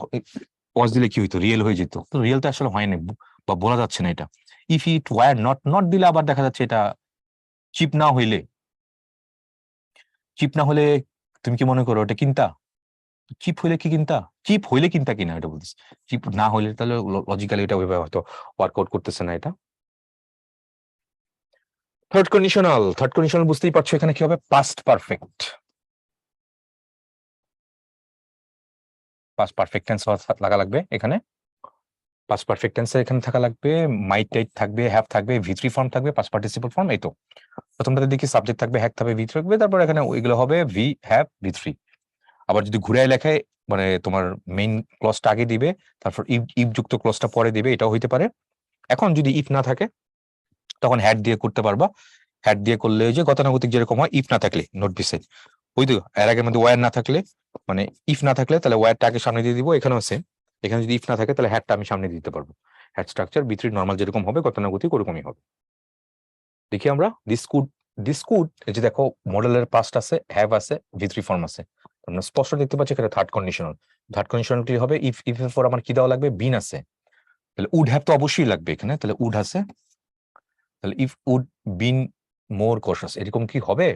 ওয়াজ দিলে কি হইতো? রিয়েল হয়ে যেত। তো রিয়েল তো আসলে হয় না বা বলা যাচ্ছে না এটা। If it were not, not দিলে আবার দেখা যাচ্ছে এটা চিপ না হইলে, চিপ না হলে তুমি কি মনে করো এটা কিনতা? চিপ হইলে কি কিনতা? চিপ হইলে কিনতা কিনা এটা বলতেছি, চিপ না হইলে তাহলে লজিক্যালি এটা ওইভাবে হয়তো ওয়ার্কআউট করতেছে না এটা। থার্ড কন্ডিশনাল, থার্ড কন্ডিশনাল বুঝতেই পারছো এখানে কি হবে? Past perfect, past perfect tense লাগা লাগবে এখানে। পাস্ট পারফেক্ট টেন্সে এখানে থাকা লাগবে, মাইট টাইট থাকবে, হ্যাভ থাকবে, ভি3 ফর্ম থাকবে, পাস্ট পার্টিসিপল ফর্ম। এই তো প্রথমটাতে দেখি সাবজেক্ট থাকবে, হ্যাভ থাকবে, ভি থাকবে, তারপর এখানে ওইগুলো হবে ভি, হ্যাভ, ভি3। আবার যদি ঘুরায় লেখায় মানে তোমার মেইন ক্লজটা আগে দিবে, তারপর ইফ ইফ যুক্ত ক্লজটা পরে দিবে, এটাও হইতে পারে। এখন যদি ইফ না থাকে তখন হ্যাড দিয়ে করতে পারবা। হ্যাড দিয়ে করলে ওই যে গতানুগতিক যেরকম হয়, ইফ না থাকলে নোট দিছে ওই তো এর আগের মধ্যে ওয়ার না থাকলে, মানে ইফ না থাকলে তাহলে ওয়ারটা আগে সামনে দিয়ে দিব, এখানেও সেম। এখানে যদি ইফ না থাকে তাহলে হ্যাডটা আমি সামনে দিতে পারবো। হ্যাড স্ট্রাকচার বি3 নর্মাল যেরকম হবে গতানুগতিক ওরকমই হবে। দেখি আমরা দিস কুড, দিস কুড, এই যে দেখো মডেলের পাস্ট আছে, হ্যাভ আছে, ভি3 ফর্ম আছে, তোমরা স্পষ্ট দেখতে পাচ্ছ এখানে থার্ড কন্ডিশনাল। থার্ড কন্ডিশনাল কি হবে? ইফ, ইফ এর পর আমার কি দেওয়া লাগবে? বিন আছে, তাহলে উড হ্যাভ তো অবশ্যই লাগবে এখানে, তাহলে উড আছে, তাহলে ইফ উড বিন মোর কশাস, এরকম কি হবে?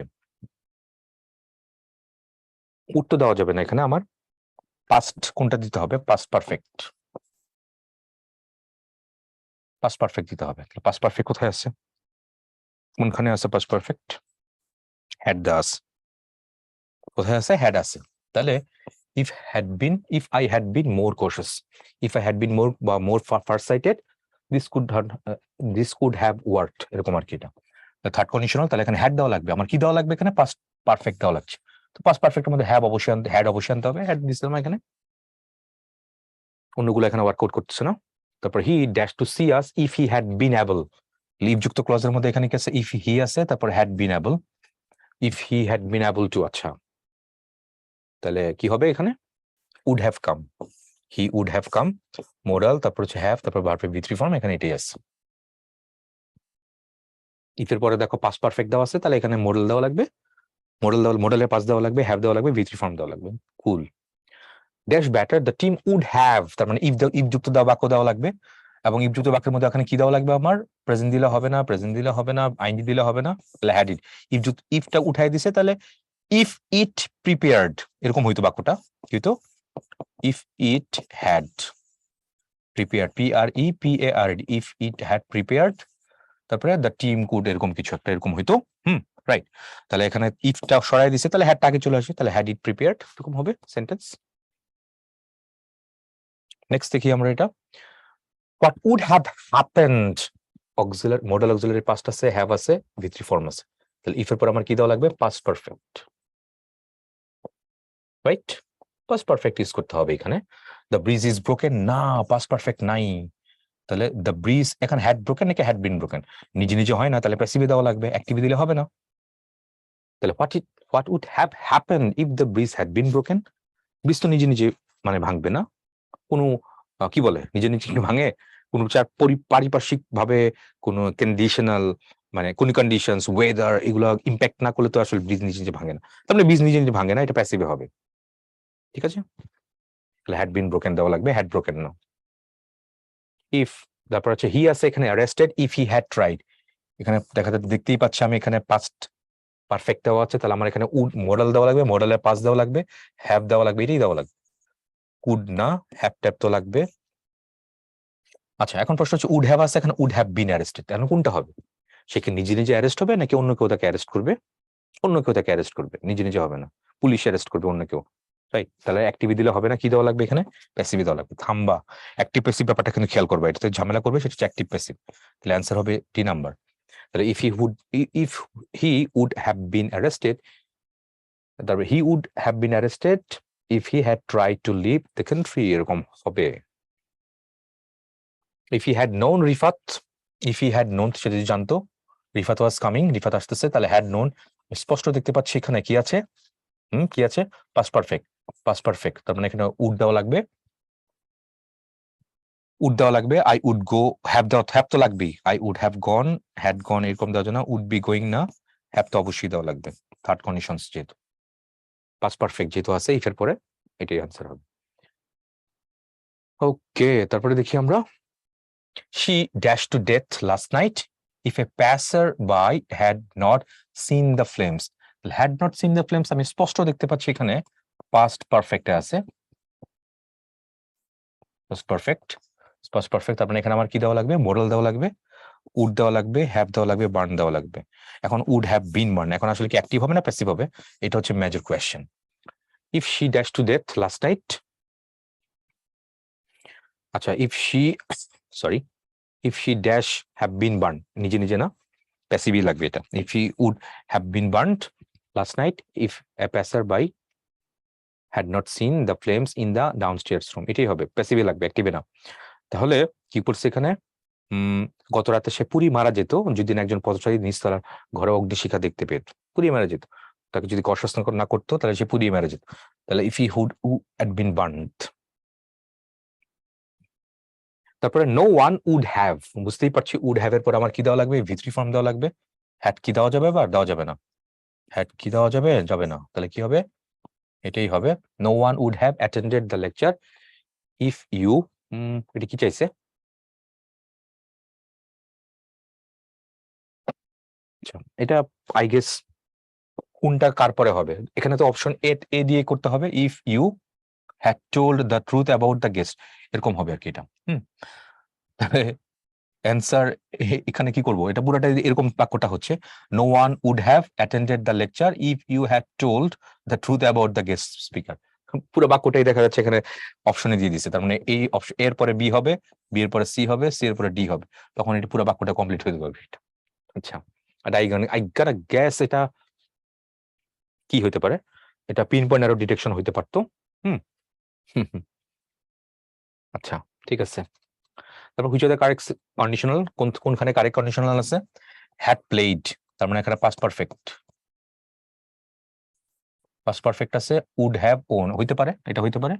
উড তো দেওয়া যাবে না এখানে, আমার পাস্ট কোনটা দিতে হবে? পাস্ট পারফেক্ট, পাস্ট পারফেক্ট দিতে হবে। পাস্ট পারফেক্ট কোথায় আছে? কোনখানে আছে পাস্ট পারফেক্ট? হ্যাড দাস, কোথায় আছে? হ্যাড আছে। তাহলে if had been, if I had been more cautious, if I had been more বা more farsighted, this could have this could have worked, এরকম আর কি। এটা থার্ড কন্ডিশনাল, তাহলে এখানে হ্যাড দেওয়া লাগবে, আমার কি দেওয়া লাগবে এখানে? পাস্ট পারফেক্ট দেওয়া লাগছে। তো পাস্ট পারফেক্টের মধ্যে হ্যাভ অবশ্যই হ্যাড অবশ্যই আনতে হবে, হ্যাড দিছিলাম এখানে, অন্যগুলো এখানে ওয়ার্কআউট করতেছে না। তারপর he dash to see us if he had been able, leave যুক্ত ক্লজের মধ্যে এখানে কি আছে? ইফ হি আছে, তারপর had been able, if he had been able to. আচ্ছা তাহলে কি হবে এখানে? Would have come, he would have come, moral, তারপর হচ্ছে হ্যাভ, তারপর ভার্বের ভি3 ফর্ম, এখানে এটাই আছে। ইফের পরে দেখো পাস্ট পারফেক্ট দেওয়া আছে, তাহলে এখানে মোডেল দেওয়া লাগবে, মোডেল দেওয়া, মোডেলের পাস দেওয়া লাগবে, হ্যাভ দেওয়া লাগবে, ভি3 ফর্ম দেওয়া লাগবে। Cool. Dash better the team would have, তার মানে ইফ, ইফ যুক্ত দেওয়া বাক্য দেওয়া লাগবে, এবং ইফ যুক্ত বাক্যের মধ্যে এখানে কি দেওয়া লাগবে? আমার প্রেজেন্ট দিলে হবে না, প্রেজেন্ট দিলে হবে না, আইনি দিলে হবে না, তাহলে হ্যাড ইট। ইফ যুক্ত, ইফটা উঠাই দিছে, তাহলে ইফ ইট প্রিপেয়ার্ড, এরকম হইতো বাক্যটা, কি হইতো? If it had prepared, PREPARD, if it had prepared, তারপরে দ্য টিম কুড, এরকম কিছু একটা এরকম হইতো। রাইট। তাহলে এখানে ইফটা সরাই দিছে, তাহলে হ্যাডটা আগে চলে আসে, তাহলে হ্যাড ইট প্রিপেয়ার্ড, এরকম হবে সেন্টেন্স। নেক্সট দেখি আমরা এটা, what would have happened, auxiliary, modal auxiliary past আছে, হ্যাভ আছে, ভি3 ফর্ম আছে, তাহলে ইফের পর আমার কি দেওয়া লাগবে? Past perfect, right? Past perfect use করতে হবে এখানে। দ্য ব্রিজ ইজ ব্রোকেন, না পাস্ট পারফেক্ট নাই, তাহলে দ্য ব্রিজ, এখানে হ্যাড ব্রোকেন নাকি হ্যাড বিন ব্রোকেন? নিজে নিজে হয় না, তাহলে প্যাসিভে দেওয়া লাগবে, অ্যাক্টিভে দিলে হবে না। তাহলে what would have happen if the bridge had been broken? Bridge তো নিজে নিজে মানে ভাঙবে না, কোনো কি বলে নিজে নিজে ভাঙে? কোনো পারিপার্শ্বিক ভাবে কোনো কন্ডিশনাল, মানে কোন কন্ডিশনস, ওয়েদার, এগুলো ইম্প্যাক্ট না করলে তো আসলে ব্রিজ নিজে নিজে ভাঙে না। তার মানে ব্রিজ নিজে নিজে ভাঙে না, এটা প্যাসিভে হবে। ঠিক আছে, তাহলে হ্যাড বিন ব্রোকেন দেওয়া লাগবে, হ্যাড ব্রোকেন না। ইফ, তারপর হচ্ছে হি আছে এখানে arrested, if he had tried, এখানে দেখা যাচ্ছে, দেখতেই পাচ্ছি আমি এখানে পাস্ট পারফেক্ট দেওয়া আছে, তাহলে আমার এখানে উড মডেল দেওয়া লাগবে, মডেলের পাস দেওয়া লাগবে, হ্যাভ দেওয়া লাগবে, এটাই দেওয়া লাগবে। কুড না, হ্যাভ ট্যাপ তো লাগবে। আচ্ছা এখন প্রশ্ন হচ্ছে উড হ্যাভ আছে এখানে, উড হ্যাভ বিন অ্যারেস্টেড, এখন কোনটা হবে? সে কি নিজে নিজে অ্যারেস্ট হবে নাকি অন্য কেউ তাকে অ্যারেস্ট করবে? অন্য কেউ তাকে অ্যারেস্ট করবে, নিজে নিজে হবে না, পুলিশ অ্যারেস্ট করবে অন্য কেউ, রাইট? তাহলে অ্যাক্টিভি দিলে হবে না, কি দেওয়া লাগবে এখানে? প্যাসিভি দেওয়া লাগবে। থাম্বা, অ্যাক্টিভ প্যাসিভ ব্যাপারটা কিন্তু খেয়াল করবে, এটাতে ঝামেলা করবে, সেটা হচ্ছে অ্যাক্টিভ প্যাসিভ। তাহলে অ্যান্সার হবে টি নাম্বার। তাহলে if he would have been arrested, তারপরে he would have been arrested if he had tried to leave the country, এরকম হবে। If he had known Rifat, if he had known, সে যদি জানতো, Rifat was coming, Rifat আসতেছে, তাহলে had known স্পষ্ট দেখতে পাচ্ছি এখানে কি আছে, কি আছে, পাস্ট পারফেক্ট, পাস্ট পারফেক্ট, তার মানে এখানে উড দেওয়া লাগবে, উড দেওয়া লাগবে, আই উড গো, হ্যাভ তো লাগবেই, I would have gone, had gone এরকম দেওয়া যায় না, উড বি গোয়িং না, হ্যাভ তো অবশ্যই দেওয়া লাগবে, থার্ড কন্ডিশনস যেহেতু, পাস্ট পারফেক্ট যেহেতু আছে এটার পরে এটাই আনসার হবে। ওকে, তারপরে দেখি আমরা, she dashed to death last night if a passer-by had not seen the flames. had not seen the flames আমি স্পষ্ট দেখতে পাচ্ছি এখানে past perfect এ আছে, past perfect, past perfect, তার মানে এখানে আমার কি দেওয়া লাগবে, মোরাল দেওয়া লাগবে, উড দেওয়া লাগবে, হ্যাভ দেওয়া লাগবে, বার্ন দেওয়া লাগবে। এখন উড হ্যাভ বিন বার্ন, এখন আসলে কি অ্যাক্টিভ হবে না প্যাসিভ হবে, এটা হচ্ছে major question. If she dash to death last night, আচ্ছা if she, sorry, if she dash have been burn, নিজে নিজে না, প্যাসিভই লাগবে এটা, if he would have been burned last night if a passer by had not seen the flames in the downstairs room, এটাই হবে, প্যাসিভই লাগবে, অ্যাক্টিভে না। তাহলে কি করছে এখানে, গত রাতে সে পুরি মারা যেত যদি না একজন পথচারী নিচতলার ঘরে অগ্নিশিখা দেখতে পেত, পুড়িয়ে মারা যেত, তাকে যদি কষ্ট না করতো তাহলে সে পুড়িয়ে মারা যেত, তাহলে if he hood had been burned. তারপরে নো ওয়ান উড হ্যাভ, বুঝতেই পারছি উড হ্যাভ এর পর আমার কি দেওয়া লাগবে, ভি3 ফর্ম দেওয়া লাগবে, হ্যাড কি দেওয়া যাবে বা দেওয়া যাবে না, হ্যাড কি দেওয়া যাবে, যাবে না, তাহলে কি হবে, এটাই হবে, no one would have attended the lecture if you, এটা কি চাইছে, আচ্ছা এটা আই গেস কোনটা কার পরে হবে, এখানে তো অপশন এ দিয়ে করতে হবে, if you had told the truth about the guest, এরকম হবে আর কি এটা, তাহলে অ্যান্সার এখানে কি করব, এটা পুরোটা এরকম বাক্যটা হচ্ছে, no one would have attended the lecture if you had told the truth about the guest speaker, পুরো বাক্যটাই দেখা যাচ্ছে এখানে অপশনে দিয়ে দিচ্ছে, তার মানে এই অপশন এর পরে বি হবে, বি এর পরে সি হবে, সি এর পরে ডি হবে, তখন এটা পুরো বাক্যটা কমপ্লিট হয়ে যাবে। আচ্ছা, আর আই গট গ্যাস এটা কি হতে পারে, এটা পিন পয়েন্ট আরো ডিটেকশন হইতে পারতো, হুম হুম হুম, আচ্ছা ঠিক আছে। তারপর which are the correct conditional, কোনখানে কারেক্ট কন্ডিশনাল আছে, হ্যাড প্লেড, তার মানে এখানে পাস্ট পারফেক্ট, পাস্ট পারফেক্ট আছে, উড হ্যাভ ওন হইতে পারে, এটা হইতে পারে,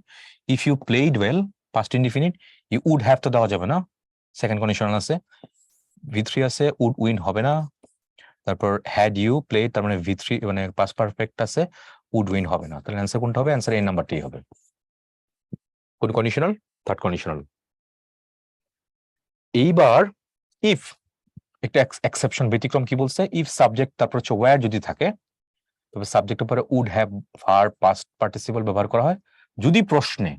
if you played well past indefinite, you would have তো দেওয়া যাবে না, সেকেন্ড কন্ডিশনাল আছে, ভি3 আছে, উড উইন হবে না, তারপর হ্যাড ইউ প্লেড, তার মানে ভি3 মানে পাস্ট পারফেক্ট আছে, উড উইন হবে না, তাহলে অ্যান্সার কোনটা হবে, অ্যান্সার এই নাম্বারটাই হবে, কোন কন্ডিশনাল, থার্ড কন্ডিশনাল। এইবার ইফ একটা এক্সেপশন ব্যতিক্রম কি বলছে, ইফ সাবজেক্ট তারপর হচ্ছে ওয়্যার যদি থাকে, তবে সাবজেক্টের পরে would have verb past participle ব্যবহার করা হয়, যদি প্রশ্নে,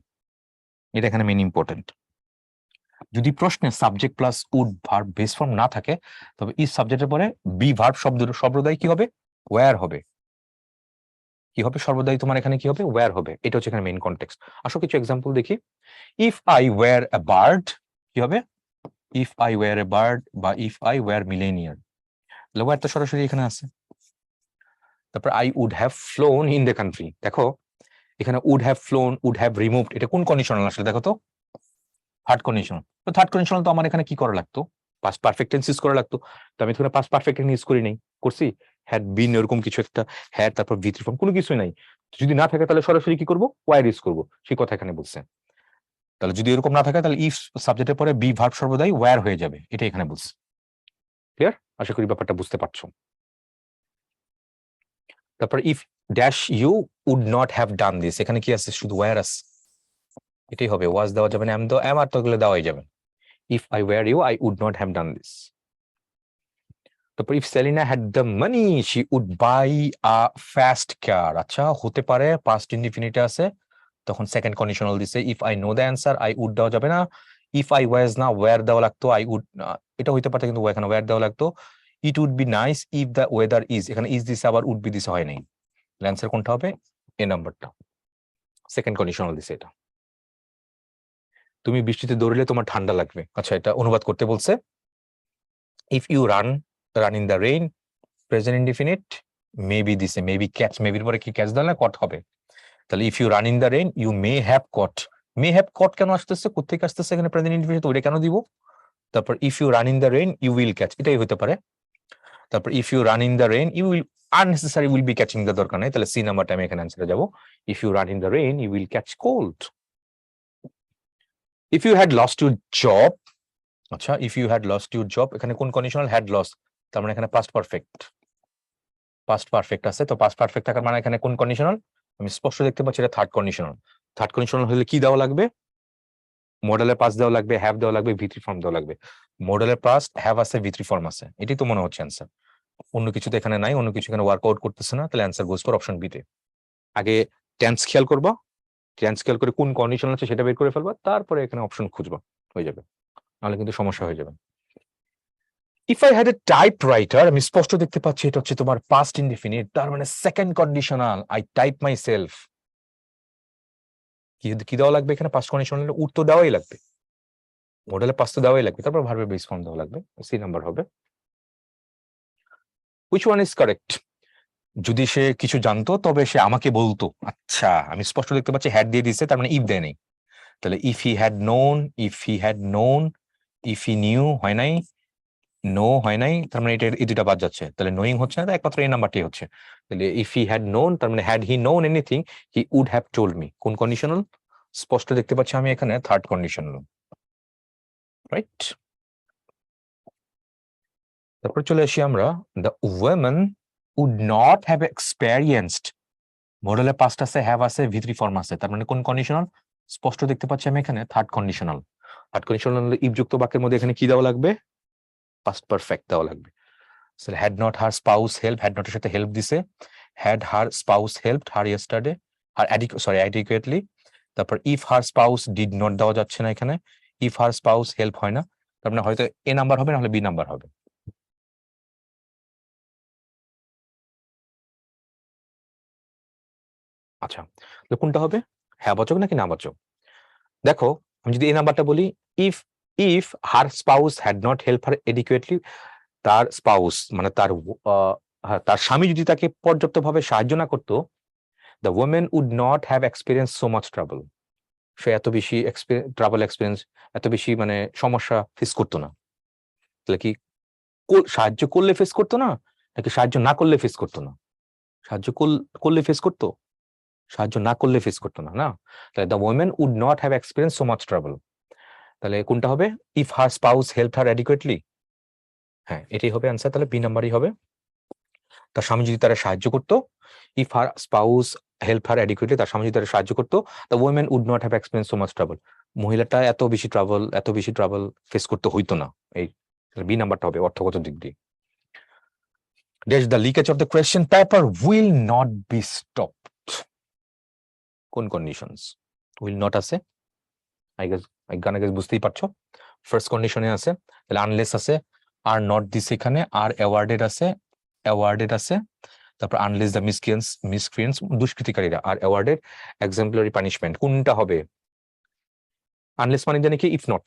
এটা এখানে মেইন ইম্পর্টেন্ট, যদি প্রশ্নে subject plus would verb base form না থাকে, তবে ইফ সাবজেক্টের পরে বি ভার্ব শব্দের সর্বদাই কি হবে, ওয়্যার হবে, কি হবে সর্বদাই তোমার এখানে কি হবে, ওয়্যার হবে, এটা হচ্ছে এখানে মেইন কনটেক্সট। আসো কিছু এক্সাম্পল দেখি, if I were a bird, কি হবে, if I were a bird বা if I were millionaire, were তো সরাসরি এখানে আছে। তারপর I would have flown in the country, দেখো এখানে would have flown, would have removed, এটা কোন কন্ডিশনাল আসলে দেখো তো, থার্ড কন্ডিশনাল, তো থার্ড কন্ডিশনাল তো আমার এখানে কি করা লাগতো, পাস্ট পারফেক্ট টেন্স ইউজ করা লাগতো, তো আমি এখানে পাস্ট পারফেক্ট টেন্স ইউজ করি নাই, করছি হ্যাড বিন এরকম কিছু একটা, হ্যাড তারপর ভি3 ফর্ম কোনো কিছুই নাই, যদি না থাকে তাহলে সরাসরি কি করবো, ওয়্যার ইউজ করবো, সেই কথা এখানে বলছে। তাহলে যদি এরকম না থাকে তাহলে ইফ সাবজেক্টের পরে বি ভার্ব সর্বদাই ওয়্যার হয়ে যাবে, এটা এখানে বলছে। ক্লিয়ার, আশা করি ব্যাপারটা বুঝতে পারছো। তারপর if dash you would not have done this, এখানে কি আছে, শুধু ওয়্যার আছে, এটাই হবে, ওয়াজ দেওয়া যাবে না, এম আর তো এগুলো দেওয়াই যাবে, if I were you I would not have done this. তারপর if Selina had the money she would buy a fast car, আচ্ছা হতে পারে পাস্ট ইনডিফিনিটে আছে, তখন সেকেন্ড কন্ডিশনাল দিছে, if I know the answer I would দেওয়া যাবে না, ইফ আই ওয়াজ না ওয়্যার দেওয়া লাগতো, আই উড, এটা হইতে পারতো কিন্তু এখানে ওয়্যার দেওয়া লাগতো, it would be nice if the weather is, এখানে ইজ দিছে আবার উড বি দিছে হয় নাই, অ্যান্সার কোনটা হবে, এ নাম্বারটা, সেকেন্ড কন্ডিশনাল দিছে এটা। তুমি বৃষ্টিতে দৌড়লে তোমার ঠান্ডা লাগবে, আচ্ছা এটা অনুবাদ করতে বলছে, if you run in the rain, present indefinite, maybe দিছে, মেবি ক্যাচ, মেবির পরে কি ক্যাচ দিলে না কট হবে, তাহলে if you run in the rain you may have caught, may have caught কেন আসতেছে, কোথেকে আসতেছে এখানে প্রেজেন্ট ইনডিফিনিট, ওইটা কেন দিব, তারপর if you run in the rain you will catch, এটাই হতে পারে। তারপর if you run in the rain you will unnecessary will be catching the দরকার নাই, তাহলে সি নাম্বারটা আমি এখানে অ্যান্সারে যাব। If you run in the rain you will catch cold. If you had lost your job, আচ্ছা if you had lost your job, এখানে কোন কন্ডিশনাল? হ্যাড লস, তার মানে এখানে পাস্ট পারফেক্ট, পাস্ট পারফেক্ট আছে। তো পাস্ট পারফেক্ট থাকার মানে এখানে কোন কন্ডিশনাল? আমি স্পষ্ট দেখতে পাচ্ছি এটা থার্ড কন্ডিশনাল। থার্ড কন্ডিশনাল হলে কি দেওয়া লাগবে? মডেলের পাস্ট দেওয়া লাগবে, হ্যাভ দেওয়া লাগবে, ভি থ্রি ফর্ম দেওয়া লাগবে। মডেলের পাস্ট হ্যাভ আছে, ভি থ্রি ফর্ম আছে, এটাই তো মনে হচ্ছে অ্যান্সার। অন্য কিছু তো এখানে নাই, অন্য কিছু এখানে ওয়ার্কআউট করতেছে না, তাহলে answer goes for option B তে। আগে টেন্স খেয়াল করবো, টেন্স খেয়াল করে কোন কন্ডিশন আছে সেটা বের করে ফেলবা, তারপরে এখানে অপশন খুঁজবা, হয়ে যাবে, নাহলে কিন্তু সমস্যা হয়ে যাবে। If I had a typewriter, আমি স্পষ্ট দেখতে পাচ্ছি এটা হচ্ছে তোমার পাস্ট ইনডিফিনিট, তার মানে second conditional, I type my self. কি দেওয়া লাগবে এখানে? পাস্ট কন্ডিশনাল উত্তর দেওয়াই লাগবে, মডেলে পাস্ট দেওয়াই লাগবে, তারপর ভার্বের বেস ফর্ম দেওয়া লাগবে, সি নাম্বার হবে। Which one is correct? যদি সে কিছু জানতো তবে সে আমাকে বলতো। আচ্ছা আমি স্পষ্ট দেখতে পাচ্ছি হ্যাড দিয়ে দিচ্ছে, তার মানে ইফ দেয় নেই, তাহলে if he had known, if he had known, if he knew হয় নাই, নো হয় নাই, তার মানে এটা এই দুটা বাদ যাচ্ছে, তাহলে নোয়িং হচ্ছে না, একমাত্র এই নাম্বারটি হচ্ছে। তাহলে ইফ হি হ্যাড নোন, তার মানে had he known anything he would have told me. কোন কন্ডিশনাল? স্পষ্ট দেখতে পাচ্ছি আমি এখানে থার্ড কন্ডিশনাল, রাইট। তারপর চলে আসি আমরা, the women would not have experienced, মডেলের পাস্ট আছে, হ্যাভ আছে, ভি থ্রি ফর্ম আছে, তার মানে কোন কন্ডিশনাল? স্পষ্ট দেখতে পাচ্ছি আমি এখানে third conditional. Third conditional if যুক্ত বাক্যের মধ্যে এখানে কি দেওয়া লাগবে? পাস্ট পারফেক্ট দেওয়া লাগবে। Had not her spouse help, had নটের সাথে হেল্প দিছে, had her spouse helped her yesterday, her adequately. তারপর if her spouse did not দেওয়া যাচ্ছে না এখানে, ইফ হার স্পাউস হেল্প হয় না, তার মানে হয়তো এ নাম্বার হবে, নাহলে বি নাম্বার হবে। আচ্ছা তো কোনটা হবে? হ্যাঁ বাচক নাকি না বাচক? দেখো আমি যদি এই নাম্বারটা বলি, if if her spouse had not help her adequately, তার স্পাউস মানে তার স্বামী যদি তাকে পর্যাপ্তভাবে সাহায্য না করতো, the women would not have experience so much trouble, সে এত বেশি ট্রাভেল এক্সপিরিয়েন্স, এত বেশি মানে সমস্যা ফেস করতো না। তাহলে কি সাহায্য করলে ফেস করতো না, নাকি সাহায্য না করলে ফেস করতো না? সাহায্য করলে ফেস করতো, সাহায্য না করলে ফেস করতো না, না। তাহলে the women would not have experience so much travel, তাহলে কোনটা হবে? If her spouse help her adequately, হ্যাঁ এটাই হবে অ্যান্সার, তাহলে বি নাম্বারই হবে। তার স্বামী যদি তারা সাহায্য করতো, if her spouse help her adequately, তার স্বামী যদি তারা সাহায্য করতো, the women would not have experience so much travel, মহিলাটা এত বেশি ট্রাভেল ফেস করতে হইতো না। এই বি নাম্বারটা হবে অর্থগত দিক দিয়ে। Dash the leakage of the question paper will not be stopped. কোন কন্ডিশনস? উইল নট আছে, আই গেস বুঝতেই পারছো। ফার্স্ট কন্ডিশনে আছে, তাহলে আনলেস আছে, আর নট দিস এখানে, আর অ্যাওয়ার্ডেড আছে, তারপর আনলেস দ্য মিসক্রিয়েন্স দুষ্কৃতিকারীরা, আর অ্যাওয়ার্ডেড এক্সাম্পলারি পানিশমেন্ট। কোনটা হবে? আনলেস মানে জানি কি ইফ নট,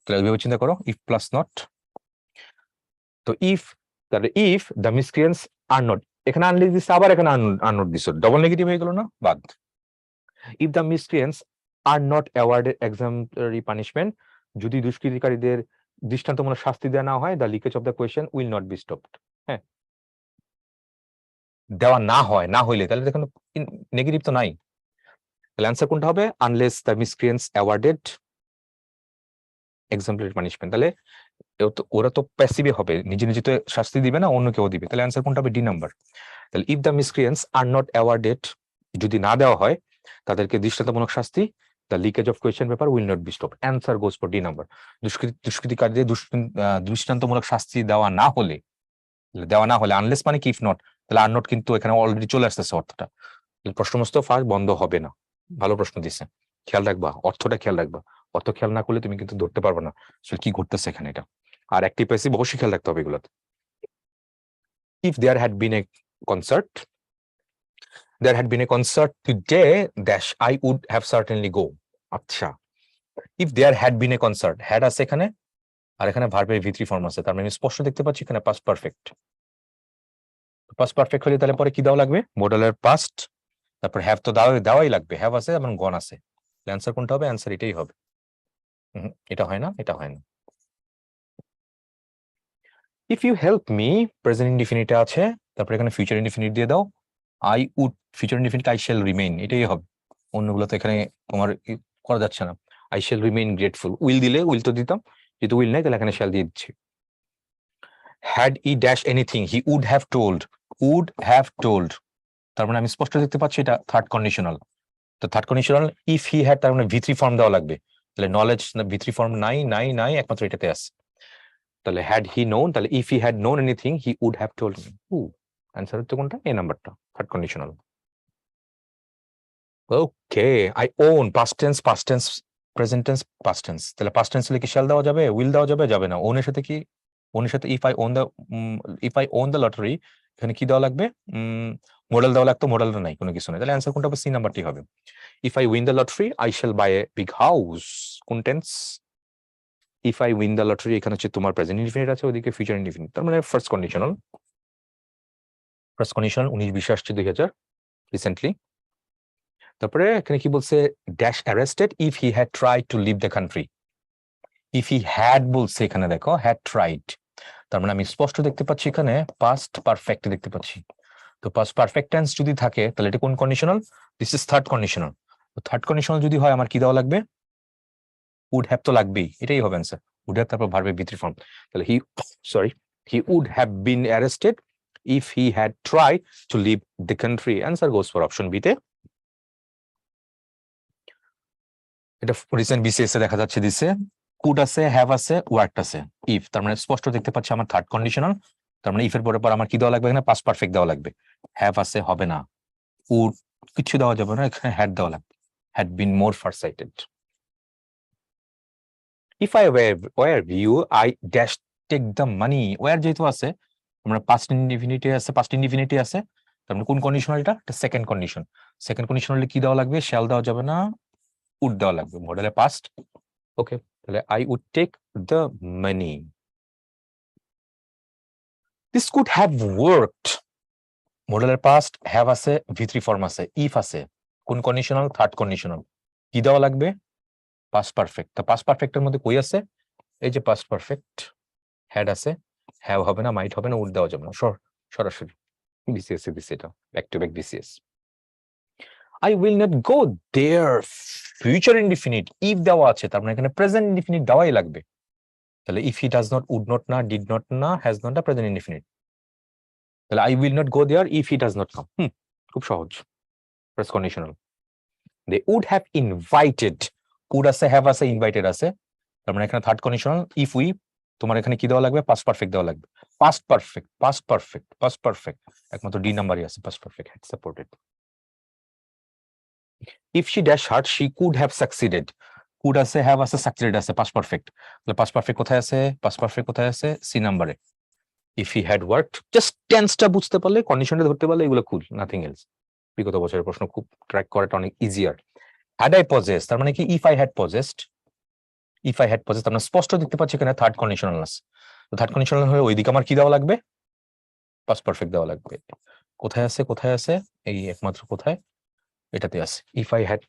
তাহলে ওইভাবে চিন্তা করো, ইফ প্লাস নট। তো ইফ, তাহলে if the miscreants are not, এখানে আনলেস দিচ্ছে, আবার এখানে আননোট দিচ্ছে, ডবল নেগেটিভ হয়ে গেল না, বাদ। If the miscreants are not awarded exemplary punishment, যদি দুষ্কৃতিকারীদের দৃষ্টান্তমূলক শাস্তি দেওয়া না হয়, the leakage of the question will not be stopped. হ্যাঁ দেওয়া না হয়, না হইলে, তাহলে দেখুন নেগেটিভ তো নাই, তাহলে অ্যান্সার কোনটা হবে? Unless the miscreants awarded exemplary punishment. তাহলে ওরা তো প্যাসিভে হবে, নিজে নিজে তো শাস্তি দিবে না, অন্য কেউ দিবে, তাহলে অ্যান্সার কোনটা হবে? D number. তাহলে if the miscreants are not awarded, যদি না দেওয়া হয় তাদেরকে দৃষ্টান্তমূলক শাস্তি, the leakage of question paper will not be stop, answer goes for D number. দুষ্কৃতিকারীদের দৃষ্টান্তমূলক শাস্তি দেওয়া না হলে, আনলেস মানে কি ইফ নট, তাহলে আর নট কিন্তু এখানে অলরেডি চলে আসতেছে অর্থটা, প্রশ্নমস্ত ফার্স্ট বন্ধ হবে না। ভালো প্রশ্ন দিচ্ছে, খেয়াল রাখবা, অর্থটা খেয়াল রাখবা, অর্থ খেয়াল না করলে তুমি কিন্তু ধরতে পারবে না আসলে কি ঘটতেছে এখানে এটা। আর অ্যাক্টিভ প্যাসিভ অবশ্যই খেয়াল রাখতে হবে এগুলোতে। If there had been a concert, there had been a concert today dash I would have certainly go. আচ্ছা if there had been a concert, had আছে এখানে, আর এখানে ভার্বের ভি থ্রি ফর্ম আছে, তার মানে আমি স্পষ্ট দেখতে পাচ্ছি এখানে পাস্ট পারফেক্ট। পাস্ট পারফেক্ট হলে তাহলে পরে কি দেওয়া লাগবে? মডেলের পাস্ট, তারপর হ্যাভ তো দেওয়াই লাগবে, হ্যাভ আছে এবং গন আছে, অ্যান্সার কোনটা হবে? অ্যান্সার এটাই হবে। এটা হয় না, এটা হয় না। If you help me, present indefinite আছে, তারপরে এখানে ফিউচার ইনডিফিনিট দিয়ে দাও। I would, future indefinite I shall remain, এটাই হবে। অন্যগুলো তো এখানে তোমার করা যাচ্ছে না। I shall remain grateful, will দিলে উইল তো দিতাম, যেহেতু উইল নাই তাহলে এখানে শ্যাল দিয়ে দিচ্ছি। Had he dash anything, he would have told, would have told, তার মানে আমি স্পষ্ট দেখতে পাচ্ছি এটা থার্ড কন্ডিশনাল। তো third conditional if he had, তার মানে ভি3 ফর্ম দেওয়া লাগবে, তাহলে নলেজ না ভি3 ফর্ম নাই নাই নাই, একমাত্র এটাতে আছে। তাহলে হ্যাড হি নোন, তাহলে if he had known anything he would have told me. Answer হচ্ছে কোনটা? এই নাম্বারটা, third conditional. Okay, I own, past tense, past tense, present tense, past tense, তাহলে পাস্ট টেন্স হলে কি শ্যাল দেওয়া যাবে, উইল দেওয়া যাবে? যাবে না। ওনের সাথে কি, ওনের সাথে if I won the lottery, এখানে কি দেওয়া লাগবে? মডেল দেওয়া লাগতো, মডেলটা নাই, কোনো কিছু নাই, তাহলে অ্যান্সার কোনটা হবে? সি নাম্বারটি হবে। If I win the lottery I shall buy a big house, কোন tense? If I win the lottery, এখানে হচ্ছে তোমার প্রেজেন্ট ইনডিফিনিট আছে, ওদিকে ফিউচার ইনডিফিনিট, তার মানে ফার্স্ট কন্ডিশনাল। ফার্স্ট কন্ডিশনাল 19-20 আসছে 2000 রিসেন্টলি। তারপরে এখানে কি বলছে? Dash arrested if he had tried to leave the country. If he had বলছে এখানে, দেখো হ্যাড ট্রাইড, তার মানে আমি স্পষ্ট দেখতে পাচ্ছি এখানে পাস্ট পারফেক্ট দেখতে পাচ্ছি। তো পাস্ট পারফেক্ট টেন্স যদি থাকে তাহলে এটা কোন conditional? This is third conditional. তো থার্ড কন্ডিশনাল যদি হয় আমার কি দেওয়া লাগবে? উড হ্যাভ তো লাগবেই, এটাই হবে অ্যান্সার। উড হ্যাভ তারপর ভার্বের ভি3 ফর্ম, তাহলে he would have been arrested if he had tried to leave the country. Answer goes for option B তে। এটা রিসেন্ট বিসিএস এ দেখা যাচ্ছে দিছে, কুড আছে, হ্যাভ আছে, ওয়ার্ক আছে, ইফ, তার মানে স্পষ্ট দেখতে পাচ্ছি আমার থার্ড কন্ডিশনাল। তার মানে ইফের পরে পর আমার কি দেওয়া লাগবে? এখানে পাস্ট পারফেক্ট দেওয়া লাগবে। হ্যাভ আছে, হবে না। উড কিছু দেওয়া যাবে না, এখানে হ্যাড দেওয়া লাগবে, had been more farsighted. If I were you I dash take the money, were যেহেতু আছে, আমরা পাস্ট ইনডিফিনিটি আছে, পাস্ট ইনডিফিনিটি আছে, তার মানে কোন কন্ডিশনাল? এটা সেকেন্ড কন্ডিশন। সেকেন্ড কন্ডিশনালে কি দেওয়া লাগবে? শ্যাল দেওয়া যাবে না, উড দেওয়া লাগবে, মডেলে পাস্ট। ওকে, তাহলে I would take the money. This could have worked, মডেলের পাস্ট, হ্যাভ আছে, ভি3 ফর্ম আছে, ইফ আছে, কোন কন্ডিশনাল? Third conditional. কি দেওয়া লাগবে? Past perfect. তা পাস্ট পারফেক্টের মধ্যে কই আছে? এই যে পাস্ট পারফেক্ট, হ্যাড আছে, হ্যাভ হবে না, মাইট হবে না, উড দেওয়া যাবে না, সরাসরি বিসিএস এ দিছে এটা, back to back BCS. I will not go there, future indefinite, if দেওয়া আছে, তার মানে এখানে প্রেজেন্ট ইনডিফিনিট দেওয়াই লাগবে। তাহলে if he does not, would not না, ডিড নট না, হ্যাজ নট না, প্রেজেন্ট ইনডিফিনিট, তাহলে I will not go there if he does not come. খুব সহজ, first conditional. They would have invited, would আছে, হ্যাভ আছে, ইনভাইটেড আছে, তার মানে এখানে থার্ড কন্ডিশনাল। ইফ উই, তোমার এখানে কি দেওয়া লাগবে? পাস্ট পারফেক্ট দেওয়া লাগবে, past perfect, past perfect, past perfect, একমাত্র ডি নাম্বারই আছে past perfect, had supported. If she dash hurt she could have succeeded, could আছে, হ্যাভ আছে, সাকসিডেড আছে, পাস্ট পারফেক্ট, তাহলে পাস্ট পারফেক্ট কোথায় আছে? পাস্ট পারফেক্ট কোথায় আছে? সি নাম্বারে। If he had worked, just টেন্সটা বুঝতে পারলে, কন্ডিশনটা ধরতে পারলে, এগুলো কুল, নাথিং এলস। বিগত বছরের প্রশ্ন খুব ট্র্যাক করাটা অনেক ইজিয়ার। হ্যাড আই পজেস, তার মানে কি? If I had possessed, if I had possessed, আমরা স্পষ্ট দেখতে পাচ্ছি এখানে থার্ড কন্ডিশনাল আছে। তো থার্ড কন্ডিশনাল হয়ে ওইদিকে আমার কি দেওয়া লাগবে? পাস্ট পারফেক্ট দেওয়া লাগবে। কোথায় আছে, কোথায় আছে? এই একমাত্র কোথায়? এটাতে আছে, ইফ আই হ্যাড।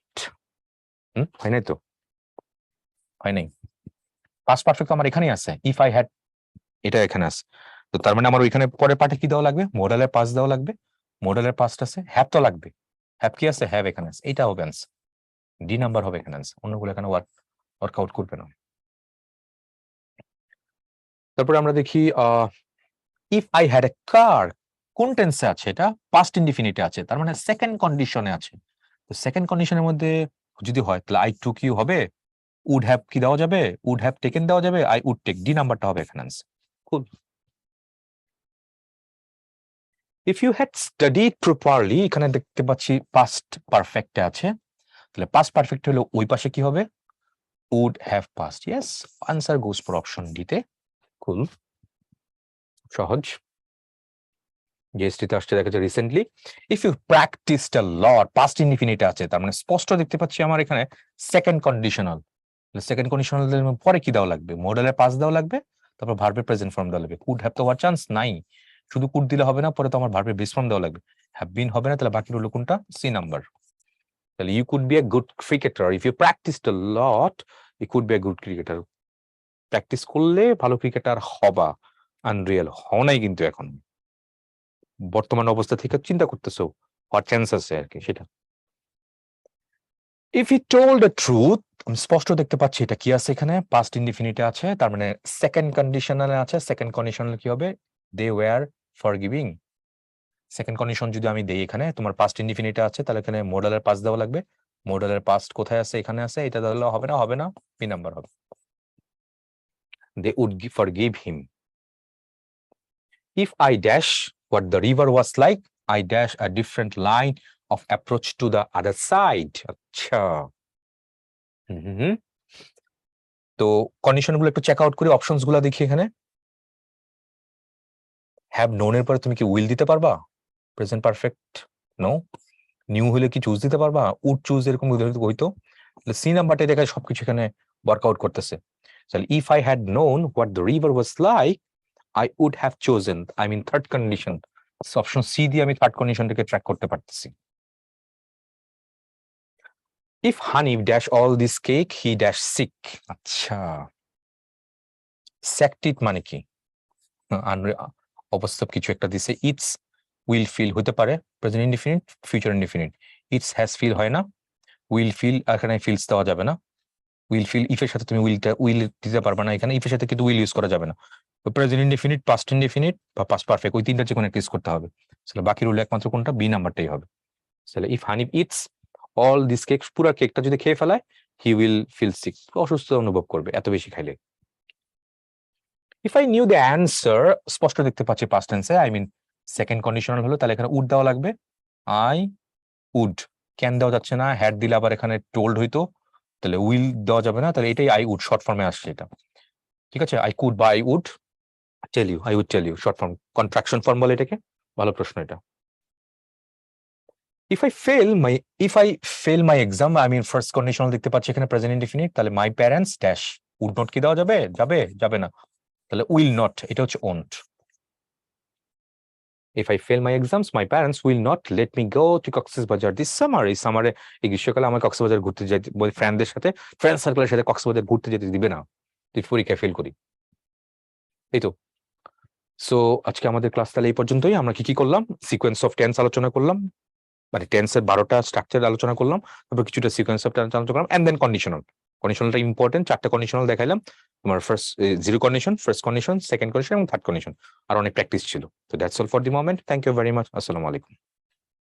হয় নাই তো, হয় নাই। পাস্ট পারফেক্ট আমার এখানেই আছে, ইফ আই হ্যাড, এটা এখানে আছে। তো তার মানে আমার ওইখানে পরের পার্টে কি দেওয়া লাগবে? মডেলের পাস্ট দেওয়া লাগবে, মডেলের পাস্ট আছে, হ্যাভ তো লাগবে, হ্যাভ কি আছে? হ্যাভ এখানে আছে, এটা হবে আনসার, ডি নাম্বার হবে এখানে আনসার, অন্যগুলো এখানে ওয়ার্কআউট করবে না। তারপরে আমরা দেখি ইফ আই হ্যাড এ কার, কোন টেন্সে আছে? এটা পাস্ট ইনডিফিনিটে আছে, তার মানে সেকেন্ড কন্ডিশনে আছে। তো সেকেন্ড কন্ডিশনের মধ্যে যদি হয় তাহলে আই টুক ইউ হবে, উড হ্যাভ কি দেওয়া যাবে? উড হ্যাভ টেকেন দেওয়া যাবে, আই উড টেক, ডি নাম্বারটা হবে এখানে answer. Cool. If you had studied properly, এখানে দেখতে পাচ্ছি পাস্ট পারফেক্টে আছে, তাহলে পাস্ট পারফেক্ট হলো ওই পাশে কি হবে? Would have past. Yes, answer goes for option D তে। কুল, সহজ। জিএসটিতে আসছে দেখা যাচ্ছে recently. If you practised a lot, past indefinite আছে, তার মানে স্পষ্ট দেখতে পাচ্ছি আমার এখানে সেকেন্ড কন্ডিশনাল। সেকেন্ড কন্ডিশনাল পরে কি দেওয়া লাগবে? মডেলের পাস দেওয়া লাগবে, তারপর ভার্বের প্রেজেন্ট ফর্ম দেওয়া লাগবে। কুড হ্যাভ তো হওয়ার চান্স নাই, শুধু কুড দিলে হবে না, পরে তো আমার ভার্বের বেস ফর্ম দেওয়া লাগবে। হ্যাভ বিন হবে না, তাহলে বাকি রইল কোনটা? C number. তাহলে you could be a good cricketer if you practised a lot, you could be a good cricketer, practice করলে ভালো ক্রিকেটার হবা। আনরিয়েল হও নাই কিন্তু এখন, বর্তমান অবস্থা থেকে চিন্তা করতেছো হওয়ার চান্স আছে আর কি সেটা। If he told the truth, আমি স্পষ্ট দেখতে পাচ্ছি এটা কি আছে এখানে, পাস্ট ইনডিফিনিটে আছে, তার মানে সেকেন্ড কন্ডিশনালে আছে। সেকেন্ড কন্ডিশনাল কি হবে, they were forgiving. Second condition যদি আমি দেই এখানে, তোমার পাস্ট ইনডিফিনিটে আছে, তাহলে এখানে মোডালের পাস্ট দেওয়া লাগবে। মোডালের পাস্ট কোথায় আছে, এখানে আছে, এটা তাহলে হবে না, বি নাম্বার হবে। They would forgive him. If I dash what the river was like, I dash a different line of approach to the other side. আচ্ছা, তো কন্ডিশন গুলো একটু চেক আউট করি, অপশনস গুলো দেখি এখানে। হ্যাভ নোন এর পরে তুমি কি উইল দিতে পারবা? Present perfect no. নিউ হলে কি চুজ দিতে পারবা? উড চুজ এরকম হইতো। সি নাম্বারটা দেখায় সবকিছু এখানে ওয়ার্কআউট করতেছে। তাহলে if I had known what the river was like, I would have chosen, I mean third condition. So option C দিয়ে আমি থার্ড কন্ডিশনটাকে ট্র্যাক করতে পারতেছি। If Hanif dash all this cake, he dash sick. আচ্ছা, স্যাকটিট মানে কি? অবস্থা কিছু একটা দিছে। ইটস উইল ফিল হতে পারে present indefinite, future indefinite. It's has fill হয় না, উইল ফিল এখানে ফিলস দেওয়া যাবে না। উইল ফিল ইফের সাথে তুমি উইল দিতে পারবে না এখানে, ইফের সাথে কিন্তু উইল ইউজ করা যাবে না। প্রেজেন্ট ইনডিফিনিট, পাস্ট ইনডিফিনিট বা পাস্ট পারফেক্ট, ওই তিনটা যে কোনো একটা ইউজ করতে হবে। তাহলে বাকি রুল একমাত্র কোনটা, বি নাম্বারটাই হবে। তাহলে if Hanif it's all this cake, পুরো কেকটা যদি খেয়ে ফেলায়, হি উইল ফিল সিক, অসুস্থ অনুভব করবে এত বেশি খাইলে। If I knew the answer, স্পষ্ট দেখতে পাচ্ছি পাস্ট টেন্সে, আই মিন সেকেন্ড কন্ডিশনাল হলো, তাহলে এখানে উড দেওয়া লাগবে। আই উড, ক্যান দেওয়া যাচ্ছে না, হ্যাড দিলে আবার এখানে টোল্ড হইতো, তাহলে উইল দেওয়া যাবে না, তাহলে এটাই আই উড শর্ট ফর্মে আসছে এটা। ঠিক আছে, আই কুড বা I would tell you, I would tell you short form, contraction form বলে এটাকে। ভালো প্রশ্ন এটা। If I fail my exam, আমি ফার্স্ট কন্ডিশনাল দেখতে পাচ্ছি এখানে প্রেজেন্ট ইনডিফিনিট, তাহলে my parents dash, would not কি দেওয়া যাবে, যাবে না, তাহলে উইল নট, এটা হচ্ছে won't. If I fail my exams, my parents will not let me go to Cox's Bazar this summer. এই সামারে, এই গ্রীষ্মকালে আমার কক্সবাজার ঘুরতে যেতে, ফ্রেন্ডদের সাথে, ফ্রেন্ড সার্কেলের সাথে কক্সবাজার ঘুরতে যেতে দিবে না, তুই পরীক্ষায় ফেল করি। এই তো। সো আজকে আমাদের ক্লাস তাহলে এই পর্যন্তই। আমরা কি করলাম, সিকোয়েন্স অফ টেন্স আলোচনা করলাম, মানে টেন্সের 12টা স্ট্রাকচার আলোচনা করলাম, তারপর কিছুটা সিকোয়েন্স অফ টেন্স আলোচনা করলাম, এন্ড দেন কন্ডিশনাল। কন্ডিশনালটা ইম্পর্টেন্ট, 4টা কন্ডিশনাল দেখাইলাম তোমার, first zero condition, first condition, second condition এবং থার্ড কন্ডিশন, আর অনেক প্র্যাকটিস ছিল। তো that's all for the moment, thank you very much, আসসালামু আলাইকুম।